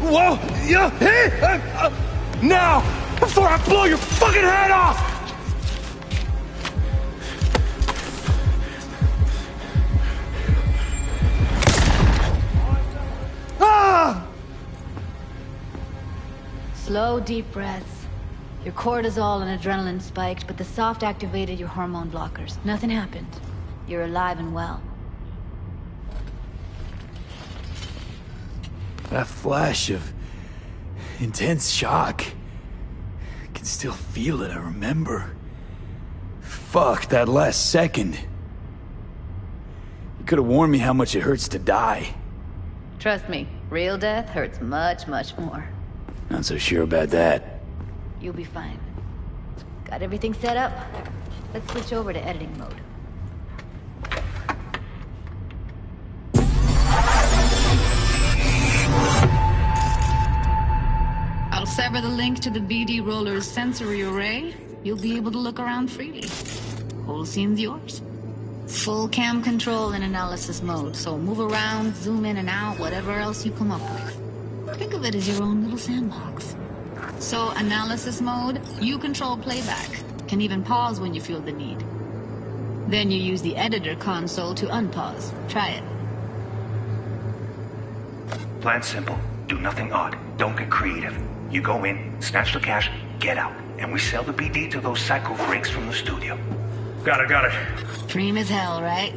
Whoa! Yeah! Hey! Now! Before I blow your fucking head off! Ah! Slow, deep breaths. Your cortisol and adrenaline spiked, but the soft activated your hormone blockers. Nothing happened. You're alive and well. That flash of intense shock. I can still feel it, I remember. Fuck, that last second. You could have warned me how much it hurts to die. Trust me, real death hurts much, much more. Not so sure about that. You'll be fine. Got everything set up? Let's switch over to editing mode. I'll sever the link to the BD Roller's sensory array. You'll be able to look around freely. Whole scene's yours. Full cam control in analysis mode, so move around, zoom in and out, whatever else you come up with. Think of it as your own little sandbox. So, analysis mode, you control playback. Can even pause when you feel the need. Then you use the editor console to unpause. Try it. Plan simple. Do nothing odd. Don't get creative. You go in, snatch the cash, get out. And we sell the BD to those psycho freaks from the studio. Got it. Dream as hell, right?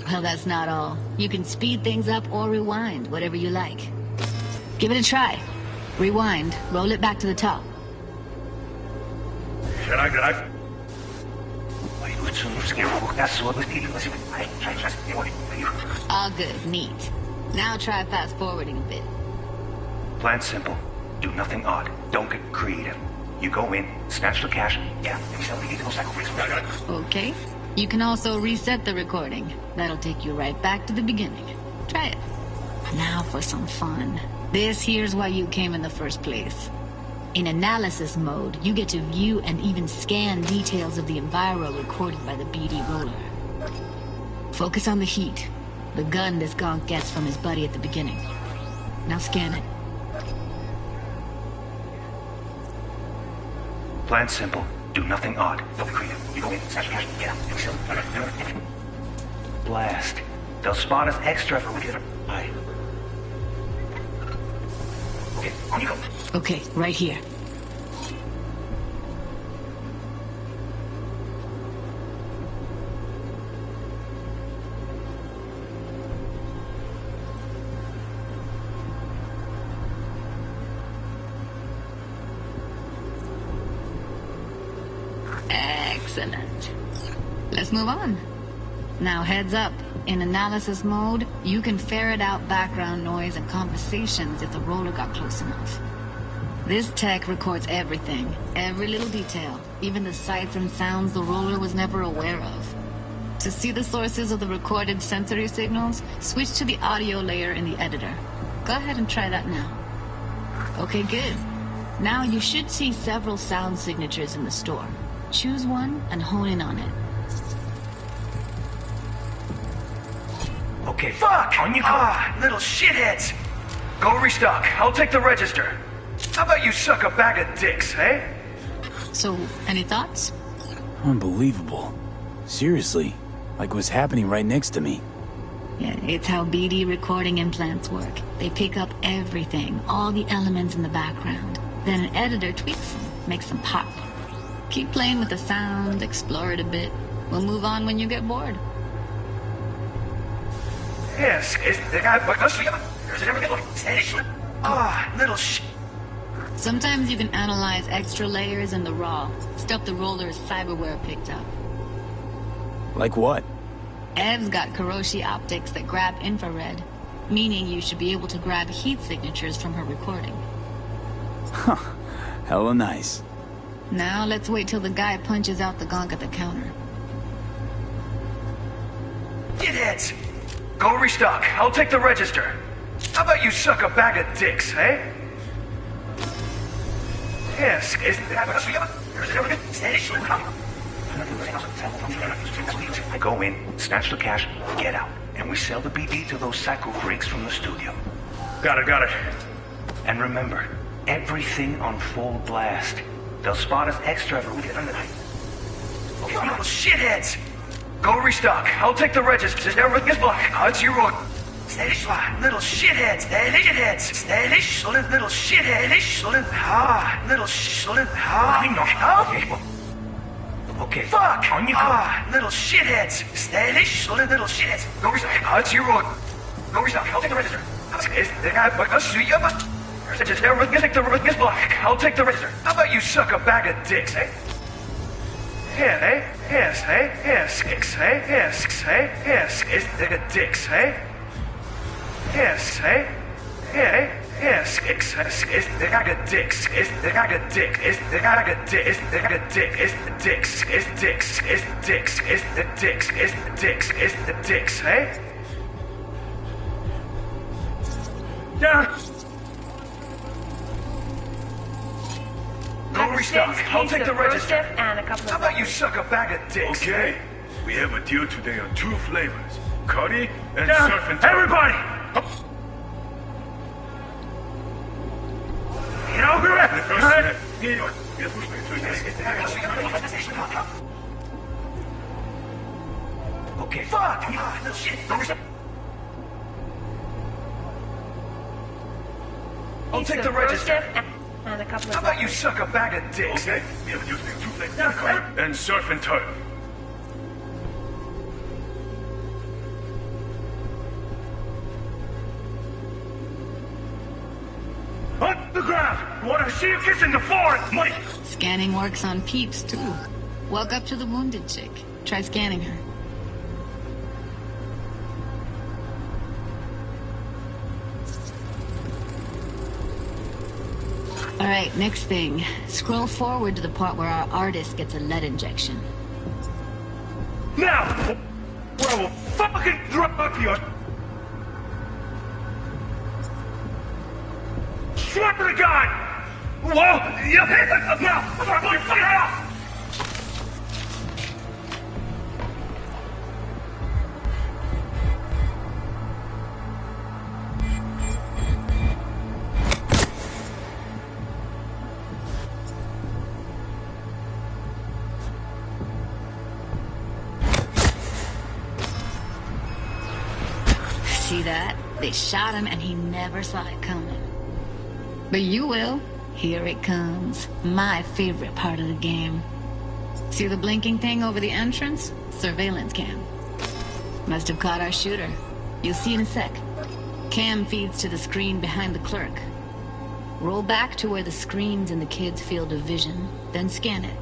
Well, that's not all. You can speed things up or rewind, whatever you like. Give it a try. Rewind, roll it back to the top. All good, neat. Now try fast forwarding a bit. Plan simple. Do nothing odd. Don't get creative. You go in, snatch the cash, yeah, and we sell the illegal cycle freaks. Okay. You can also reset the recording. That'll take you right back to the beginning. Try it. Now for some fun. This here's why you came in the first place. In analysis mode, you get to view and even scan details of the enviro recorded by the BD roller. Focus on the heat, the gun this gonk gets from his buddy at the beginning. Now scan it. Plan simple. Do nothing odd. Don't be creative. You go in, snatch the cash, get out, and we sell the blast. They'll spot us extra for we get it. Aye. Okay, on you go. Okay, right here. Excellent. Let's move on. Now heads up. In analysis mode, you can ferret out background noise and conversations if the roller got close enough. This tech records everything, every little detail, even the sights and sounds the roller was never aware of. To see the sources of the recorded sensory signals, switch to the audio layer in the editor. Go ahead and try that now. Okay, good. Now you should see several sound signatures in the store. Choose one and hone in on it. Okay, fuck! On you go! Ah, little shitheads! Go restock. I'll take the register. How about you suck a bag of dicks, eh? So, any thoughts? Unbelievable. Seriously, like what's happening right next to me. Yeah, it's how BD recording implants work. They pick up everything, all the elements in the background. Then an editor tweaks them, makes them pop. Keep playing with the sound, explore it a bit. We'll move on when you get bored. Yes, little sh... Sometimes you can analyze extra layers in the raw. Stuff the roller's cyberware picked up. Like what? Ev's got Kiroshi optics that grab infrared, meaning you should be able to grab heat signatures from her recording. Huh. Hella nice. Now let's wait till the guy punches out the gonk at the counter. Shitheads! Go restock. I'll take the register. How about you suck a bag of dicks, eh? Yes, go in, snatch the cash, get out, and we sell the BD to those psycho freaks from the studio. Got it. And remember, everything on full blast. They'll spot us extra if we get on the night. Okay, you little shitheads! Go restock. I'll take the register. It's your road. Little shitheads. Little shitheads. Okay. Fuck. On you go. Little shitheads. Little shitheads. Go restock. It's your road. Go restock. I'll take the register. I'll take the register. How about you suck a bag of dicks, eh? Yes, dicks, eh? Yes, they got a dicks, they got a dick, they got a dick, they got a dick, the dicks, the dicks, eh? Down! Go restock. I'll take the register. And a couple of How about you suck a bag of dicks? Okay. We have a deal today on 2 flavors. Curry and surf and turf. Everybody! Okay. Fuck! Little shit. Go restock. I'll take the register. And a couple of How about you suck a bag of dicks? Okay, we have a deal today on 2 flavors. Curry and surf and turf. On the ground! Water see you kissing the floor, money. Scanning works on peeps, too. Walk up to the wounded chick. Try scanning her. Alright, next thing. Scroll forward to the part where our artist gets a lead injection. Now! Or I will fucking drop you! Swear to God! Whoa! You hit it now! I'm going to fire out! See that? They shot him and he never saw it coming. But you will. Here it comes. My favorite part of the game. See the blinking thing over the entrance? Surveillance cam. Must have caught our shooter. You'll see in a sec. Cam feeds to the screen behind the clerk. Roll back to where the screen's in the kid's field of vision, then scan it.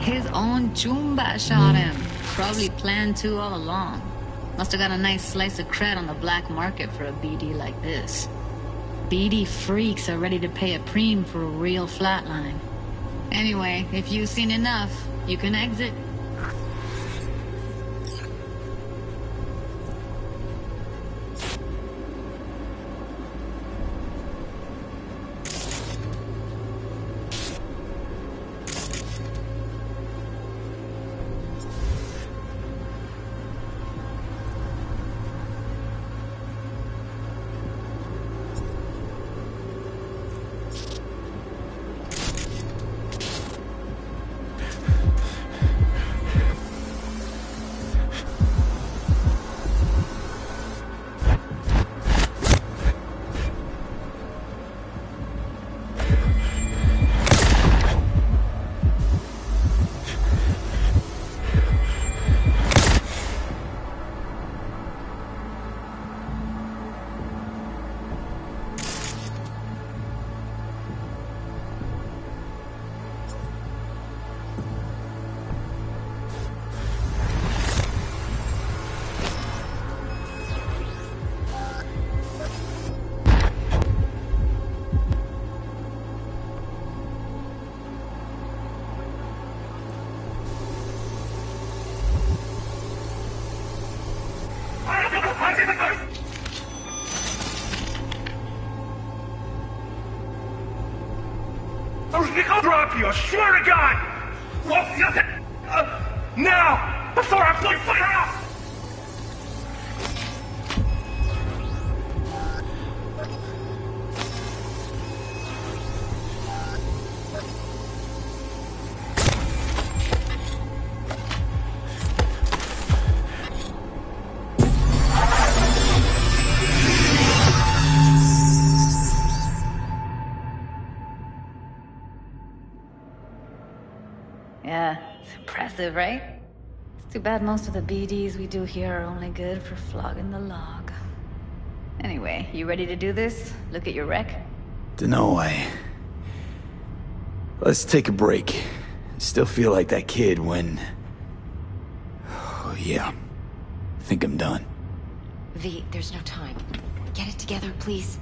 His own Chumba shot him. Probably planned to all along. Must have got a nice slice of cred on the black market for a BD like this. BD freaks are ready to pay a preem for a real flatline. Anyway, if you've seen enough, you can exit. I'll drop you, I swear to God! Well, now! Before I put fire out! Yeah, it's impressive, right? It's too bad most of the BDs we do here are only good for flogging the log. Anyway, you ready to do this? Look at your wreck? Dunno, Let's take a break. Still feel like that kid when... Oh, yeah. I think I'm done. V, there's no time. Get it together, please.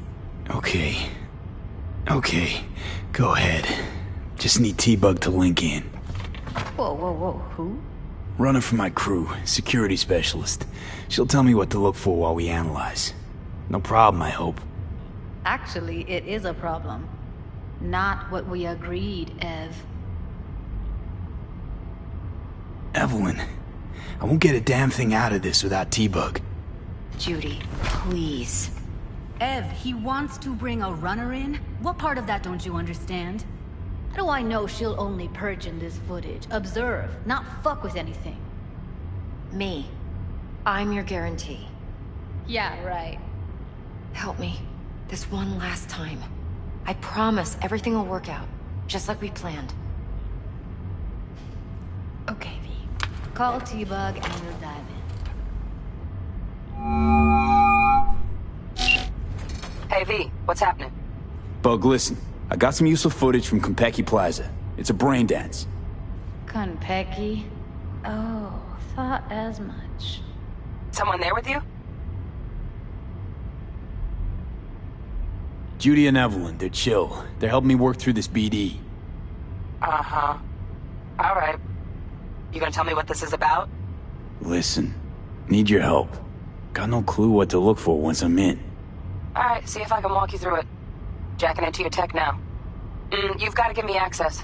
Okay. Okay. Go ahead. Just need T-Bug to link in. Whoa, whoa, whoa, who? Runner for my crew, security specialist. She'll tell me what to look for while we analyze. No problem, I hope. Actually, it is a problem. Not what we agreed, Ev. Evelyn, I won't get a damn thing out of this without T-Bug. Judy, please. Ev, he wants to bring a runner in? What part of that don't you understand? How do I know she'll only purge in this footage? Observe, not fuck with anything. Me. I'm your guarantee. Yeah, right. Help me. This one last time. I promise everything will work out. Just like we planned. Okay, V. Call T-Bug and we'll dive in. Hey, V, what's happening? Bug, listen. I got some useful footage from Konpeki Plaza. It's a brain dance. Konpeki? Oh, thought as much. Someone there with you? Judy and Evelyn, they're chill. They're helping me work through this BD. Uh-huh. All right. You gonna tell me what this is about? Listen, need your help. Got no clue what to look for once I'm in. All right, see if I can walk you through it. Jacking into your tech now. You've got to give me access.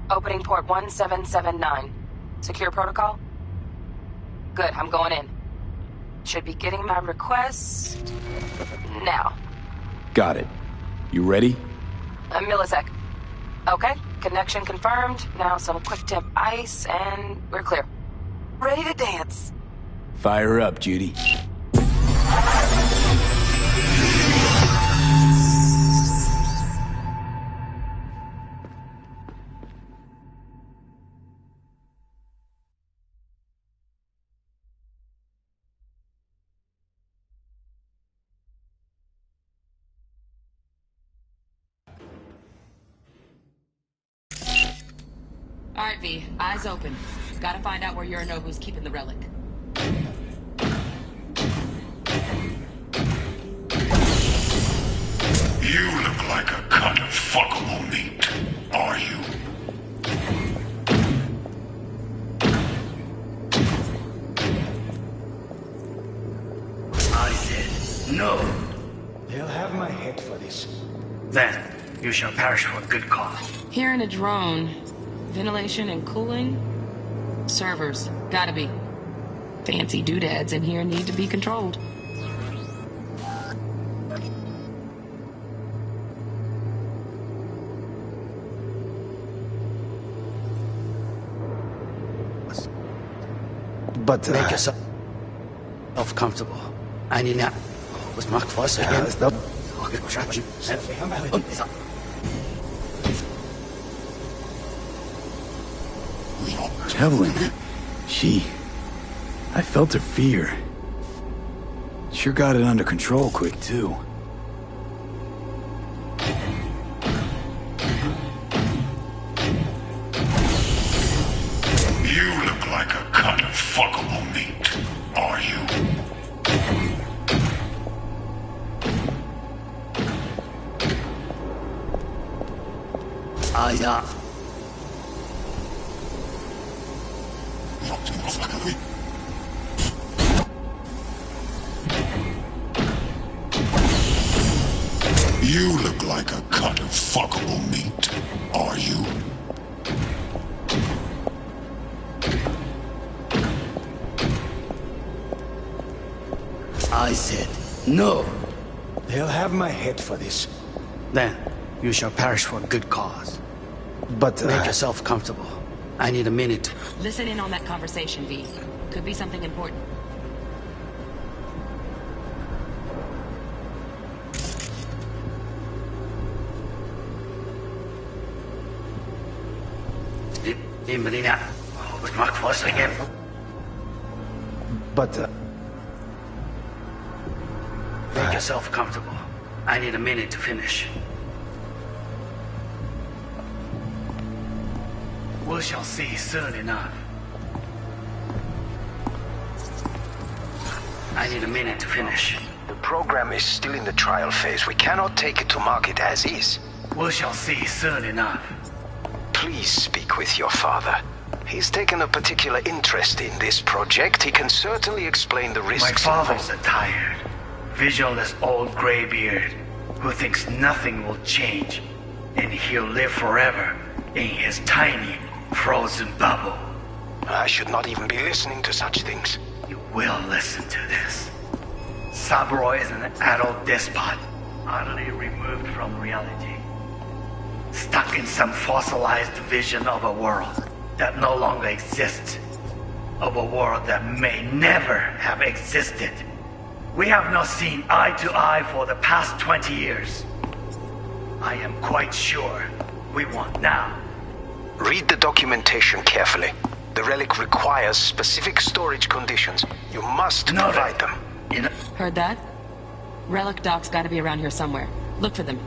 Opening port 1779. Secure protocol? Good, I'm going in. Should be getting my request now. Got it. You ready? A millisec. Okay, connection confirmed. Now some quick temp ice, and we're clear. Ready to dance. Fire up, Judy. Alright, V. Eyes open. Gotta find out where Yorinobu's keeping the relic. You look like a cut of fuckable meat, are you? I said no. They'll have my head for this. Then you shall perish for a good cause. Here in a drone. Ventilation and cooling? Servers. Gotta be. Fancy doodads in here need to be controlled. But make yourself comfortable. I need not. Was Mark Foster again? Evelyn. I felt her fear. Sure got it under control quick, too. You look like a cut of fuckable meat, are you? Eyes up. You look like a cut of fuckable meat, are you? I said no. They'll have my head for this. Then you shall perish for a good cause. But make yourself comfortable. I need a minute. Listen in on that conversation, V. Could be something important. Melina, was Mark Foster again? But make yourself comfortable. I need a minute to finish. We shall see soon enough. I need a minute to finish. The program is still in the trial phase. We cannot take it to market as is. We shall see soon enough. Please speak with your father. He's taken a particular interest in this project. He can certainly explain the risks. My father's a tired, visionless old graybeard who thinks nothing will change, and he'll live forever in his tiny, frozen bubble. I should not even be listening to such things. You will listen to this. Saburo is an adult despot, utterly removed from reality. Stuck in some fossilized vision of a world that no longer exists. Of a world that may never have existed. We have not seen eye to eye for the past 20 years. I am quite sure we want now. Read the documentation carefully. The relic requires specific storage conditions. You must provide them. Heard that? Relic docs gotta be around here somewhere. Look for them.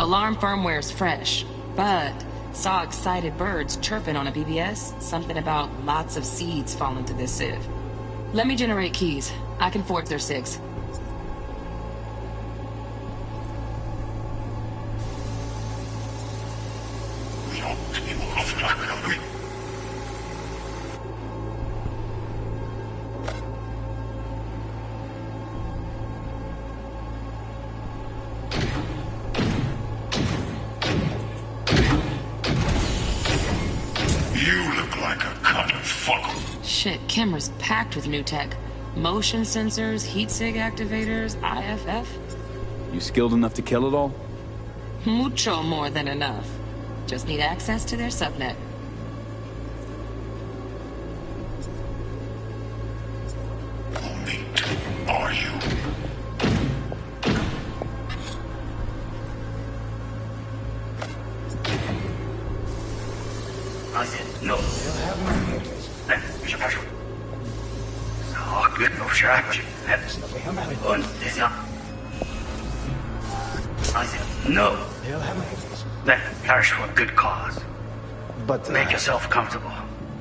Alarm firmware's fresh, but saw excited birds chirping on a BBS. Something about lots of seeds falling to this sieve. Let me generate keys. I can forge their SIGs. Shit, camera's packed with new tech. Motion sensors, heat sig activators, IFF. You skilled enough to kill it all? Mucho more than enough. Just need access to their subnet. Are you? I said no. You'll have my then you should pass. So good no sharp. On this up. I said no. You'll have my then perish for a good cause. But make yourself comfortable.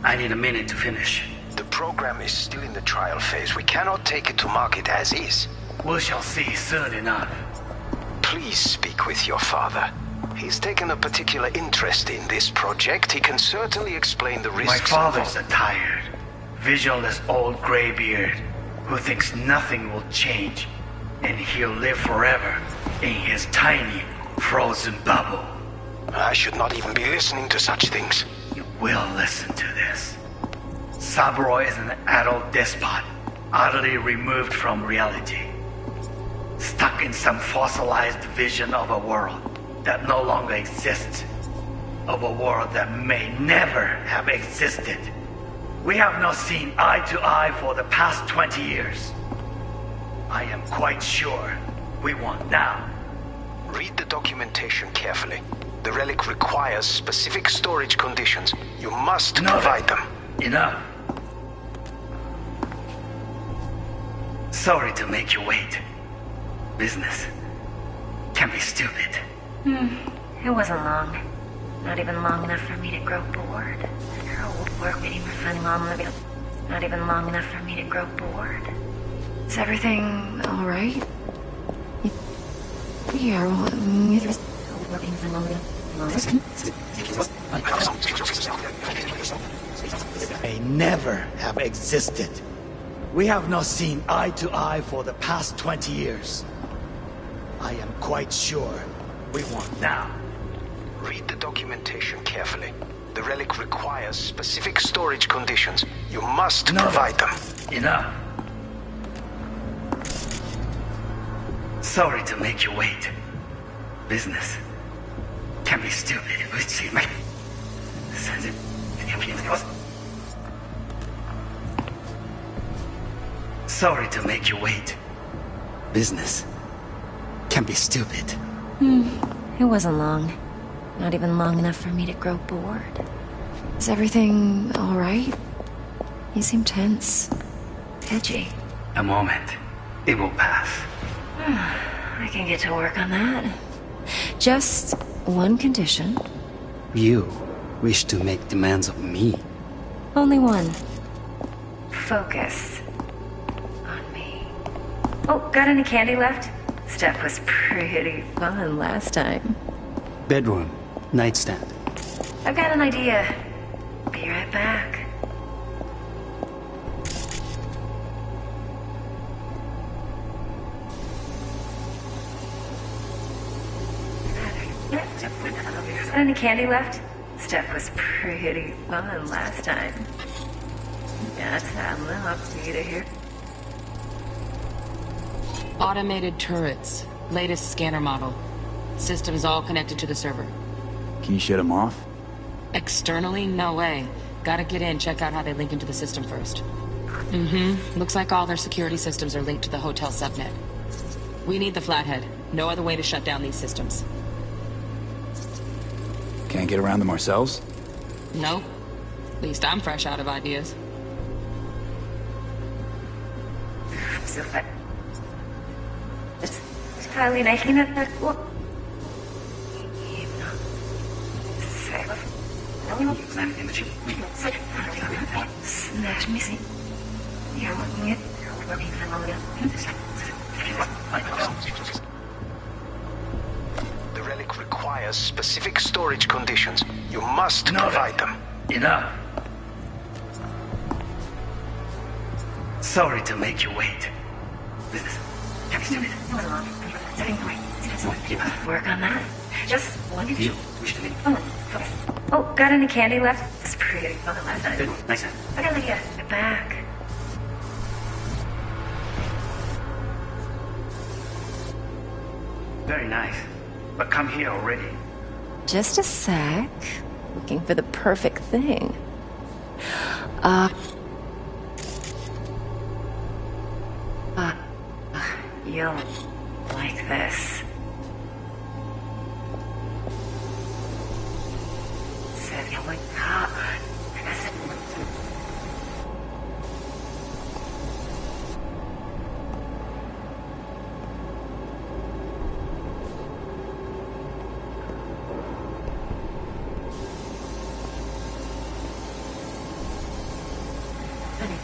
I need a minute to finish. The program is still in the trial phase. We cannot take it to market as is. We shall see soon enough. Please speak with your father. He's taken a particular interest in this project. He can certainly explain the risks. My father's a tired, visionless old graybeard who thinks nothing will change, and he'll live forever in his tiny, frozen bubble. I should not even be listening to such things. You will listen to this. Saburo is an adult despot, utterly removed from reality. Stuck in some fossilized vision of a world that no longer exists. Of a world that may never have existed. We have not seen eye to eye for the past 20 years. I am quite sure we want now. Read the documentation carefully. The relic requires specific storage conditions. You must provide them. Enough. Sorry to make you wait. Business can be stupid. It wasn't long. Not even long enough for me to grow bored. Her old work waiting for fun not even long enough for me to grow bored. Is everything all right? Yeah, May never have existed. We have not seen eye to eye for the past 20 years. I am quite sure we want now. Read the documentation carefully. The relic requires specific storage conditions. You must provide them. Enough. Sorry to make you wait. Business can be stupid. Sorry to make you wait. Business can be stupid. It wasn't long. Not even long enough for me to grow bored. Is everything all right? You seem tense. Edgy. A moment. It will pass. I can get to work on that. Just one condition. You wish to make demands of me. Only one. Focus on me. Oh, got any candy left? Stuff was pretty fun last time. Bedroom. Nightstand. I've got an idea. Be right back. Got any candy left? Stuff was pretty fun last time. That's enough for you to hear. Automated turrets. Latest scanner model. Systems all connected to the server. Can you shut them off? Externally? No way. Gotta get in, check out how they link into the system first. Looks like all their security systems are linked to the hotel subnet. We need the flathead. No other way to shut down these systems. Can't get around them ourselves? Nope. At least I'm fresh out of ideas. The relic requires specific storage conditions. You must provide them. Enough. Sorry to make you wait. Business can be stupid. Work on that. Just one You condition. wish to make Oh, got any candy left? It's pretty fun last time. Good. Nice. I got an idea. Get back. Very nice. But come here already. Just a sec. Looking for the perfect thing. You'll like this. Said you would come.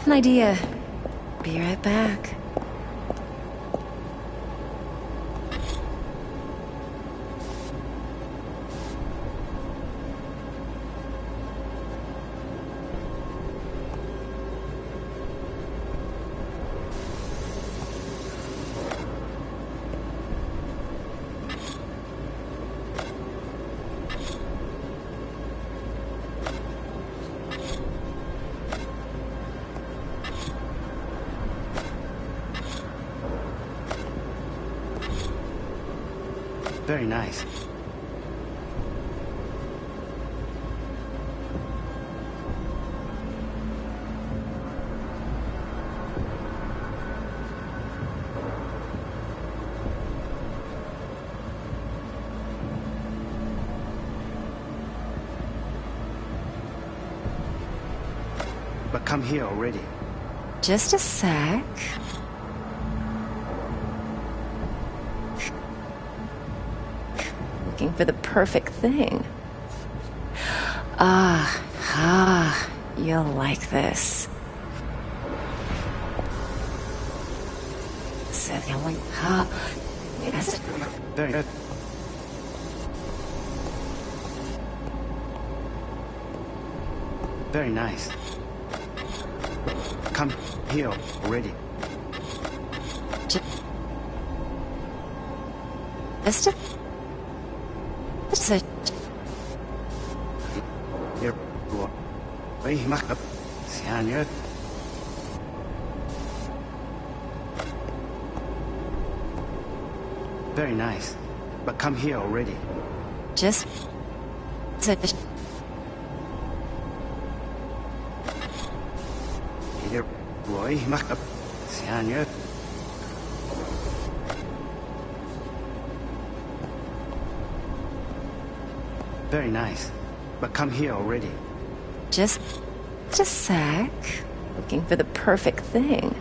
An idea. Be right back. Very nice. But come here already. Just a sec. Looking for the perfect thing. You'll like this. Said you'll like yes. Very good. Very nice. Come here already. Just a Here, Wait, mắc up. Xa nhớ. Very nice. But come here already. just Here, Roy, mắc up. 아니야. Very nice. But come here already. Just a sec. Looking for the perfect thing.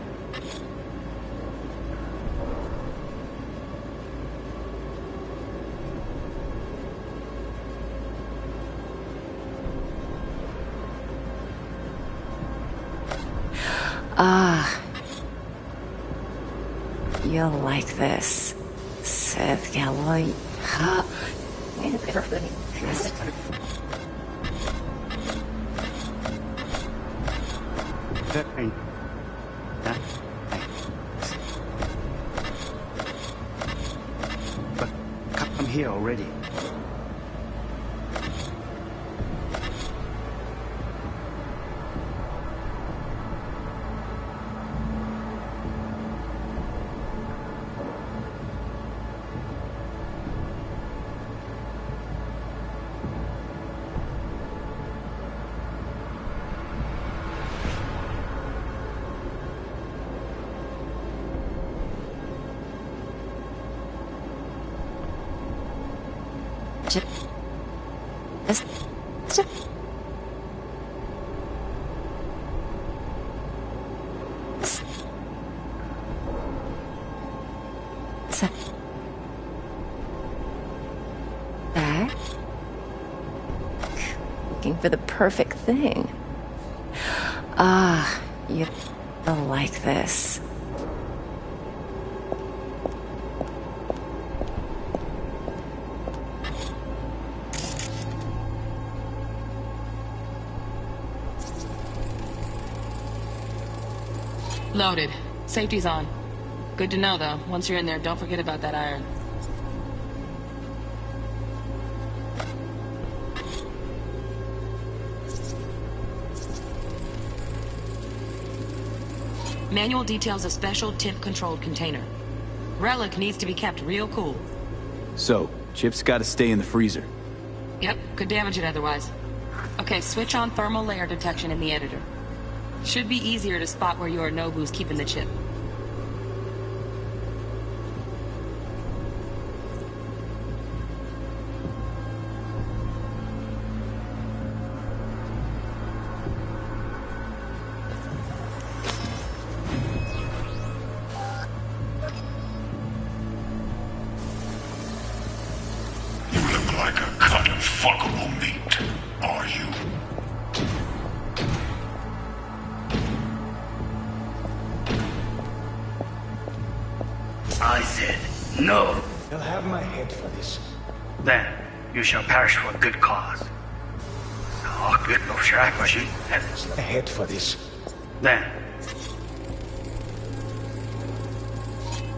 You'll like this. Seth Galloy. Very nice. But come here already. Looking for the perfect thing. You'll like this. Loaded. Safety's on. Good to know, though. Once you're in there, don't forget about that iron. Manual details a special temp-controlled container. Relic needs to be kept real cool. So, Chip's gotta stay in the freezer. Yep, could damage it otherwise. Okay, switch on thermal layer detection in the editor. Should be easier to spot where Yorinobu's keeping the chip. You look like a cut of fuckable meat, are you? I said no. You'll have my head for this. Then you shall perish for a good cause. Oh, good no machine. A head for this. Then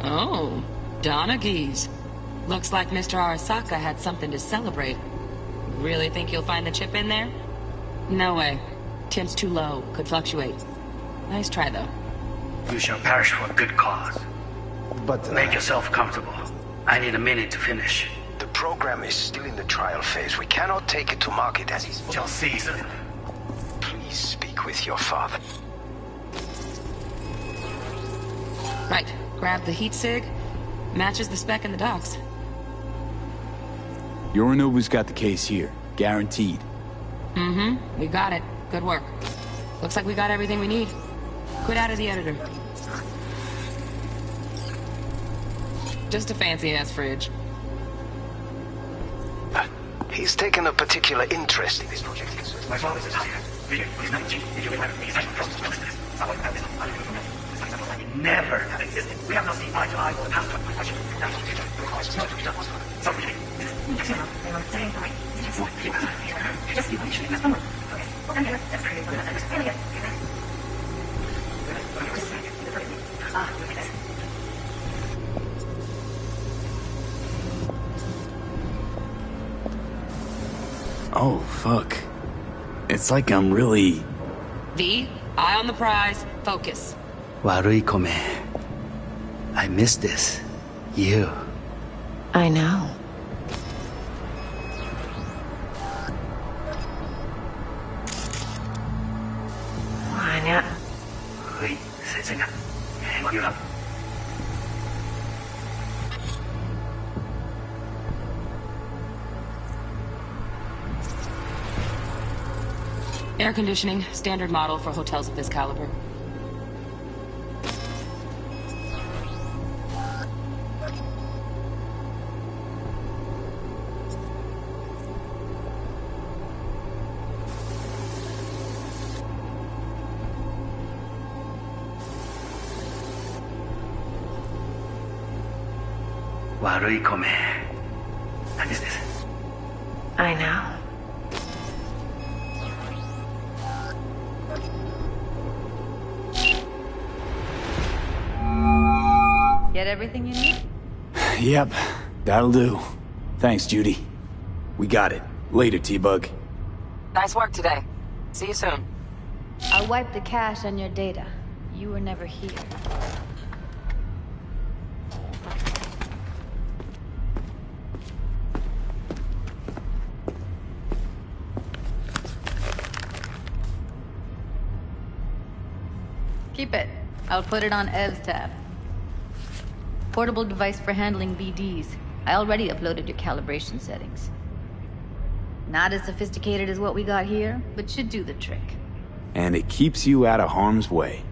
Oh, Donaghy's. Looks like Mr. Arasaka had something to celebrate. Really think you'll find the chip in there? No way. Temp's too low. Could fluctuate. Nice try, though. you shall perish for a good cause. But make yourself comfortable. I need a minute to finish. The program is still in the trial phase. We cannot take it to market as is. Shall cease. Please speak with your father. Right. Grab the heat sig. Matches the spec in the docks. Yorinobu's got the case here. Guaranteed. Mm-hmm. We got it. Good work. Looks like we got everything we need. Quit out of the editor. Just a fancy-ass fridge. He's taken a particular interest in this project. My father is tired. He's 19. Never have existed. We have not seen eye to eye for the past 25 Oh, fuck. It's like I'm really... V, eye on the prize. Focus. 悪い米. I miss this. You. I know. you up. Air conditioning, standard model for hotels of this caliber. Warui kome. I know. Get everything you need? Yep, that'll do. Thanks, Judy. We got it. Later, T-Bug. Nice work today. See you soon. I'll wipe the cache on your data. You were never here. Keep it. I'll put it on Ev's tab. Portable device for handling BDs. I already uploaded your calibration settings. Not as sophisticated as what we got here, but should do the trick. And it keeps you out of harm's way.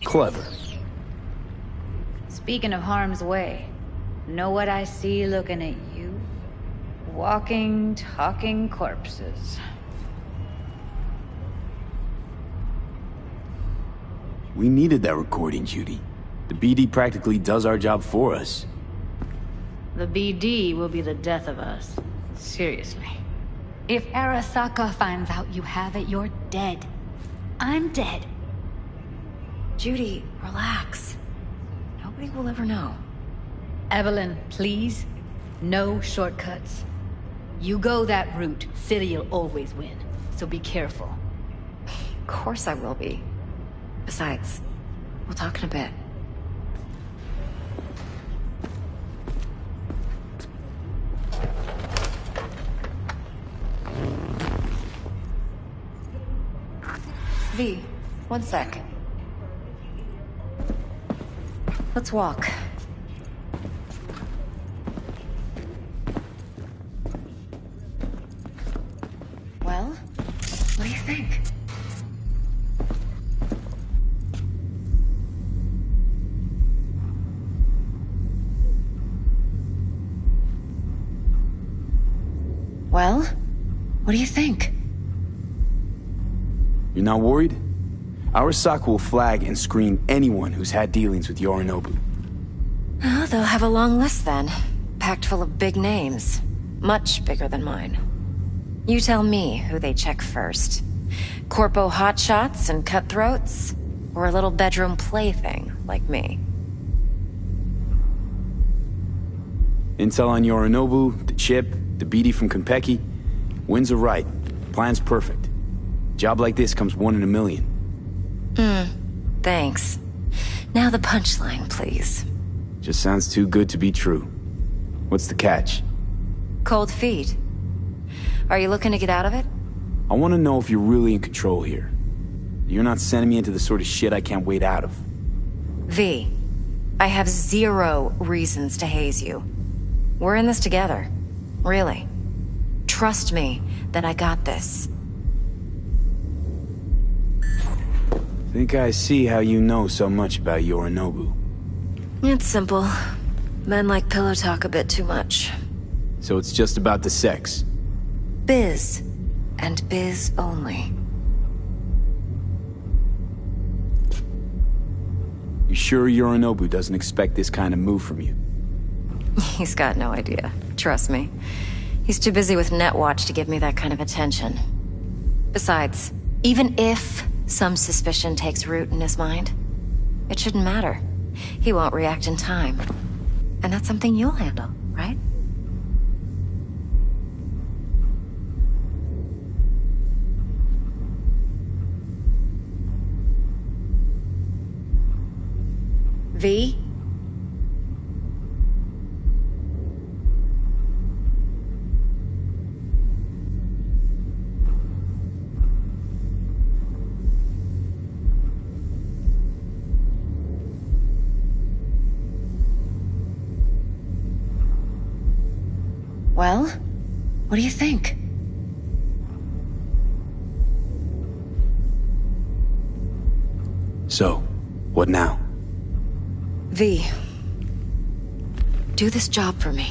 Clever. Speaking of harm's way, know what I see looking at you? Walking, talking corpses. We needed that recording, Judy. The BD practically does our job for us. The BD will be the death of us. Seriously. If Arasaka finds out you have it, you're dead. I'm dead. Judy, relax. Nobody will ever know. Evelyn, please. No shortcuts. You go that route, City'll always win. So be careful. Of course I will be. Besides, we'll talk in a bit. V, one sec. Let's walk. Well, what do you think? Well, what do you think? You're not worried? Arasaka will flag and screen anyone who's had dealings with Yorinobu. Oh, they'll have a long list then. Packed full of big names. Much bigger than mine. You tell me who they check first. Corpo hotshots and cutthroats? Or a little bedroom plaything like me? Intel on Yorinobu, the chip, the BD from Konpeki. Winds are right. Plan's perfect. Job like this comes 1 in a million. Thanks. Now the punchline, please. Just sounds too good to be true. What's the catch? Cold feet. Are you looking to get out of it? I want to know if you're really in control here. You're not sending me into the sort of shit I can't wait out of. V, I have 0 reasons to haze you. We're in this together. Really. Trust me that I got this. Think I see how you know so much about Yorinobu. It's simple. Men like pillow talk a bit too much. So it's just about the sex? Biz. And biz only. You sure Yorinobu doesn't expect this kind of move from you? He's got no idea. Trust me. He's too busy with Netwatch to give me that kind of attention. Besides, even if some suspicion takes root in his mind, it shouldn't matter. He won't react in time. And that's something you'll handle, right? V? Well, what do you think? So, what now? V, do this job for me.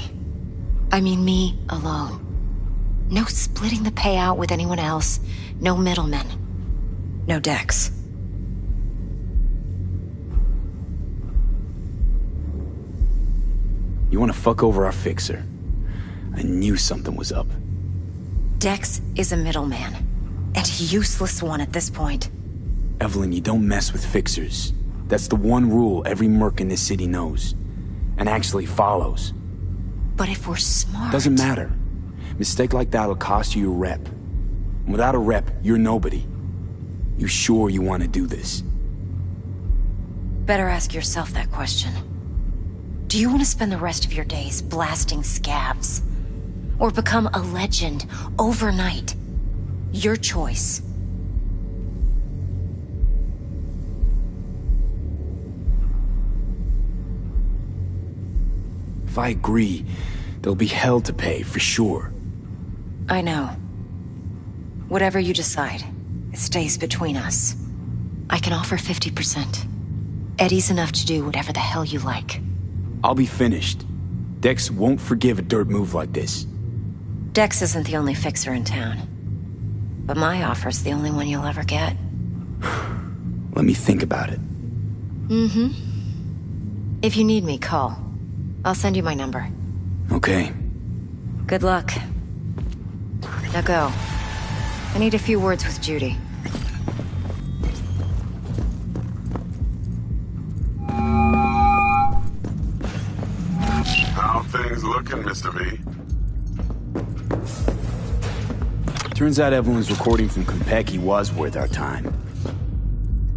I mean me alone. No splitting the payout with anyone else. No middlemen. No decks. You want to fuck over our fixer? I knew something was up. Dex is a middleman. And a useless one at this point. Evelyn, you don't mess with fixers. That's the one rule every merc in this city knows. And actually follows. But if we're smart... Doesn't matter. Mistake like that'll cost you your rep. And without a rep, you're nobody. You sure you want to do this? Better ask yourself that question. Do you want to spend the rest of your days blasting scavs? Or become a legend overnight? Your choice. If I agree, there'll be hell to pay, for sure. I know. Whatever you decide, it stays between us. I can offer 50%. Eddie's enough to do whatever the hell you like. I'll be finished. Dex won't forgive a dirt move like this. Dex isn't the only fixer in town. But my offer's the only one you'll ever get. Let me think about it. Mm-hmm. If you need me, call. I'll send you my number. Okay. Good luck. Now go. I need a few words with Judy. How things looking, Mr. V? Turns out Evelyn's recording from Konpeki was worth our time.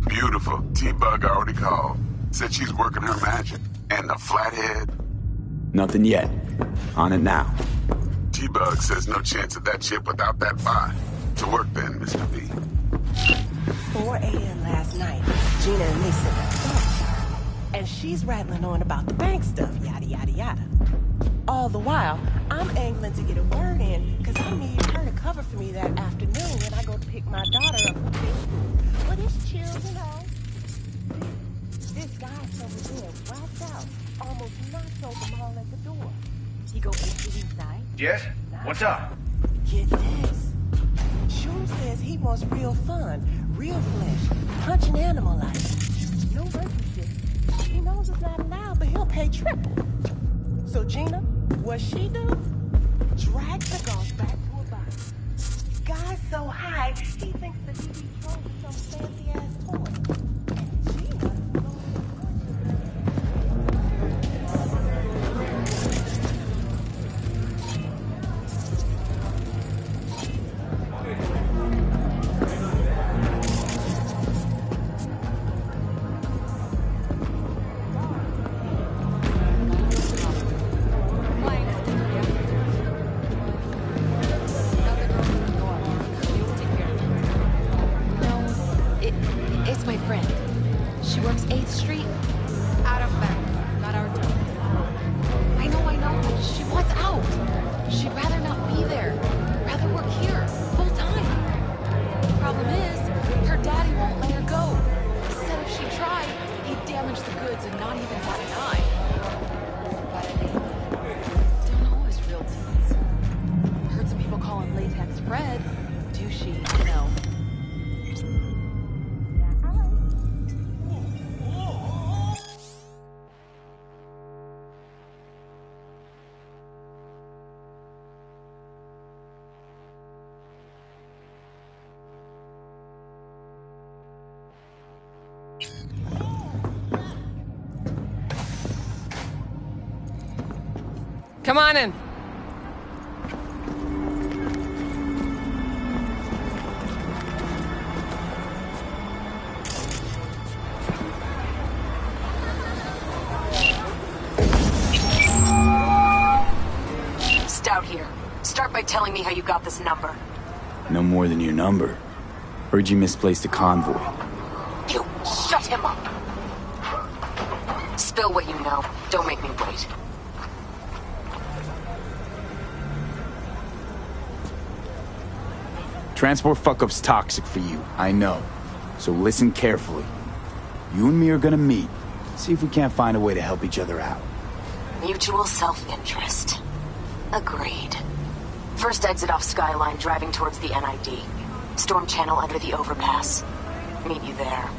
Beautiful. T-Bug already called. Said she's working her magic. And the flathead? Nothing yet. On it now. T-Bug says no chance of that chip without that bot. To work then, Mr. V. 4 a.m. last night, Gina and me sit at the phone. And she's rattling on about the bank stuff, yada, yada, yada. All the while, I'm angling to get a word in, because I need her to cover for me that afternoon when I go to pick my daughter up from preschool. But it's chill, you know. This guy's over there, whacked out, almost knocked over them all at the door. He goes inside. Yes? What's up? Get this. Shun says he wants real fun, real flesh, punch an animal like. No monkey shit. He knows it's not allowed, but he'll pay triple. So Gina, what she do? Drag the ghost back to a box. Guy's so high, he thinks that he be thrown with some fancy ass toy. And Gina. Come on in. Stout here. Start by telling me how you got this number. No more than your number. Heard you misplaced a convoy. You shut him up. Spill what you know. Don't make me wait. Transport fuck-up's toxic for you, I know. So listen carefully. You and me are gonna meet. See if we can't find a way to help each other out. Mutual self-interest. Agreed. First exit off Skyline, driving towards the NID. Storm channel under the overpass. Meet you there.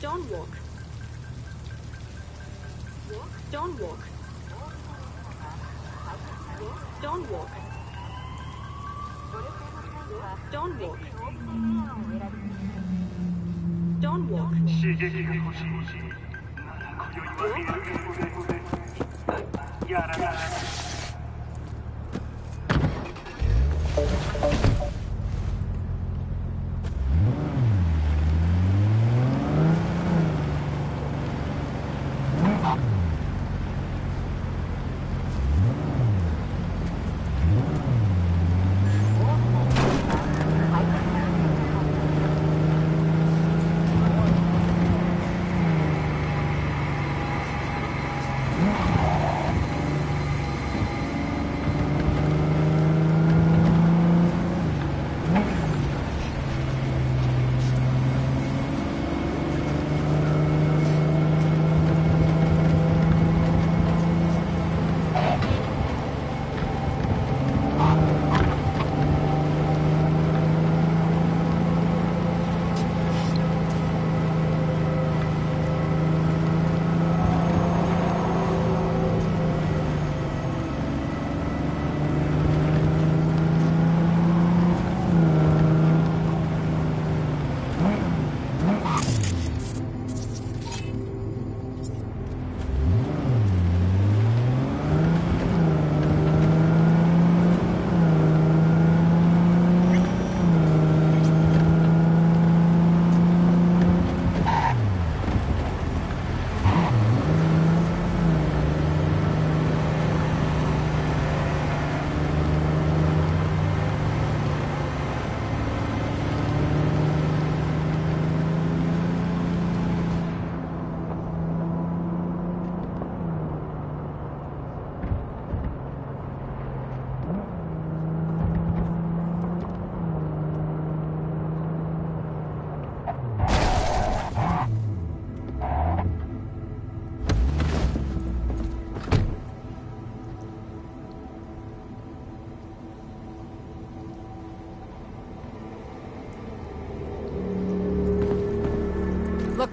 Don't walk. Don't walk. Don't walk. Don't walk. Don't walk.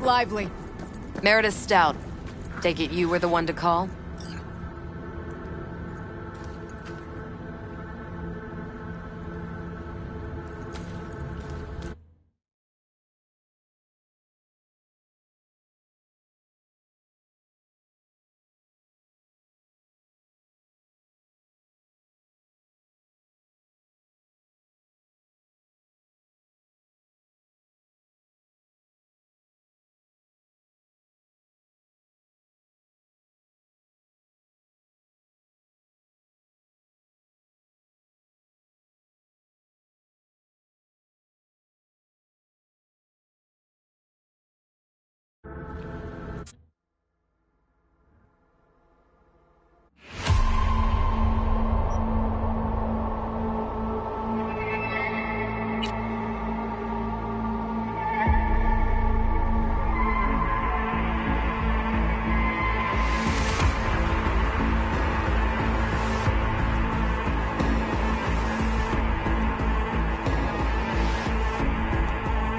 lively. Meredith Stout. Take it you were the one to call?